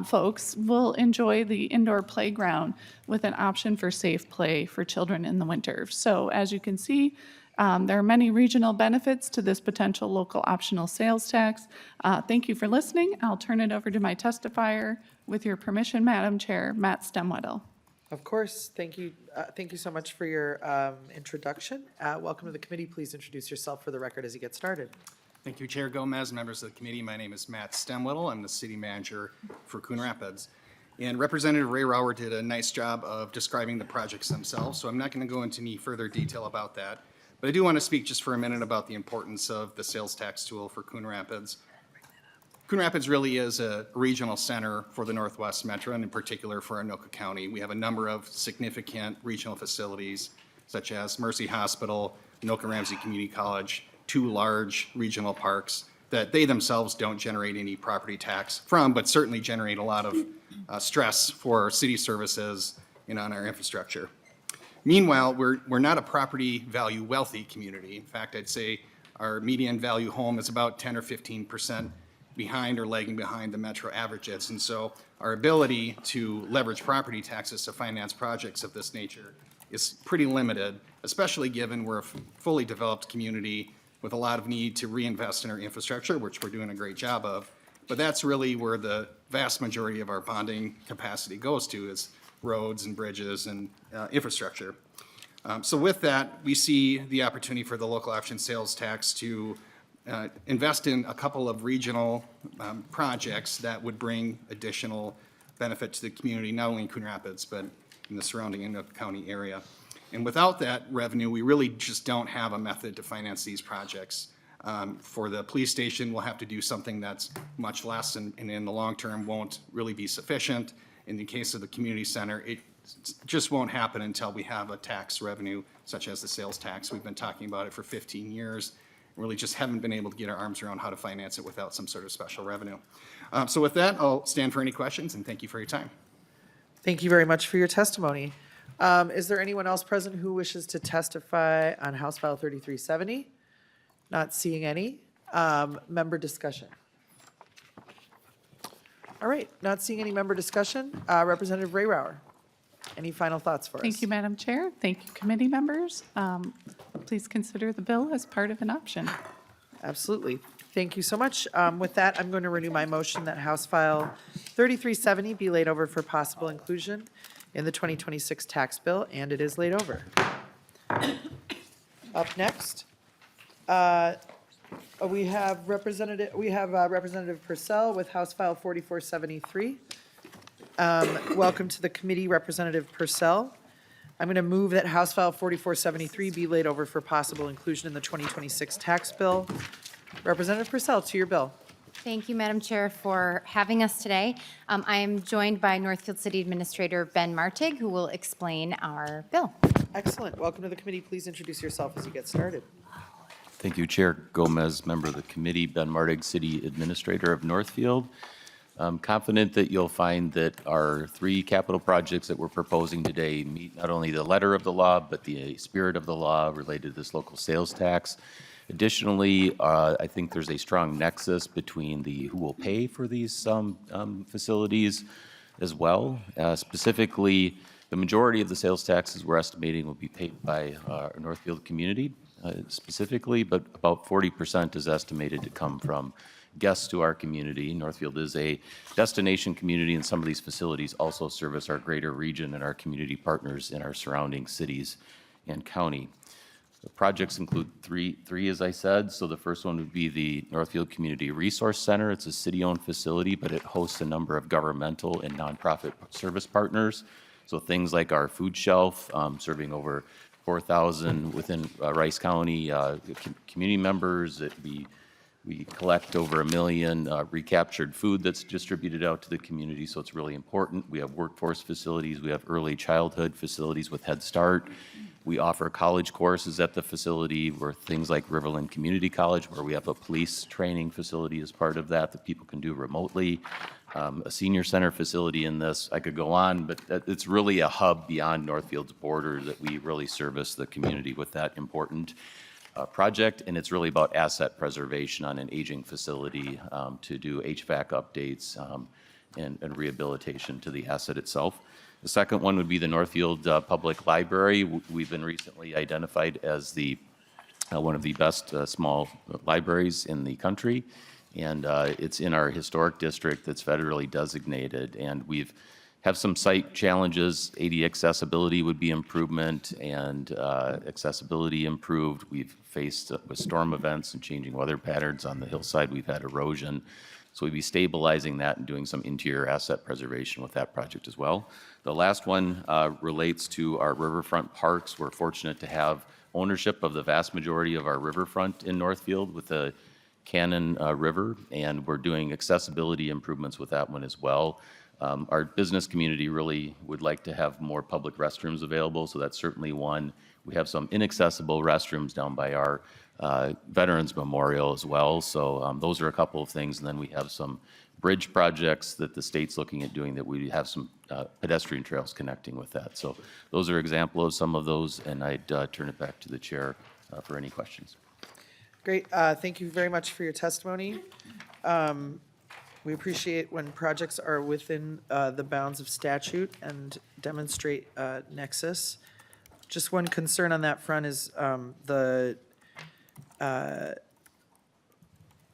folks will enjoy the indoor playground with an option for safe play for children in the winter. So as you can see, there are many regional benefits to this potential local optional sales tax. Thank you for listening. I'll turn it over to my testifier. With your permission, Madam Chair, Matt Stemwedel. Of course. Thank you. Thank you so much for your introduction. Welcome to the committee. Please introduce yourself for the record as you get started. Thank you, Chair Gomez, members of the committee. My name is Matt Stemwedel. I'm the city manager for Coon Rapids. And Representative Rehrauer did a nice job of describing the projects themselves, so I'm not going to go into any further detail about that. But I do want to speak just for a minute about the importance of the sales tax tool for Coon Rapids. Coon Rapids really is a regional center for the Northwest Metro, and in particular for Anoka County. We have a number of significant regional facilities, such as Mercy Hospital, Anoka-Ramsey Community College, 2 large regional parks that they themselves don't generate any property tax from, but certainly generate a lot of stress for city services and on our infrastructure. Meanwhile, we're not a property value wealthy community. In fact, I'd say our median value home is about 10 or 15% behind or lagging behind the metro averages. And so our ability to leverage property taxes to finance projects of this nature is pretty limited, especially given we're a fully developed community with a lot of need to reinvest in our infrastructure, which we're doing a great job of. But that's really where the vast majority of our bonding capacity goes to, is roads and bridges and infrastructure. So with that, we see the opportunity for the local option sales tax to invest in a couple of regional projects that would bring additional benefit to the community, not only in Coon Rapids, but in the surrounding Anoka County area. And without that revenue, we really just don't have a method to finance these projects. For the police station, we'll have to do something that's much less and in the long term won't really be sufficient. In the case of the community center, it just won't happen until we have a tax revenue such as the sales tax. We've been talking about it for 15 years. Really just haven't been able to get our arms around how to finance it without some sort of special revenue. So with that, I'll stand for any questions, and thank you for your time. Thank you very much for your testimony. Is there anyone else present who wishes to testify on House File 3370? Not seeing any. Member discussion. All right, not seeing any member discussion. Representative Rehrauer, any final thoughts for us? Thank you, Madam Chair. Thank you, committee members. Please consider the bill as part of an option. Absolutely. Thank you so much. With that, I'm going to renew my motion that House File 3370 be laid over for possible inclusion in the 2026 tax bill, and it is laid over. Up next, we have Representative Pursell with House File 4473. Welcome to the committee, Representative Pursell. I'm going to move that House File 4473 be laid over for possible inclusion in the 2026 tax bill. Representative Pursell, to your bill. Thank you, Madam Chair, for having us today. I am joined by Northfield City Administrator Ben Martig, who will explain our bill. Excellent. Welcome to the committee. Please introduce yourself as you get started. Thank you, Chair Gomez, member of the committee, Ben Martig, City Administrator of Northfield. I'm confident that you'll find that our 3 capital projects that we're proposing today meet not only the letter of the law, but the spirit of the law related to this local sales tax. Additionally, I think there's a strong nexus between who will pay for these facilities as well. Specifically, the majority of the sales taxes we're estimating will be paid by our Northfield community specifically, but about 40% is estimated to come from guests to our community. Northfield is a destination community, and some of these facilities also service our greater region and our community partners in our surrounding cities and county. The projects include three, as I said. So the first one would be the Northfield Community Resource Center. It's a city-owned facility, but it hosts a number of governmental and nonprofit service partners. So things like our food shelf, serving over 4,000 within Rice County community members. We collect over 1 million recaptured food that's distributed out to the community, so it's really important. We have workforce facilities. We have early childhood facilities with Head Start. We offer college courses at the facility, where things like Riverland Community College, where we have a police training facility as part of that people can do remotely. A senior center facility in this. I could go on, but it's really a hub beyond Northfield's border that we really service the community with that important project, and it's really about asset preservation on an aging facility to do HVAC updates and rehabilitation to the asset itself. The second one would be the Northfield Public Library. We've been recently identified as the one of the best small libraries in the country, and it's in our historic district that's federally designated, and we've have some site challenges. AD accessibility would be improvement, and accessibility improved. We've faced with storm events and changing weather patterns on the hillside. We've had erosion. So we'd be stabilizing that and doing some interior asset preservation with that project as well. The last one relates to our riverfront parks. We're fortunate to have ownership of the vast majority of our riverfront in Northfield with the Cannon River, and we're doing accessibility improvements with that one as well. Our business community really would like to have more public restrooms available, so that's certainly one. We have some inaccessible restrooms down by our Veterans Memorial as well, so those are a couple of things. And then we have some bridge projects that the state's looking at doing that we have some pedestrian trails connecting with that. So those are examples of some of those, and I'd turn it back to the chair for any questions. Great. Thank you very much for your testimony. We appreciate when projects are within the bounds of statute and demonstrate nexus. Just one concern on that front is the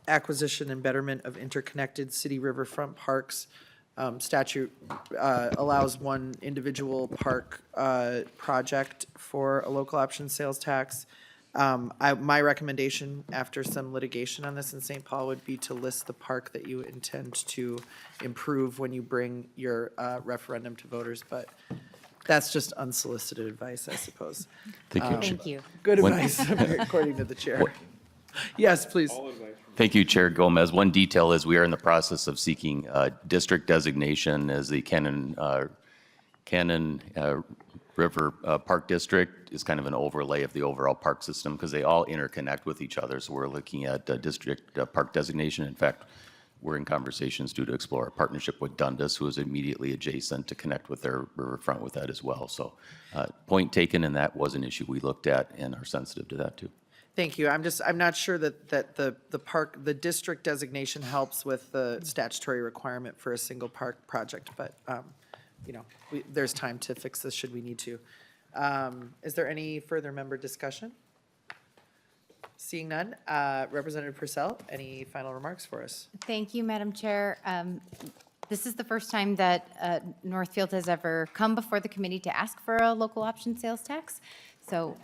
acquisition and betterment of interconnected city riverfront parks. Statute allows one individual park project for a local option sales tax. My recommendation after some litigation on this in St. Paul would be to list the park that you intend to improve when you bring your referendum to voters, but that's just unsolicited advice, I suppose. Thank you. Good advice, according to the chair. Yes, please. Thank you, Chair Gomez. One detail is we are in the process of seeking district designation as the Cannon River Park District is kind of an overlay of the overall park system because they all interconnect with each other. So we're looking at district park designation. In fact, we're in conversations to explore a partnership with Dundas, who is immediately adjacent, to connect with their riverfront with that as well. So point taken, and that was an issue we looked at and are sensitive to that too. Thank you. I'm not sure that the district designation helps with the statutory requirement for a single park project, but there's time to fix this should we need to. Is there any further member discussion? Seeing none, Representative Pursell, any final remarks for us? Thank you, Madam Chair. This is the first time that Northfield has ever come before the committee to ask for a local option sales tax. So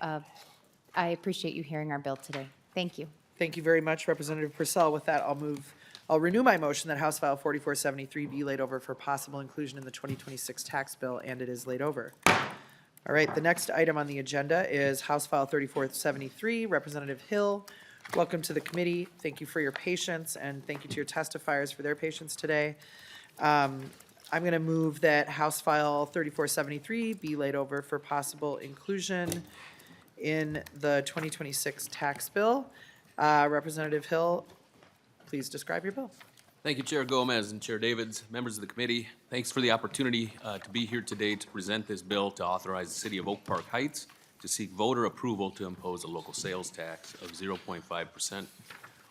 I appreciate you hearing our bill today. Thank you. Thank you very much, Representative Pursell. With that, I'll renew my motion that House File 4473 be laid over for possible inclusion in the 2026 tax bill, and it is laid over. All right, the next item on the agenda is House File 3473, Representative Hill. Welcome to the committee. Thank you for your patience, and thank you to your testifiers for their patience today. I'm going to move that House File 3473 be laid over for possible inclusion in the 2026 tax bill. Representative Hill, please describe your bill. Thank you, Chair Gomez and Chair Davids, members of the committee. Thanks for the opportunity to be here today to present this bill to authorize the City of Oak Park Heights to seek voter approval to impose a local sales tax of 0.5%.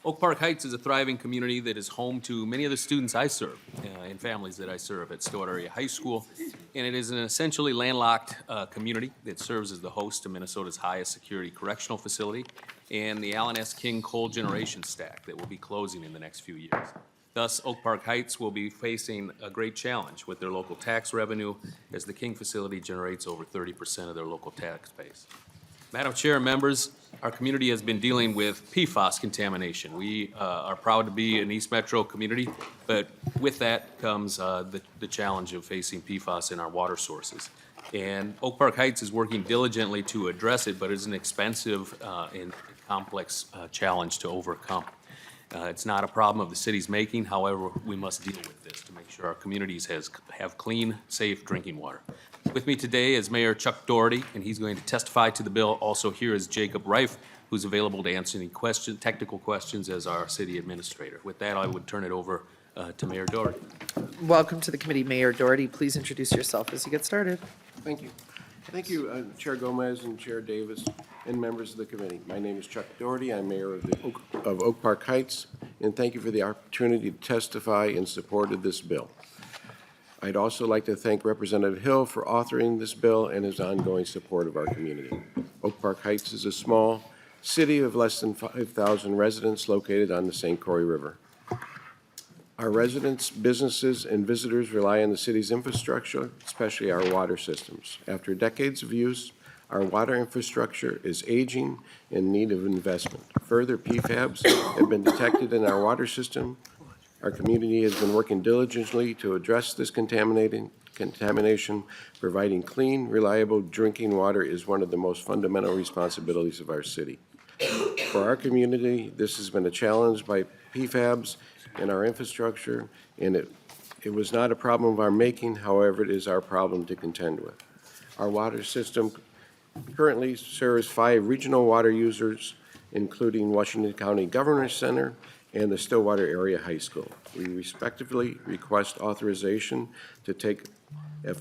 Oak Park Heights is a thriving community that is home to many of the students I serve and families that I serve at Stewart Area High School, and it is an essentially landlocked community that serves as the host to Minnesota's highest security correctional facility and the Allen S. King coal generation stack that will be closing in the next few years. Thus, Oak Park Heights will be facing a great challenge with their local tax revenue as the King facility generates over 30% of their local tax base. Madam Chair and members, our community has been dealing with PFAS contamination. We are proud to be an East Metro community, but with that comes the challenge of facing PFAS in our water sources. And Oak Park Heights is working diligently to address it, but it's an expensive and complex challenge to overcome. It's not a problem of the city's making, however, we must deal with this to make sure our communities have clean, safe drinking water. With me today is Mayor Chuck Doherty, and he's going to testify to the bill. Also here is Jacob Reif, who's available to answer any technical questions as our city administrator. With that, I would turn it over to Mayor Doherty. Welcome to the committee, Mayor Doherty. Please introduce yourself as you get started. Thank you. Thank you, Chair Gomez and Chair Davis and members of the committee. My name is Chuck Doherty. I'm mayor of Oak Park Heights, and thank you for the opportunity to testify in support of this bill. I'd also like to thank Representative Hill for authoring this bill and his ongoing support of our community. Oak Park Heights is a small city of less than 5,000 residents located on the St. Croix River. Our residents, businesses, and visitors rely on the city's infrastructure, especially our water systems. After decades of use, our water infrastructure is aging in need of investment. Further, PFAS have been detected in our water system. Our community has been working diligently to address this contamination. Providing clean, reliable drinking water is one of the most fundamental responsibilities of our city. For our community, this has been a challenge by PFAS in our infrastructure, and it was not a problem of our making. However, it is our problem to contend with. Our water system currently serves 5 regional water users, including Washington County Governor's Center and the Stillwater Area High School. We respectively request authorization to take a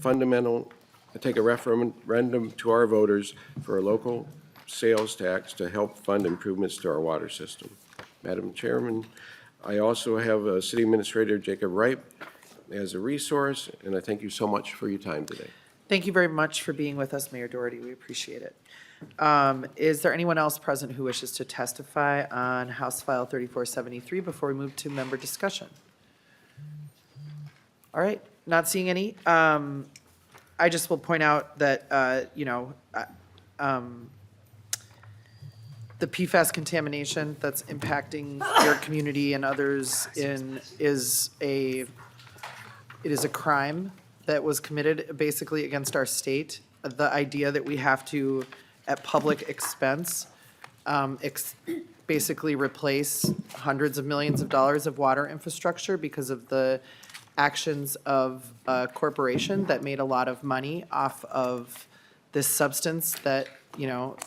referendum to our voters for a local sales tax to help fund improvements to our water system. Madam Chairman, I also have City Administrator Jacob Reif as a resource, and I thank you so much for your time today. Thank you very much for being with us, Mayor Doherty. We appreciate it. Is there anyone else present who wishes to testify on House File 3473 before we move to member discussion? All right, not seeing any. I just will point out that, the PFAS contamination that's impacting your community and others is a crime that was committed basically against our state. The idea that we have to, at public expense, basically replace hundreds of millions of dollars of water infrastructure because of the actions of a corporation that made a lot of money off of this substance that,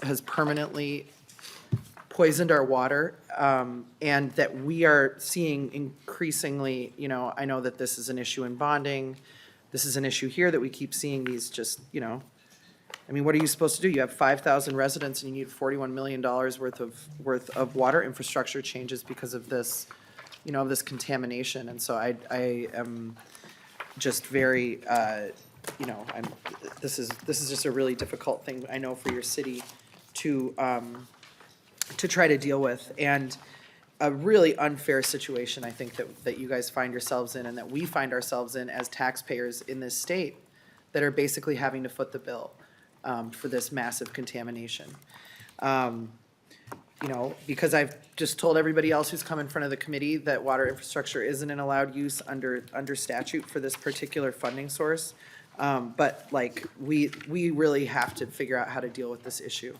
has permanently poisoned our water, and that we are seeing increasingly, I know that this is an issue in bonding. This is an issue here that we keep seeing these just, what are you supposed to do? You have 5,000 residents and you need $41 million worth of water infrastructure changes because of this, this contamination. And so I am just very, this is just a really difficult thing, I know, for your city to try to deal with, and a really unfair situation, I think, that you guys find yourselves in and that we find ourselves in as taxpayers in this state that are basically having to foot the bill for this massive contamination. Because I've just told everybody else who's come in front of the committee that water infrastructure isn't an allowed use under statute for this particular funding source. But we really have to figure out how to deal with this issue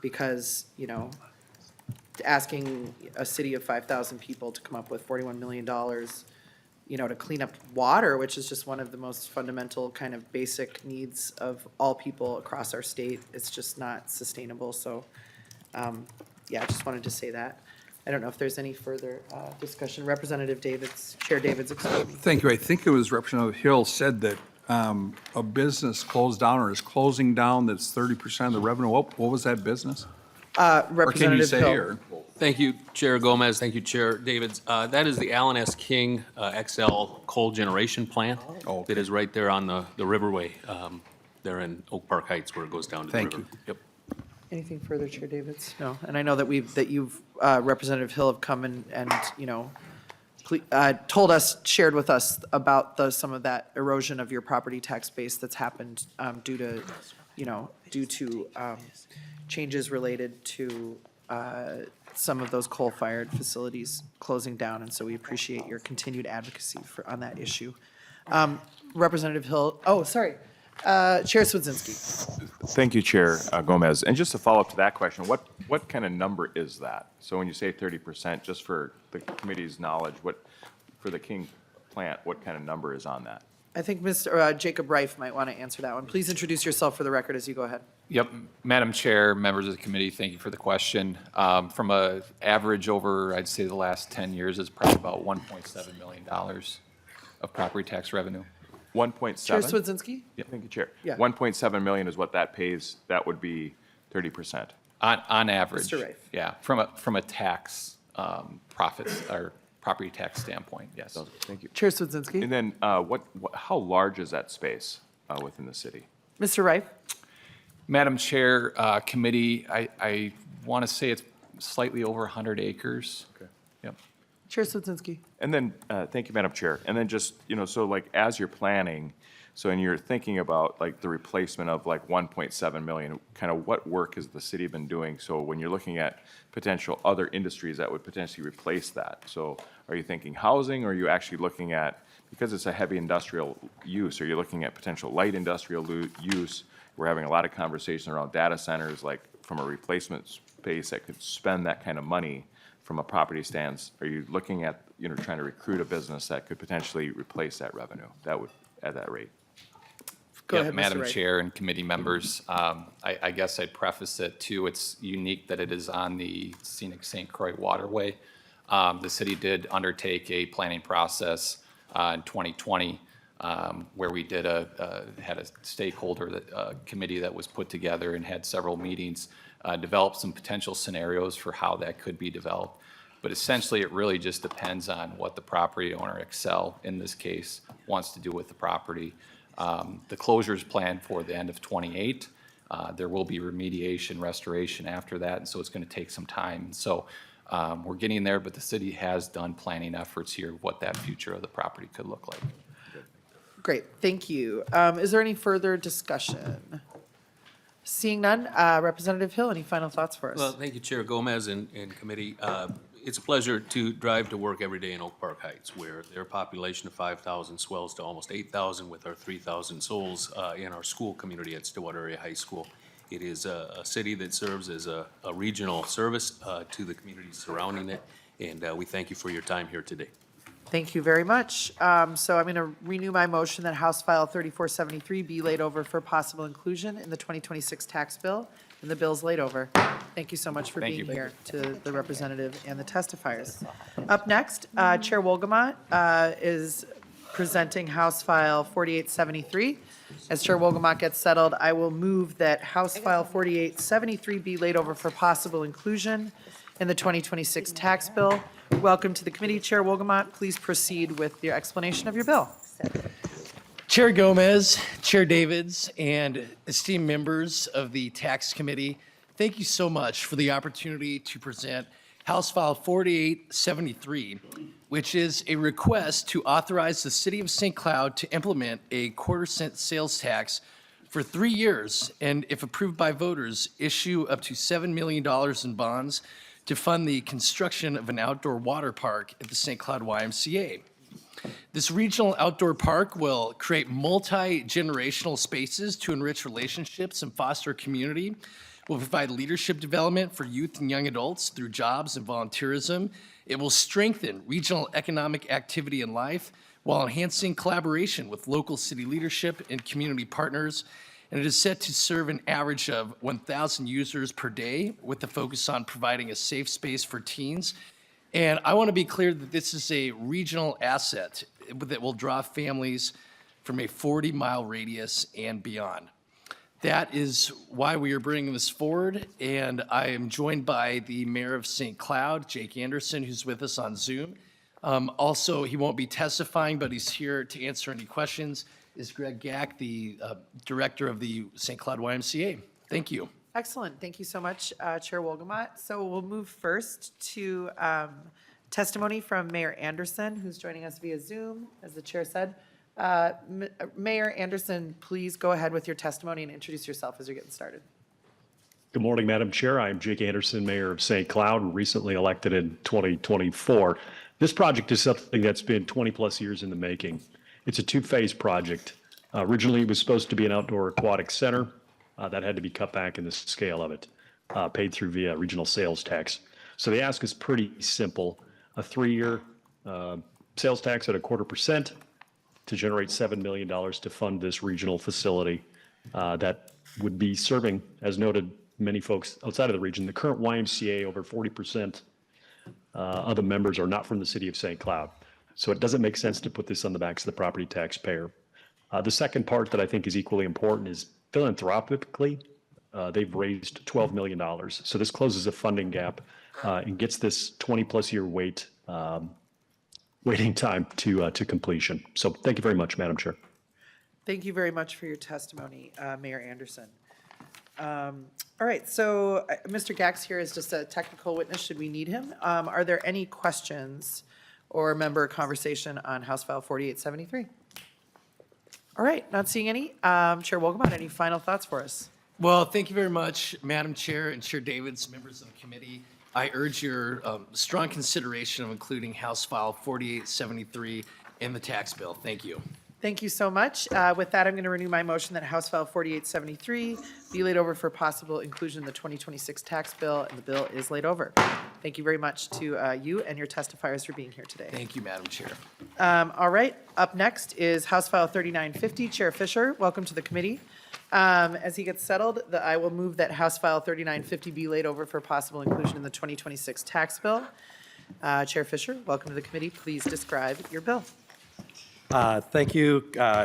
because, asking a city of 5,000 people to come up with $41 million, to clean up water, which is just one of the most fundamental kind of basic needs of all people across our state, it's just not sustainable. So, I just wanted to say that. I don't know if there's any further discussion. Representative Davids, Chair Davids, excuse me. Thank you. I think it was Representative Hill said that a business closed down or is closing down that's 30% of the revenue. What was that business? Representative Hill. Or? Thank you, Chair Gomez. Thank you, Chair Davids. That is the Allen S. King XL coal generation plant that is right there on the riverway there in Oak Park Heights where it goes down to the river. Thank you. Yep. Anything further, Chair Davids? No. And I know that you've, Representative Hill have come and told us, shared with us about some of that erosion of your property tax base that's happened due to changes related to some of those coal-fired facilities closing down, and so we appreciate your continued advocacy on that issue. Representative Hill, Chair Swedzinski. Thank you, Chair Gomez. And just to follow up to that question, what kind of number is that? So when you say 30%, just for the committee's knowledge, for the King plant, what kind of number is on that? I think Mr. Jacob Reif might want to answer that one. Please introduce yourself for the record as you go ahead. Yep, Madam Chair, members of the committee, thank you for the question. From a average over, I'd say the last 10 years is probably about $1.7 million of property tax revenue. 1.7? Chair Swedzinski? Yeah, thank you, Chair. Yeah. 1.7 million is what that pays. That would be 30%. On average. Mr. Rafe. Yeah, from a tax profits or property tax standpoint, yes. Thank you. Chair Swedzinski? And then how large is that space within the city? Mr. Reif? Madam Chair, committee, I want to say it's slightly over 100 acres. Okay. Yep. Chair Swedzinski? And then, thank you, Madam Chair. And then just, so like as you're planning, so and you're thinking about like the replacement of like 1.7 million, kind of what work has the city been doing? So when you're looking at potential other industries that would potentially replace that, so are you thinking housing, or are you actually looking at, because it's a heavy industrial use, are you looking at potential light industrial use? We're having a lot of conversation around data centers, like from a replacement space that could spend that kind of money from a property stance. Are you looking at, trying to recruit a business that could potentially replace that revenue that would at that rate? Go Yep, ahead, Mr. Madam Wright. Chair and committee members, I guess I'd preface it too, it's unique that it is on the scenic St. Croix waterway. The city did undertake a planning process in 2020 where we did had a stakeholder committee that was put together and had several meetings, developed some potential scenarios for how that could be developed. But essentially, it really just depends on what the property owner, Excel in this case, wants to do with the property. The closure is planned for the end of '28. There will be remediation, restoration after that, and so it's going to take some time. So we're getting there, but the city has done planning efforts here, what that future of the property could look like. Great, thank you. Is there any further discussion? Seeing none, Representative Hill, any final thoughts for us? Well, thank you, Chair Gomez and committee. It's a pleasure to drive to work every day in Oak Park Heights, where their population of 5,000 swells to almost 8,000 with our 3,000 souls in our school community at Stillwater Area High School. It is a city that serves as a regional service to the communities surrounding it, and we thank you for your time here today. Thank you very much. So I'm going to renew my motion that House File 3473 be laid over for possible inclusion in the 2026 tax bill, and the bill's laid over. Thank you so much for being here, to the representative and the testifiers. Up next, Chair Wolgamott is presenting House File 4873. As Chair Wolgamott gets settled, I will move that House File 4873 be laid over for possible inclusion in the 2026 tax bill. Welcome to the committee, Chair Wolgamott. Please proceed with your explanation of your bill. Chair Gomez, Chair Davids, and esteemed members of the Tax Committee, thank you so much for the opportunity to present House File 4873, which is a request to authorize the City of St. Cloud to implement a quarter-cent sales tax for 3 years, and if approved by voters, issue up to $7 million in bonds to fund the construction of an outdoor water park at the St. Cloud YMCA. This regional outdoor park will create multi-generational spaces to enrich relationships and foster community, will provide leadership development for youth and young adults through jobs and volunteerism. It will strengthen regional economic activity and life while enhancing collaboration with local city leadership and community partners. And it is set to serve an average of 1,000 users per day with a focus on providing a safe space for teens. And I want to be clear that this is a regional asset that will draw families from a 40-mile radius and beyond. That is why we are bringing this forward, and I am joined by the Mayor of St. Cloud, Jake Anderson, who's with us on Zoom. Also, he won't be testifying, but he's here to answer any questions, is Greg Gack, the Director of the St. Cloud YMCA. Thank you. Excellent. Thank you so much, Chair Wolgamott. So we'll move first to testimony from Mayor Anderson, who's joining us via Zoom, as the chair said. Mayor Anderson, please go ahead with your testimony and introduce yourself as you're getting started. Good morning, Madam Chair. I'm Jake Anderson, Mayor of St. Cloud, recently elected in 2024. This project is something that's been 20-plus years in the making. It's a two-phase project. Originally, it was supposed to be an outdoor aquatic center. That had to be cut back in the scale of it, paid through via regional sales tax. So the ask is pretty simple. A 3-year sales tax at 0.25% to generate $7 million to fund this regional facility that would be serving, as noted, many folks outside of the region. The current YMCA, over 40% of the members are not from the city of St. Cloud. So it doesn't make sense to put this on the backs of the property taxpayer. The second part that I think is equally important is philanthropically, they've raised $12 million. So this closes a funding gap and gets this 20-plus year waiting time to completion. So thank you very much, Madam Chair. Thank you very much for your testimony, Mayor Anderson. All right, so Mr. Gax here is just a technical witness should we need him. Are there any questions or member conversation on House File 4873? All right, not seeing any. Chair Wolgamott, any final thoughts for us? Well, thank you very much, Madam Chair and Chair Davids, members of the committee. I urge your strong consideration of including House File 4873 in the tax bill. Thank you. Thank you so much. With that, I'm going to renew my motion that House File 4873 be laid over for possible inclusion in the 2026 tax bill, and the bill is laid over. Thank you very much to you and your testifiers for being here today. Thank you, Madam Chair. All right, up next is House File 3950. Chair Fischer, welcome to the committee. As he gets settled, I will move that House File 3950 be laid over for possible inclusion in the 2026 tax bill. Chair Fischer, welcome to the committee. Please describe your bill. Thank you,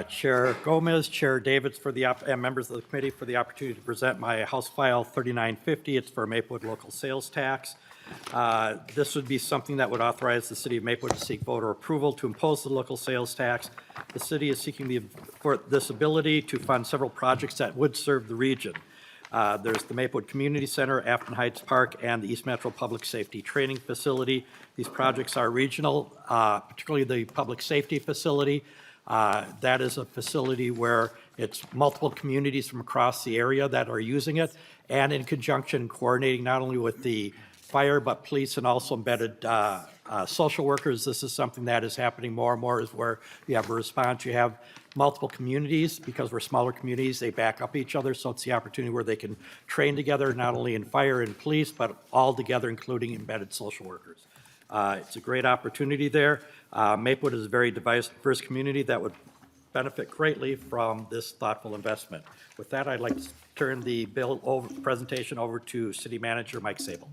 Chair Gomez, Chair Davids, and members of the committee for the opportunity to present my House File 3950. It's for Maplewood local sales tax. This would be something that would authorize the city of Maplewood to seek voter approval to impose the local sales tax. The city is seeking for this ability to fund several projects that would serve the region. There's the Maplewood Community Center, Afton Heights Park, and the East Metro Public Safety Training Facility. These projects are regional, particularly the Public Safety Facility. That is a facility where it's multiple communities from across the area that are using it, and in conjunction coordinating not only with the fire, but police and also embedded social workers. This is something that is happening more and more, is where you have a response. You have multiple communities, because we're smaller communities, they back up each other, so it's the opportunity where they can train together, not only in fire and police, but all together, including embedded social workers. It's a great opportunity there. Maplewood is a very diverse community that would benefit greatly from this thoughtful investment. With that, I'd like to turn the bill presentation over to City Manager Mike Sable.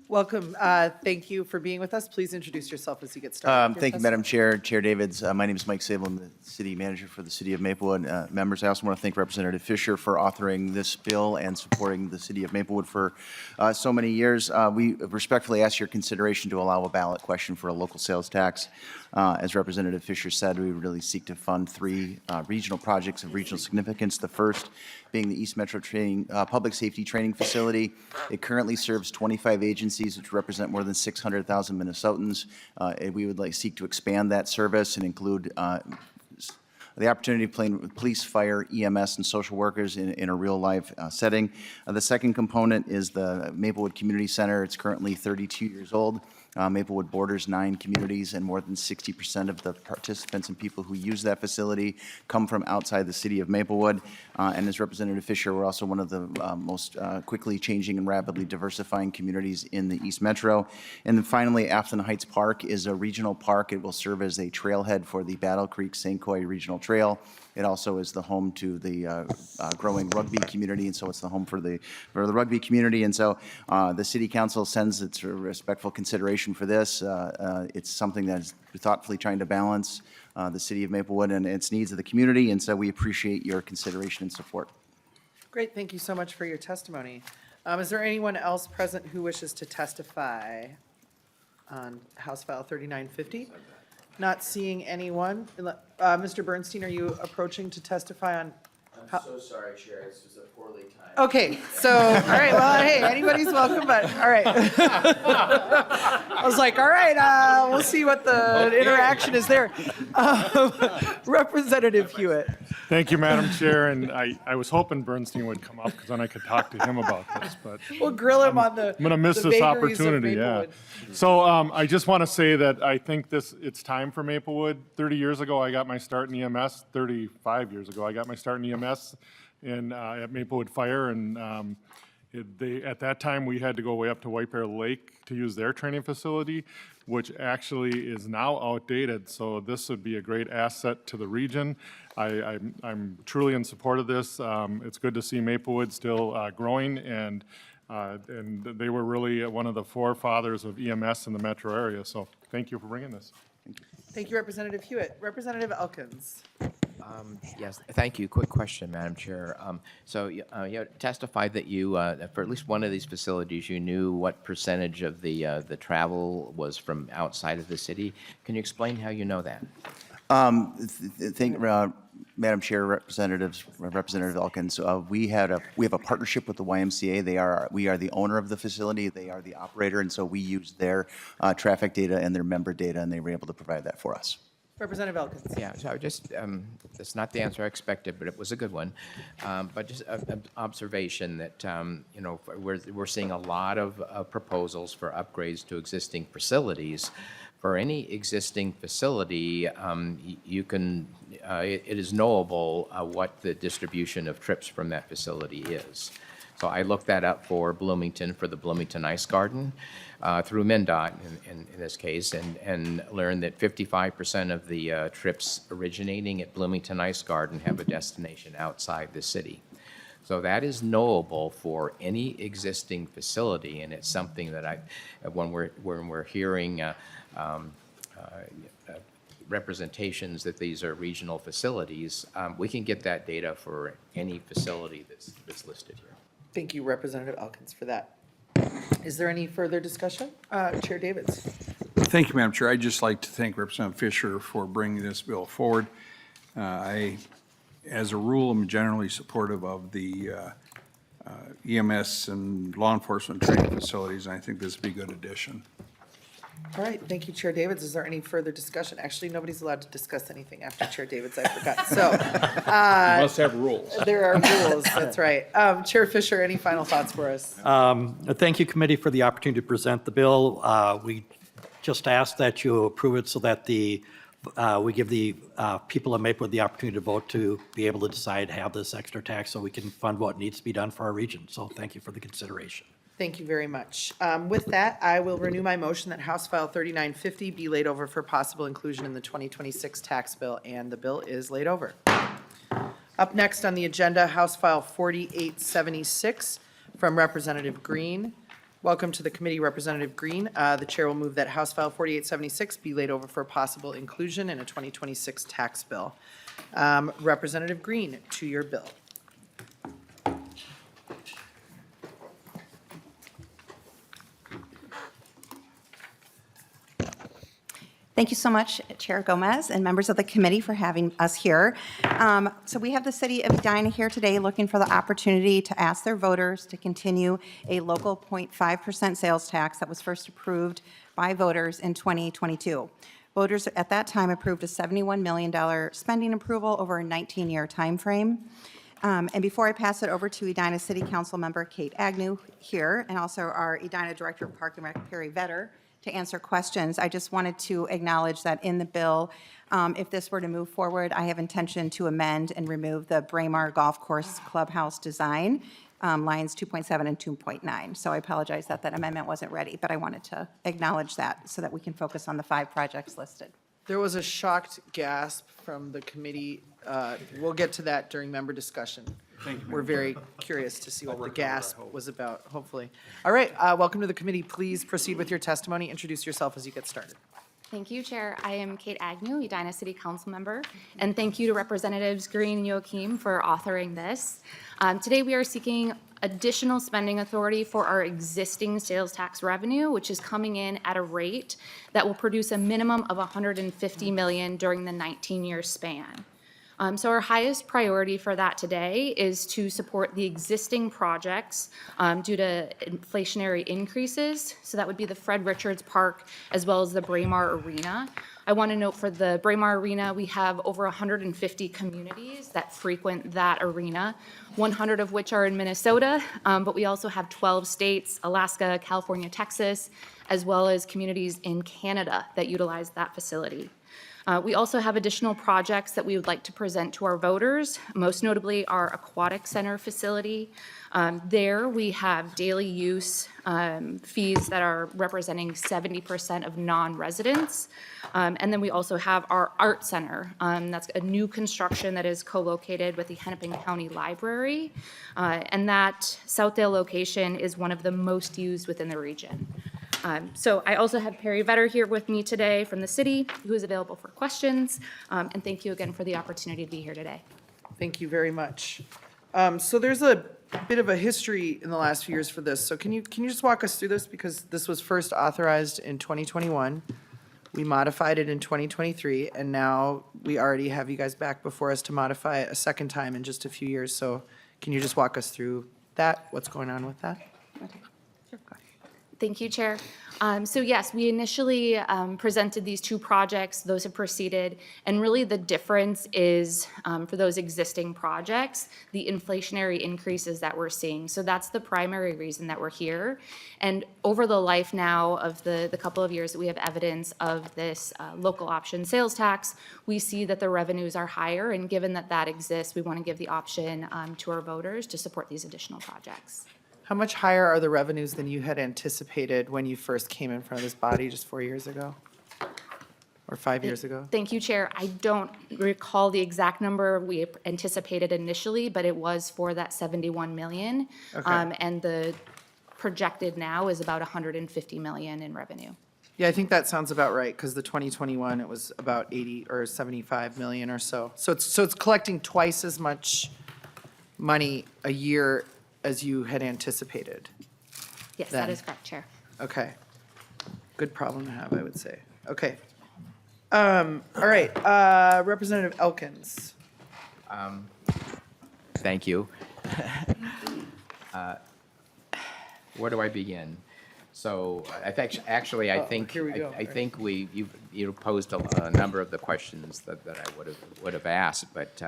Welcome. Thank you for being with us. Please introduce yourself as you get started. Thank you, Madam Chair. Chair Davids, my name is Mike Sable. I'm the City Manager for the City of Maplewood. Members, I also want to thank Representative Fischer for authoring this bill and supporting the City of Maplewood for so many years. We respectfully ask your consideration to allow a ballot question for a local sales tax. As Representative Fischer said, we really seek to fund 3 regional projects of regional significance. The first being the East Metro Public Safety Training Facility. It currently serves 25 agencies, which represent more than 600,000 Minnesotans. And we would seek to expand that service and include the opportunity to play with police, fire, EMS, and social workers in a real-life setting. The second component is the Maplewood Community Center. It's currently 32 years old. Maplewood borders 9 communities, and more than 60% of the participants and people who use that facility come from outside the city of Maplewood. And as Representative Fischer, we're also one of the most quickly changing and rapidly diversifying communities in the East Metro. And then finally, Afton Heights Park is a regional park. It will serve as a trailhead for the Battle Creek St. Croix Regional Trail. It also is the home to the growing rugby community, and so it's the home for the rugby community. And so the City Council sends its respectful consideration for this. It's something that is thoughtfully trying to balance the City of Maplewood and its needs of the community, and so we appreciate your consideration and support. Great, thank you so much for your testimony. Is there anyone else present who wishes to testify on House File 3950? Not seeing anyone. Mr. Bernstein, are you approaching to testify on? I'm so sorry, Chair. This was a poorly timed. Okay, so, all right, well, hey, anybody's welcome, but, all right. I was like, all right, we'll see what the interaction is there. Representative Hewitt. Thank you, Madam Chair, and I was hoping Bernstein would come up, because then I could talk to him about this, but We'll grill him on the I'm going to miss the this vagaries of opportunity, yeah. Maplewood. So I just want to say that I think it's time for Maplewood. 30 years ago, I got my start in EMS. 35 years ago, I got my start in EMS at Maplewood Fire, and at that time, we had to go way up to White Bear Lake to use their training facility, which actually is now outdated, so this would be a great asset to the region. I'm truly in support of this. It's good to see Maplewood still growing, and they were really one of the forefathers of EMS in the metro area, so thank you for bringing this. Thank you, Representative Hewitt. Representative Elkins. Yes, thank you. Quick question, Madam Chair. So you testified that you, for at least one of these facilities, you knew what percentage of the travel was from outside of the city. Can you explain how you know that? Madam Chair, Representative Elkins, we have a partnership with the YMCA. We are the owner of the facility. They are the operator, and so we use their traffic data and their member data, and they were able to provide that for us. Representative Elkins. Yeah, so just, it's not the answer I expected, but it was a good one. But just an observation that, we're seeing a lot of proposals for upgrades to existing facilities. For any existing facility, you can, it is knowable what the distribution of trips from that facility is. So I looked that up for Bloomington, for the Bloomington Ice Garden, through MnDOT in this case, and learned that 55% of the trips originating at Bloomington Ice Garden have a destination outside the city. So that is knowable for any existing facility, and it's something that when we're hearing representations that these are regional facilities, we can get that data for any facility that's listed here. Thank you, Representative Elkins, for that. Is there any further discussion? Chair Davids. Thank you, Madam Chair. I'd just like to thank Representative Fischer for bringing this bill forward. I, as a rule, am generally supportive of the EMS and law enforcement training facilities, and I think this would be a good addition. All right, thank you, Chair Davids. Is there any further discussion? Actually, nobody's allowed to discuss anything after Chair Davids, I forgot. So. You must have rules. There are rules, that's right. Chair Fischer, any final thoughts for us? Thank you, committee, for the opportunity to present the bill. We just ask that you approve it so that we give the people of Maplewood the opportunity to vote to be able to decide to have this extra tax so we can fund what needs to be done for our region. So thank you for the consideration. Thank you very much. With that, I will renew my motion that House File 3950 be laid over for possible inclusion in the 2026 tax bill, and the bill is laid over. Up next on the agenda, House File 4876 from Representative Greene. Welcome to the committee, Representative Greene. The chair will move that House File 4876 be laid over for possible inclusion in a 2026 tax bill. Representative Greene, to your bill. Thank you so much, Chair Gomez and members of the committee, for having us here. So we have the city of Edina here today looking for the opportunity to ask their voters to continue a local 0.5% sales tax that was first approved by voters in 2022. Voters at that time approved a $71 million spending approval over a 19-year time frame. And before I pass it over to Edina City Council member Kate Agnew here, and also our Edina Director of Park and Rec, Perry Vetter, to answer questions, I just wanted to acknowledge that in the bill, if this were to move forward, I have intention to amend and remove the Braemar Golf Course Clubhouse design, lines 2.7 and 2.9. So I apologize that that amendment wasn't ready, but I wanted to acknowledge that so that we can focus on the 5 projects listed. There was a shocked gasp from the committee. We'll get to that during member discussion. We're very curious to see what the gasp was about, hopefully. All right, welcome to the committee. Please proceed with your testimony. Introduce yourself as you get started. Thank you, Chair. I am Kate Agnew, Edina City Council member, and thank you to Representatives Greene and Joachim for authoring this. Today we are seeking additional spending authority for our existing sales tax revenue, which is coming in at a rate that will produce a minimum of $150 million during the 19-year span. So our highest priority for that today is to support the existing projects due to inflationary increases. So that would be the Fred Richards Park as well as the Braemar Arena. I want to note for the Braemar Arena, we have over 150 communities that frequent that arena, 100 of which are in Minnesota, but we also have 12 states, Alaska, California, Texas, as well as communities in Canada that utilize that facility. We also have additional projects that we would like to present to our voters, most notably our Aquatic Center facility. There we have daily use fees that are representing 70% of non-residents. And then we also have our Art Center. That's a new construction that is co-located with the Hennepin County Library. And that Southdale location is one of the most used within the region. So I also have Perry Vetter here with me today from the city, who is available for questions. And thank you again for the opportunity to be here today. Thank you very much. So there's a bit of a history in the last few years for this. So can you just walk us through this? Because this was first authorized in 2021. We modified it in 2023, and now we already have you guys back before us to modify it a second time in just a few years. So can you just walk us through that? What's going on with that? Thank you, Chair. So yes, we initially presented these two projects. Those have proceeded. And really the difference is for those existing projects, the inflationary increases that we're seeing. So that's the primary reason that we're here. And over the life now of the couple of years that we have evidence of this local option sales tax, we see that the revenues are higher. And given that that exists, we want to give the option to our voters to support these additional projects. How much higher are the revenues than you had anticipated when you first came in front of this body just 4 years ago? Or 5 years ago? Thank you, Chair. I don't recall the exact number we anticipated initially, but it was for that 71 million. Okay. And the projected now is about 150 million in revenue. Yeah, I think that sounds about right, because the 2021, it was about 80 or 75 million or so. So it's collecting twice as much money a year as you had anticipated. Yes, Then. that is correct, Chair. Okay. Good problem to have, I would say. Okay. All right, Representative Elkins. Thank you. Where do I begin? So I think, actually, I think, here we go. I think you posed a number of the questions that I would have asked, but,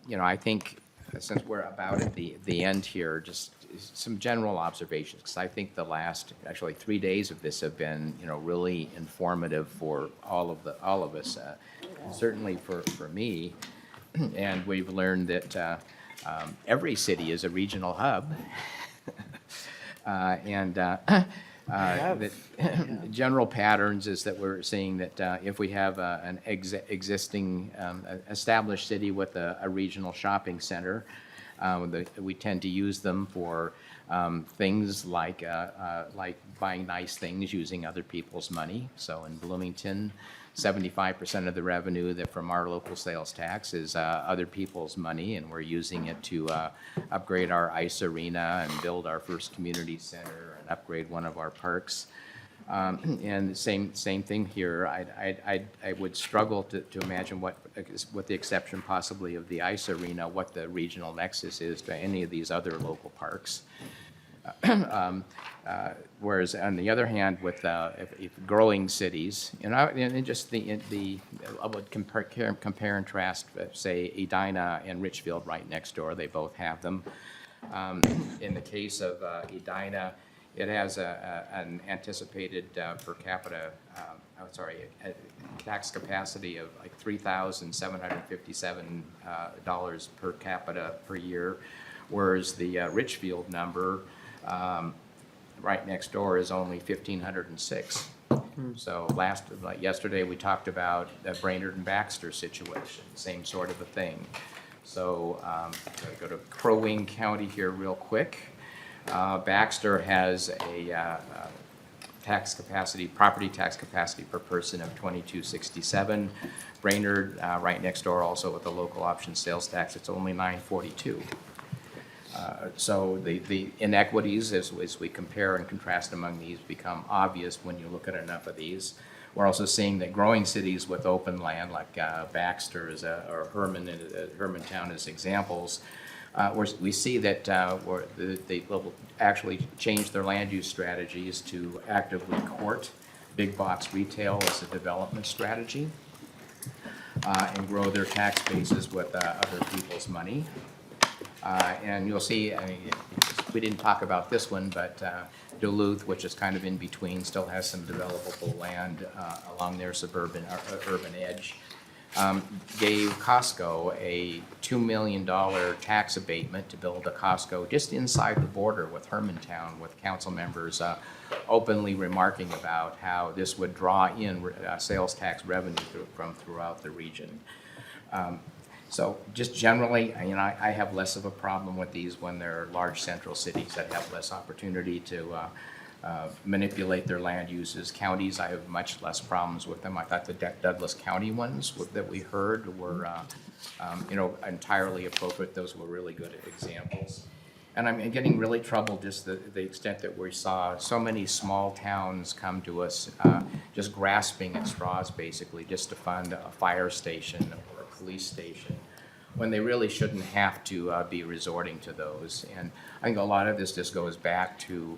you know, I think since we're about at the end here, just some general observations, because I think the last, actually 3 days of this have been, you know, really informative for all of us, certainly for me. And we've learned that every city is a regional hub. The general patterns is that we're seeing that if we have an existing established city with a regional shopping center, we tend to use them for things like buying nice things using other people's money. So in Bloomington, 75% of the revenue that from our local sales tax is other people's money, and we're using it to upgrade our ice arena and build our first community center and upgrade one of our parks. And the same thing here. I would struggle to imagine what, with the exception possibly of the ice arena, what the regional nexus is to any of these other local parks. Whereas on the other hand, with if growing cities, you know, and just I would compare and contrast, say, Edina and Richfield right next door. They both have them. In the case of Edina, it has an anticipated per capita, tax capacity of like $3,757 per capita per year, whereas the Richfield number right next door is only 1,506. So yesterday we talked about the Brainerd and Baxter situation, same sort of a thing. So go to Crow Wing County here real quick. Baxter has a property tax capacity per person of $2,267. Brainerd, right next door, also with the local option sales tax, it's only $942. So the inequities, as we compare and contrast among these, become obvious when you look at enough of these. We're also seeing that growing cities with open land, like Baxter or Hermantown as examples, we see that they will actually change their land use strategies to actively court big box retail as a development strategy and grow their tax bases with other people's money. And you'll see, I mean, we didn't talk about this one, but Duluth, which is kind of in between, still has some developable land along their suburban urban edge. Gave Costco a $2 million tax abatement to build a Costco just inside the border with Hermantown, with council members openly remarking about how this would draw in sales tax revenue from throughout the region. So just generally, you know, I have less of a problem with these when they're large central cities that have less opportunity to manipulate their land uses. Counties, I have much less problems with them. I thought the Douglas County ones that we heard were, you know, entirely appropriate. Those were really good examples. And I'm getting really troubled just the extent that we saw so many small towns come to us just grasping at straws, basically, just to fund a fire station or a police station, when they really shouldn't have to be resorting to those. And I think a lot of this just goes back to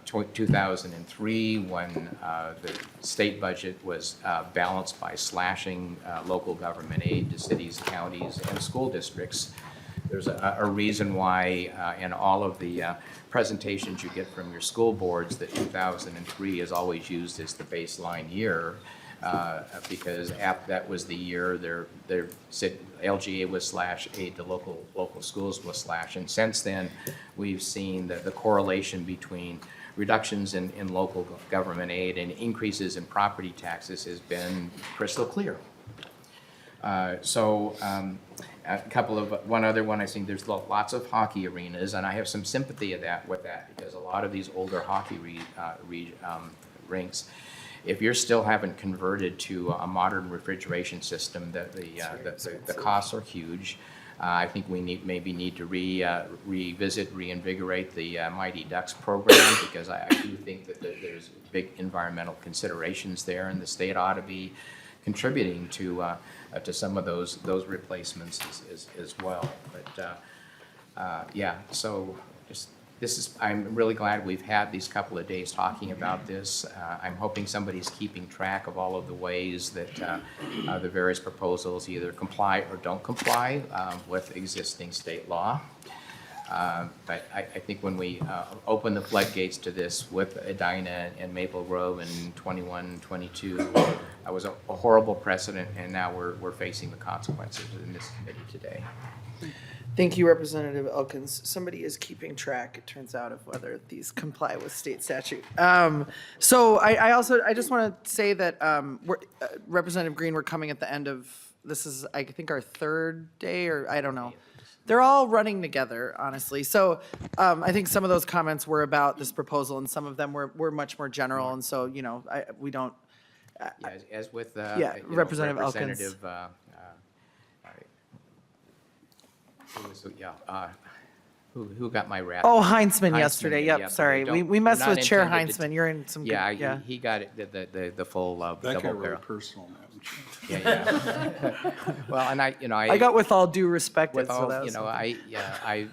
2003, when the state budget was balanced by slashing local government aid to cities, counties, and school districts. There's a reason why in all of the presentations you get from your school boards that 2003 is always used as the baseline year, because that was the year their LGA was slashed, aid to local schools was slashed. And since then, we've seen that the correlation between reductions in local government aid and increases in property taxes has been crystal clear. One other one, I think there's lots of hockey arenas, and I have some sympathy with that, because a lot of these older hockey rinks, if you're still haven't converted to a modern refrigeration system, the costs are huge. I think we maybe need to reinvigorate the Mighty Ducks program, because I do think that there's big environmental considerations there, and the state ought to be contributing to some of those replacements as well. But yeah, so I'm really glad we've had these couple of days talking about this. I'm hoping somebody's keeping track of all of the ways that the various proposals either comply or don't comply with existing state law. But I think when we open the floodgates to this with Edina and Maple Grove in 21, 22, that was a horrible precedent, and now we're facing the consequences in this committee today. Thank you, Representative Elkins. Somebody is keeping track, it turns out, of whether these comply with state statute. So I just want to say that Representative Greene, we're coming at the end of, this is, I think, our third day, or I don't know. They're all running together, honestly. So I think some of those comments were about this proposal, and some of them were much more general, and so, you know, we don't. Yeah, as with Representative Elkins. Who got my wrap? Oh, Heinzman yesterday. Yep, sorry. We messed with Chair Heinzman. You're in some good. Yeah, he got it, the full double barrel. Personal, Madam Chair. Yeah. Well, and I got with all due respect. With so all, you know, I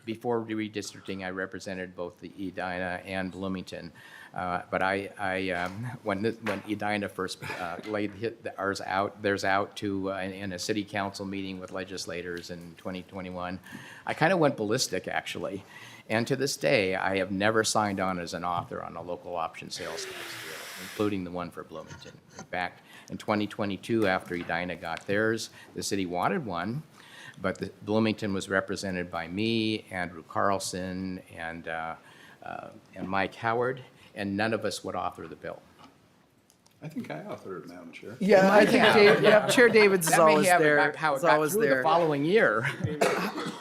before redistricting, I represented both the Edina and Bloomington. But when Edina first hit theirs out to in a city council meeting with legislators in 2021, I kind of went ballistic, actually. And to this day, I have never signed on as an author on a local option sales tax deal, including the one for Bloomington. In fact, in 2022, after Edina got theirs, the city wanted one, but Bloomington was represented by me, Andrew Carlson, and Mike Howard, and none of us would author the bill. I think I authored it, Madam Chair. Yeah, I think Chair Davids is always there. How it got through the following year.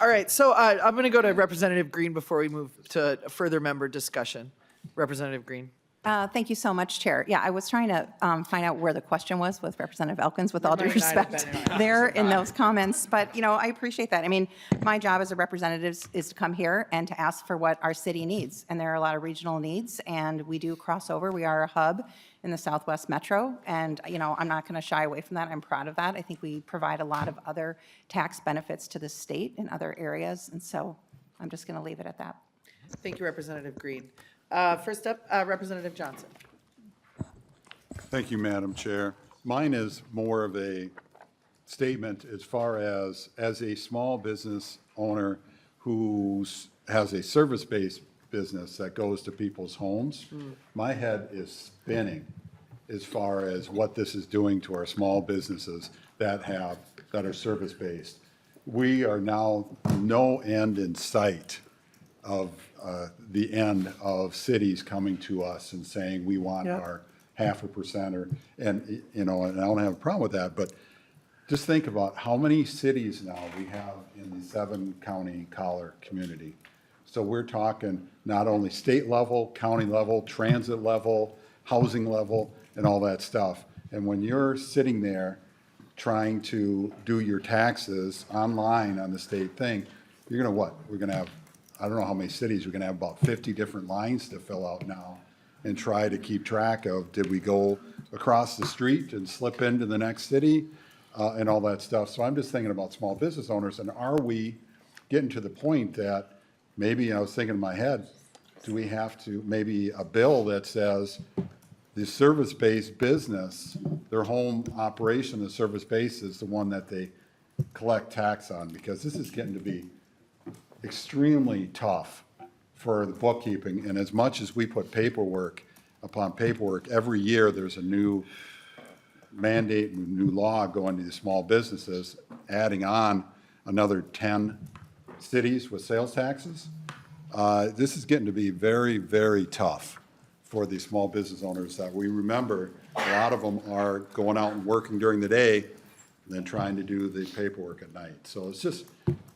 All right, so I'm going to go to Representative Greene before we move to further member discussion. Representative Greene. Thank you so much, Chair. Yeah, I was trying to find out where the question was with Representative Elkins, with all due might not have respect, been in there in those comments. But, you know, I appreciate that. I mean, my job as a representative is to come here and to ask for what our city needs. And there are a lot of regional needs, and we do cross over. We are a hub in the Southwest Metro, and, you know, I'm not going to shy away from that. I'm proud of that. I think we provide a lot of other tax benefits to the state in other areas, and so I'm just going to leave it at that. Thank you, Representative Greene. First up, Representative Johnson. Thank you, Madam Chair. Mine is more of a statement as far as a small business owner who has a service-based business that goes to people's homes. My head is spinning as far as what this is doing to our small businesses that are service-based. We are now no end in sight of the end of cities coming to us and saying, we want our 0.5%, and, you know, and I don't have a problem with that, but just think about how many cities now we have in the 7-county collar community. So we're talking not only state level, county level, transit level, housing level, and all that stuff. And when you're sitting there trying to do your taxes online on the state thing, you're gonna what? We're gonna have, I don't know how many cities, we're gonna have about 50 different lines to fill out now and try to keep track of, did we go across the street and slip into the next city and all that stuff. So I'm just thinking about small business owners, and are we getting to the point that maybe, I was thinking in my head, do we have to, maybe a bill that says the service-based business, their home operation, the service base is the one that they collect tax on, because this is getting to be extremely tough for the bookkeeping. And as much as we put paperwork upon paperwork, every year there's a new mandate, new law going to the small businesses, adding on another 10 cities with sales taxes. This is getting to be very, very tough for the small business owners that we remember. A lot of them are going out and working during the day and then trying to do the paperwork at night. So it's just,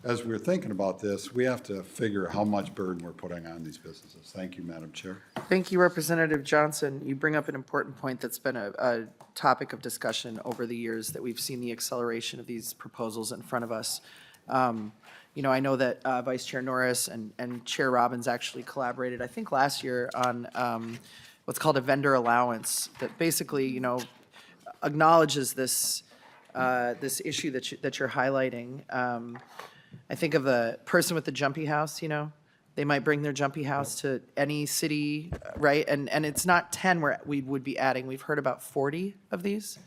as we're thinking about this, we have to figure how much burden we're putting on these businesses. Thank you, Madam Chair. Thank you, Representative Johnson. You bring up an important point that's been a topic of discussion over the years, that we've seen the acceleration of these proposals in front of us. You know, I know that Vice Chair Norris and Chair Robbins actually collaborated, I think last year, on what's called a vendor allowance that basically, you know, acknowledges this this issue that you're highlighting. I think of the person with the jumpy house, you know, they might bring their jumpy house to any city, right? And it's not 10 where we would be adding. We've heard about 40 of these.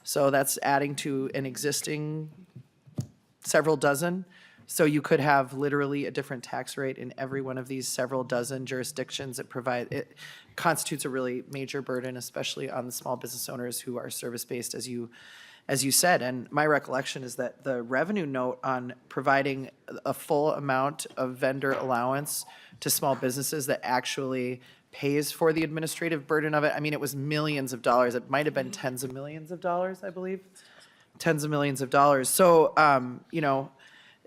So that's adding to an existing several dozen. So you could have literally a different tax rate in every one of these several dozen jurisdictions. It constitutes a really major burden, especially on the small business owners who are service-based, as you said. And my recollection is that the revenue note on providing a full amount of vendor allowance to small businesses that actually pays for the administrative burden of it, I mean, it was millions of dollars. It might have been tens of millions of dollars, I believe. Tens of millions of dollars. So, you know,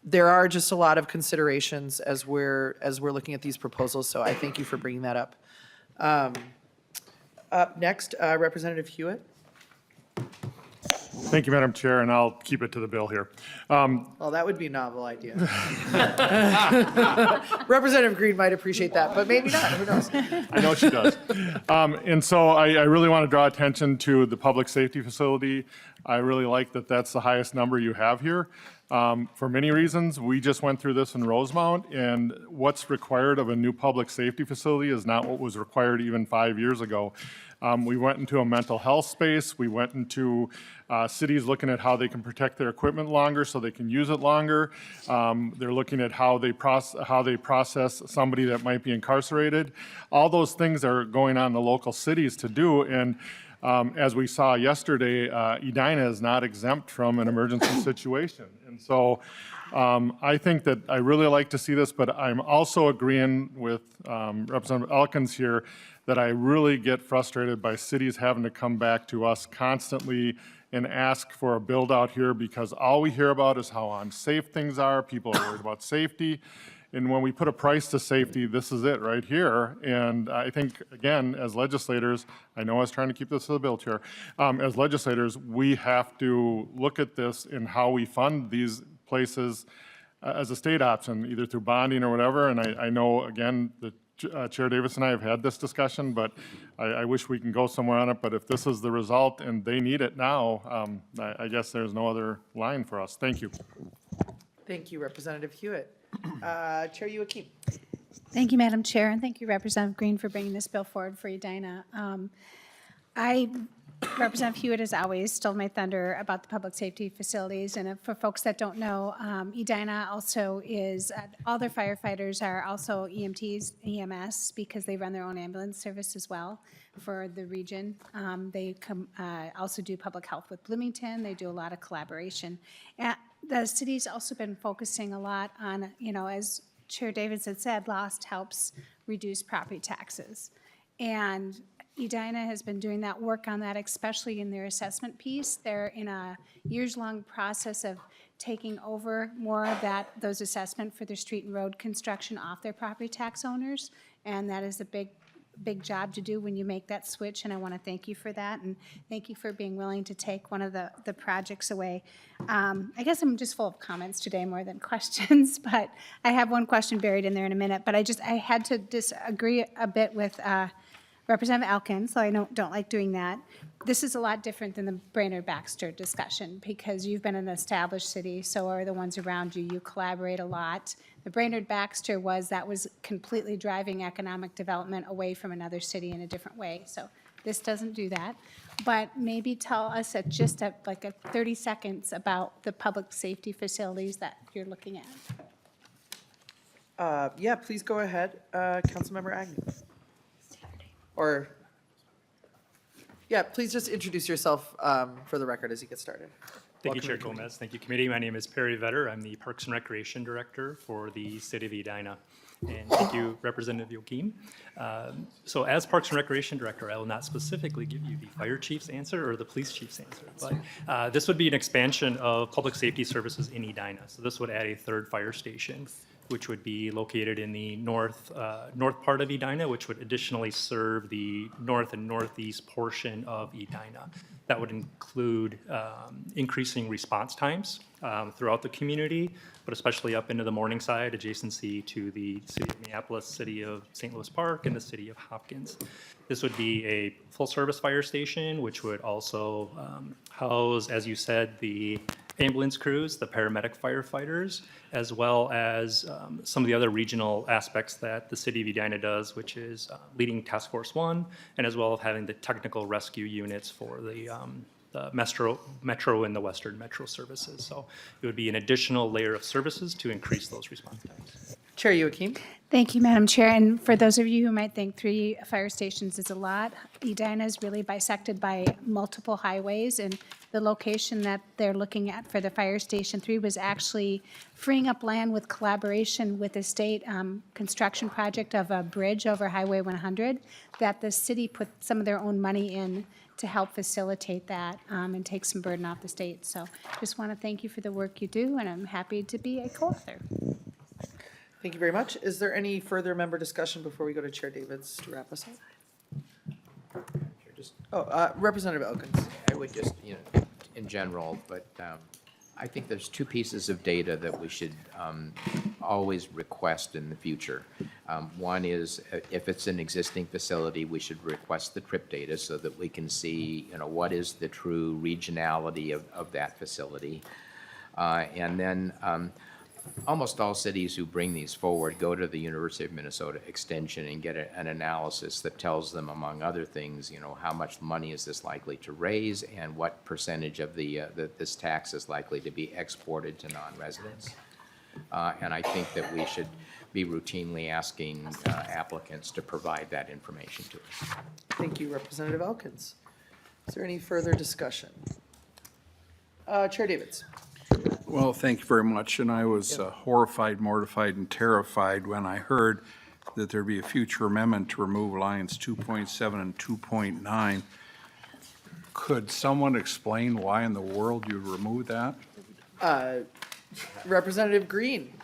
there are just a lot of considerations as we're looking at these proposals. So I thank you for bringing that up. Up next, Representative Hewitt. Thank you, Madam Chair, and I'll keep it to the bill here. Well, that would be a novel idea. Representative Greene might appreciate that, but maybe not. Who knows? I know she does. And so I really want to draw attention to the public safety facility. I really like that that's the highest number you have here. For many reasons, we just went through this in Rosemount, and what's required of a new public safety facility is not what was required even 5 years ago. We went into a mental health space. We went into cities looking at how they can protect their equipment longer so they can use it longer. They're looking at how they process somebody that might be incarcerated. All those things are going on in the local cities to do. And as we saw yesterday, Edina is not exempt from an emergency situation. And so I think that I really like to see this, but I'm also agreeing with Representative Elkins here that I really get frustrated by cities having to come back to us constantly and ask for a build out here, because all we hear about is how unsafe things are. People are worried about safety. And when we put a price to safety, this is it right here. And I think, again, as legislators, I know I was trying to keep this to the bill, Chair. As legislators, we have to look at this in how we fund these places as a state option, either through bonding or whatever. And I know, again, that Chair Davis and I have had this discussion, but I wish we can go somewhere on it. But if this is the result and they need it now, I guess there's no other line for us. Thank you. Thank you, Representative Hewitt. Chair Joachim. Thank you, Madam Chair, and thank you, Representative Greene, for bringing this bill forward for Edina. Representative Hewitt, as always, stole my thunder about the public safety facilities. And for folks that don't know, Edina also is, all their firefighters are also EMTs, EMS, because they run their own ambulance service as well for the region. They also do public health with Bloomington. They do a lot of collaboration. The city's also been focusing a lot on, as Chair Davis had said, lost helps reduce property taxes. And Edina has been doing that work on that, especially in their assessment piece. They're in a years-long process of taking over more of those assessment for their street and road construction off their property tax owners. And that is a big job to do when you make that switch, and I want to thank you for that, and thank you for being willing to take one of the projects away. I guess I'm just full of comments today more than questions, but I have one question buried in there in a minute, but I had to disagree a bit with Representative Elkins, so I don't like doing that. This is a lot different than the Brainerd-Baxter discussion, because you've been an established city, so are the ones around you. You collaborate a lot. The Brainerd-Baxter was completely driving economic development away from another city in a different way. So this doesn't do that. But maybe tell us just 30 seconds about the public safety facilities that you're looking at. Yeah, please go ahead, Councilmember Agnew. Or, yeah, please just introduce yourself for the record as you get started. Thank you, Chair Gomez. Thank you, committee. My name is Perry Vetter. I'm the Parks and Recreation Director for the City of Edina. And thank you, Representative Joachim. So as Parks and Recreation Director, I will not specifically give you the fire chief's answer or the police chief's answer, but this would be an expansion of public safety services in Edina. So this would add a third fire station, which would be located in the north part of Edina, which would additionally serve the north and northeast portion of Edina. That would include increasing response times throughout the community, but especially up into the Morningside, adjacency to the city of Minneapolis, city of St. Louis Park, and the city of Hopkins. This would be a full-service fire station, which would also house, as you said, the ambulance crews, the paramedic firefighters, as well as some of the other regional aspects that the city of Edina does, which is leading Task Force 1, and as well as having the technical rescue units for the Metro and the Western Metro services. So it would be an additional layer of services to increase those response times. Chair Joachim. Thank you, Madam Chair. And for those of you who might think 3 fire stations is a lot, Edina is really bisected by multiple highways, and the location that they're looking at for the fire station 3 was actually freeing up land with collaboration with the state construction project of a bridge over Highway 100 that the city put some of their own money in to help facilitate that and take some burden off the state. So just want to thank you for the work you do, and I'm happy to be a co-author. Thank you very much. Is there any further member discussion before we go to Chair Davids to wrap us up? Representative Elkins. I would just, in general, but I think there's 2 pieces of data that we should always request in the future. One is if it's an existing facility, we should request the trip data so that we can see, what is the true regionality of that facility. And then almost all cities who bring these forward go to the University of Minnesota Extension and get an analysis that tells them, among other things, how much money is this likely to raise and what percentage of this tax is likely to be exported to non-residents. And I think that we should be routinely asking applicants to provide that information to us. Thank you, Representative Elkins. Is there any further discussion? Chair Davids. Well, thank you very much, and I was horrified, mortified, and terrified when I heard that there'd be a future amendment to remove lines 2.7 and 2.9. Could someone explain why in the world you'd remove that? Representative Greene.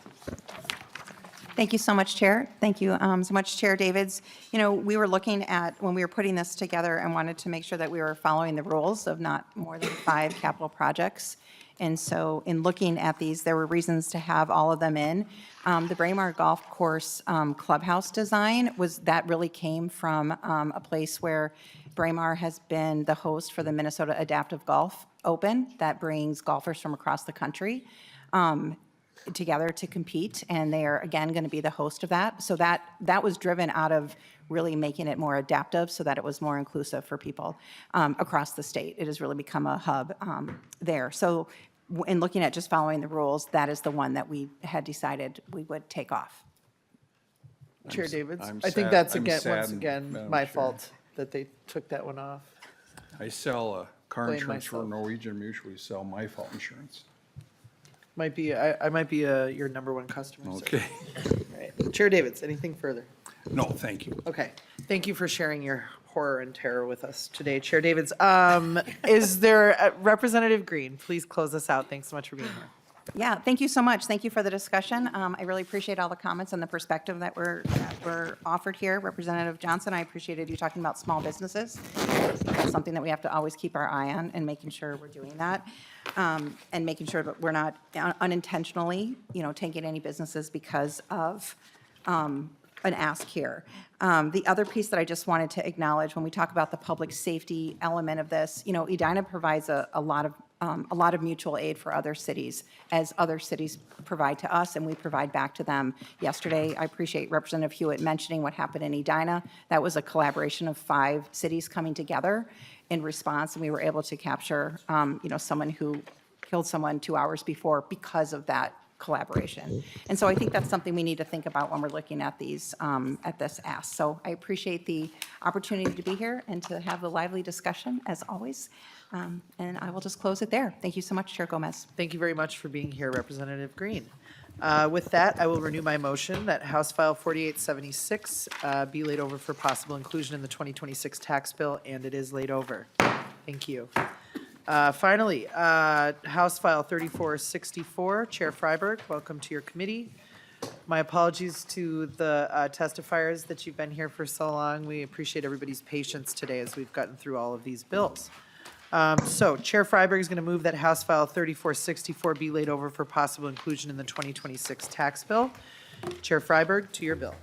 Thank you so much, Chair. Thank you so much, Chair Davids. You know, we were looking at, when we were putting this together, and wanted to make sure that we were following the rules of not more than 5 capital projects. And so in looking at these, there were reasons to have all of them in. The Braemar Golf Course clubhouse design that really came from a place where Braemar has been the host for the Minnesota Adaptive Golf Open that brings golfers from across the country together to compete, and they are again going to be the host of that. So that was driven out of really making it more adaptive so that it was more inclusive for people across the state. It has really become a hub there. So in looking at just following the rules, that is the one that we had decided we would take off. Chair Davids? I'm I think sad- that's I'm once saddened, again, Madam my Chair. fault that they took that one off. I sell car Blame insurance for myself. Norwegian Mutual. We sell my fault insurance. Might be, I might be your number one customer. sir. Okay. All right. Chair Davids, anything further? No, thank you. Okay. Thank you for sharing your horror and terror with us today, Chair Davids. Is there, Representative Greene, please close us out. Thanks so much for being here. Yeah, thank you so much. Thank you for the discussion. I really appreciate all the comments and the perspective that were offered here. Representative Johnson, I appreciated you talking about small businesses. That's something that we have to always keep our eye on and making sure we're doing that. And making sure that we're not unintentionally, taking any businesses because of an ask here. The other piece that I just wanted to acknowledge when we talk about the public safety element of this, Edina provides a lot of mutual aid for other cities, as other cities provide to us and we provide back to them. Yesterday, I appreciate Representative Hewitt mentioning what happened in Edina. That was a collaboration of 5 cities coming together in response, and we were able to capture, someone who killed someone 2 hours before because of that collaboration. And so I think that's something we need to think about when we're looking at these, at this ask. So I appreciate the opportunity to be here and to have a lively discussion, as always. And I will just close it there. Thank you so much, Chair Gomez. Thank you very much for being here, Representative Greene. With that, I will renew my motion that House File 4876 be laid over for possible inclusion in the 2026 tax bill, and it is laid over. Thank you. Finally, House File 3464, Chair Freiberg, welcome to your committee. My apologies to the testifiers that you've been here for so long. We appreciate everybody's patience today as we've gotten through all of these bills. So Chair Freiberg is going to move that House File 3464 be laid over for possible inclusion in the 2026 tax bill. Chair Freiberg, to your bill.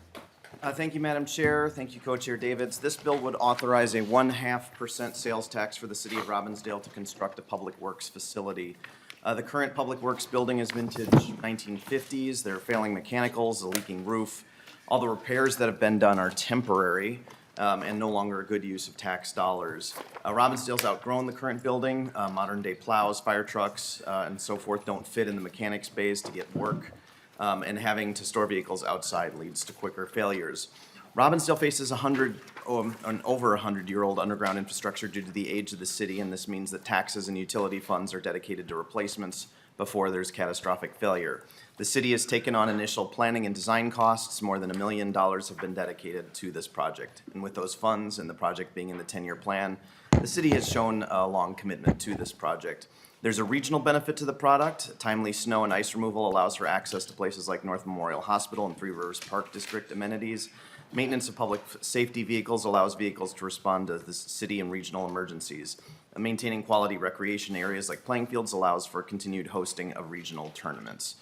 Thank you, Madam Chair. Thank you, Co-Chair Davids. This bill would authorize a 0.5% sales tax for the city of Robbinsdale to construct a public works facility. The current public works building is vintage 1950s. There are failing mechanicals, a leaking roof. All the repairs that have been done are temporary and no longer a good use of tax dollars. Robbinsdale's outgrown the current building. Modern-day plows, fire trucks, and so forth don't fit in the mechanics bays to get work. And having to store vehicles outside leads to quicker failures. Robbinsdale faces an over 100-year-old underground infrastructure due to the age of the city, and this means that taxes and utility funds are dedicated to replacements before there's catastrophic failure. The city has taken on initial planning and design costs. More than $1 million have been dedicated to this project. And with those funds and the project being in the 10-year plan, the city has shown a long commitment to this project. There's a regional benefit to the product. Timely snow and ice removal allows for access to places like North Memorial Hospital and Three Rivers Park District amenities. Maintenance of public safety vehicles allows vehicles to respond to the city and regional emergencies. Maintaining quality recreation areas like playing fields allows for continued hosting of regional tournaments.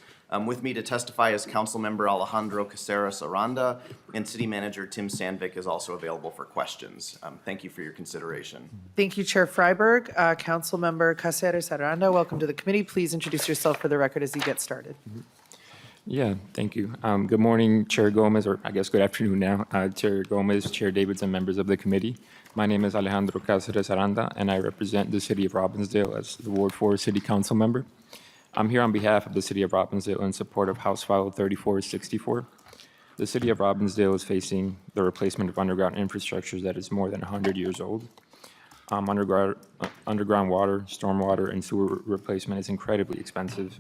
With me to testify is Councilmember Alejandro Caceres Aranda, and City Manager Tim Sandvik is also available for questions. Thank you for your consideration. Thank you, Chair Freiberg. Councilmember Caceres Aranda, welcome to the committee. Please introduce yourself for the record as you get started. Yeah, thank you. Good morning, Chair Gomez, or I guess good afternoon now. Chair Gomez, Chair Davids, and members of the committee. My name is Alejandro Caceres Aranda, and I represent the city of Robbinsdale as the Ward 4 City Council member. I'm here on behalf of the city of Robbinsdale in support of House File 3464. The city of Robbinsdale is facing the replacement of underground infrastructure that is more than 100 years old. Underground water, stormwater, and sewer replacement is incredibly expensive.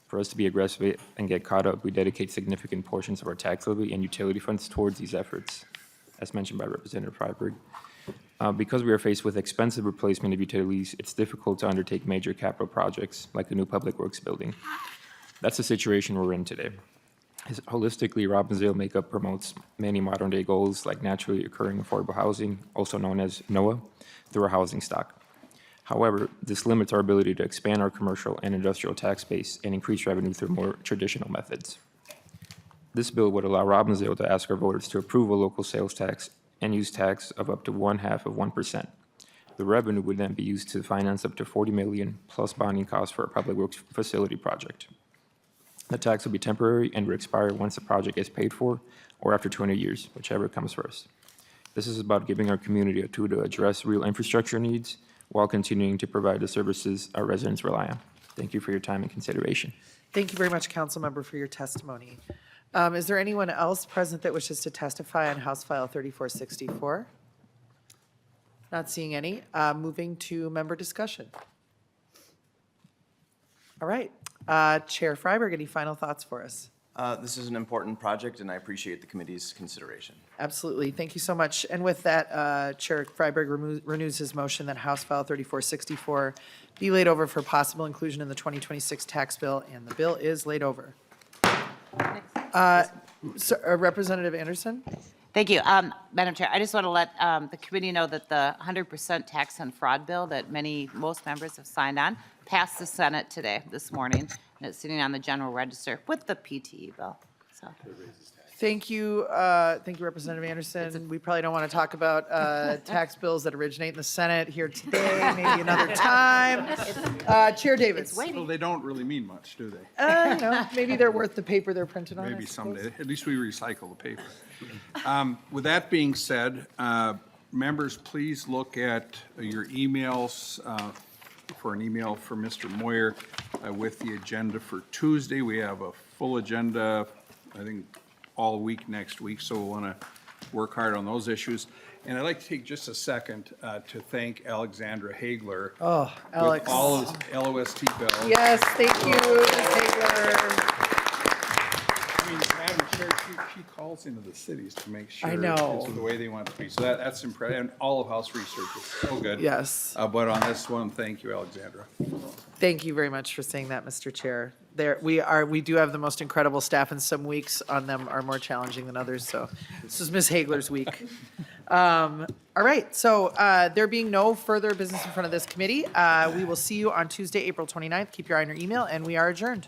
For us to be aggressive and get caught up, we dedicate significant portions of our tax levy and utility funds towards these efforts, as mentioned by Representative Freiberg. Because we are faced with expensive replacement of utilities, it's difficult to undertake major capital projects like the new public works building. That's the situation we're in today. Holistically, Robbinsdale makeup promotes many modern-day goals like naturally occurring affordable housing, also known as NOAA, through our housing stock. However, this limits our ability to expand our commercial and industrial tax base and increase revenue through more traditional methods. This bill would allow Robbinsdale to ask our voters to approve a local sales tax and use tax of up to 0.5%. The revenue would then be used to finance up to $40 million plus bonding costs for a public works facility project. The tax will be temporary and will expire once the project is paid for or after 20 years, whichever comes first. This is about giving our community a tool to address real infrastructure needs while continuing to provide the services our residents rely on. Thank you for your time and consideration. Thank you very much, Councilmember, for your testimony. Is there anyone else present that wishes to testify on House File 3464? Not seeing any. Moving to member discussion. All right. Chair Freiberg, any final thoughts for us? This is an important project, and I appreciate the committee's consideration. Absolutely. Thank you so much. And with that, Chair Freiberg renews his motion that House File 3464 be laid over for possible inclusion in the 2026 tax bill, and the bill is laid over. Representative Anderson? Thank you. Madam Chair, I just want to let the committee know that the 100% tax and fraud bill that most members have signed on passed the Senate today, this morning, and it's sitting on the general register with the PTE bill. So. Thank you, Representative Anderson. We probably don't want to talk about tax bills that originate in the Senate here today, maybe another time. Chair Davids. Well, they don't really mean much, do they? Maybe they're worth the paper they're printed on. Maybe someday. At least we recycle the paper. With that being said, members, please look at your emails for an email from Mr. Moyer with the agenda for Tuesday. We have a full agenda, I think, all week next week, so we'll want to work hard on those issues. And I'd like to take just a second to thank Alexandra Hagler. Oh, Alex. With all his LOST bills. Yes, thank you, Ms. Hagler. I mean, Madam Chair, she calls into the cities to make sure I know. it's the way they want it to be. So that's impressive. And all of House research is so good. Yes. But on this one, thank you, Alexandra. Thank you very much for saying that, Mr. Chair. We do have the most incredible staff, and some weeks on them are more challenging than others, so this is Ms. Hagler's week. All right, so there being no further business in front of this committee, we will see you on Tuesday, April 29th. Keep your eye on your email, and we are adjourned.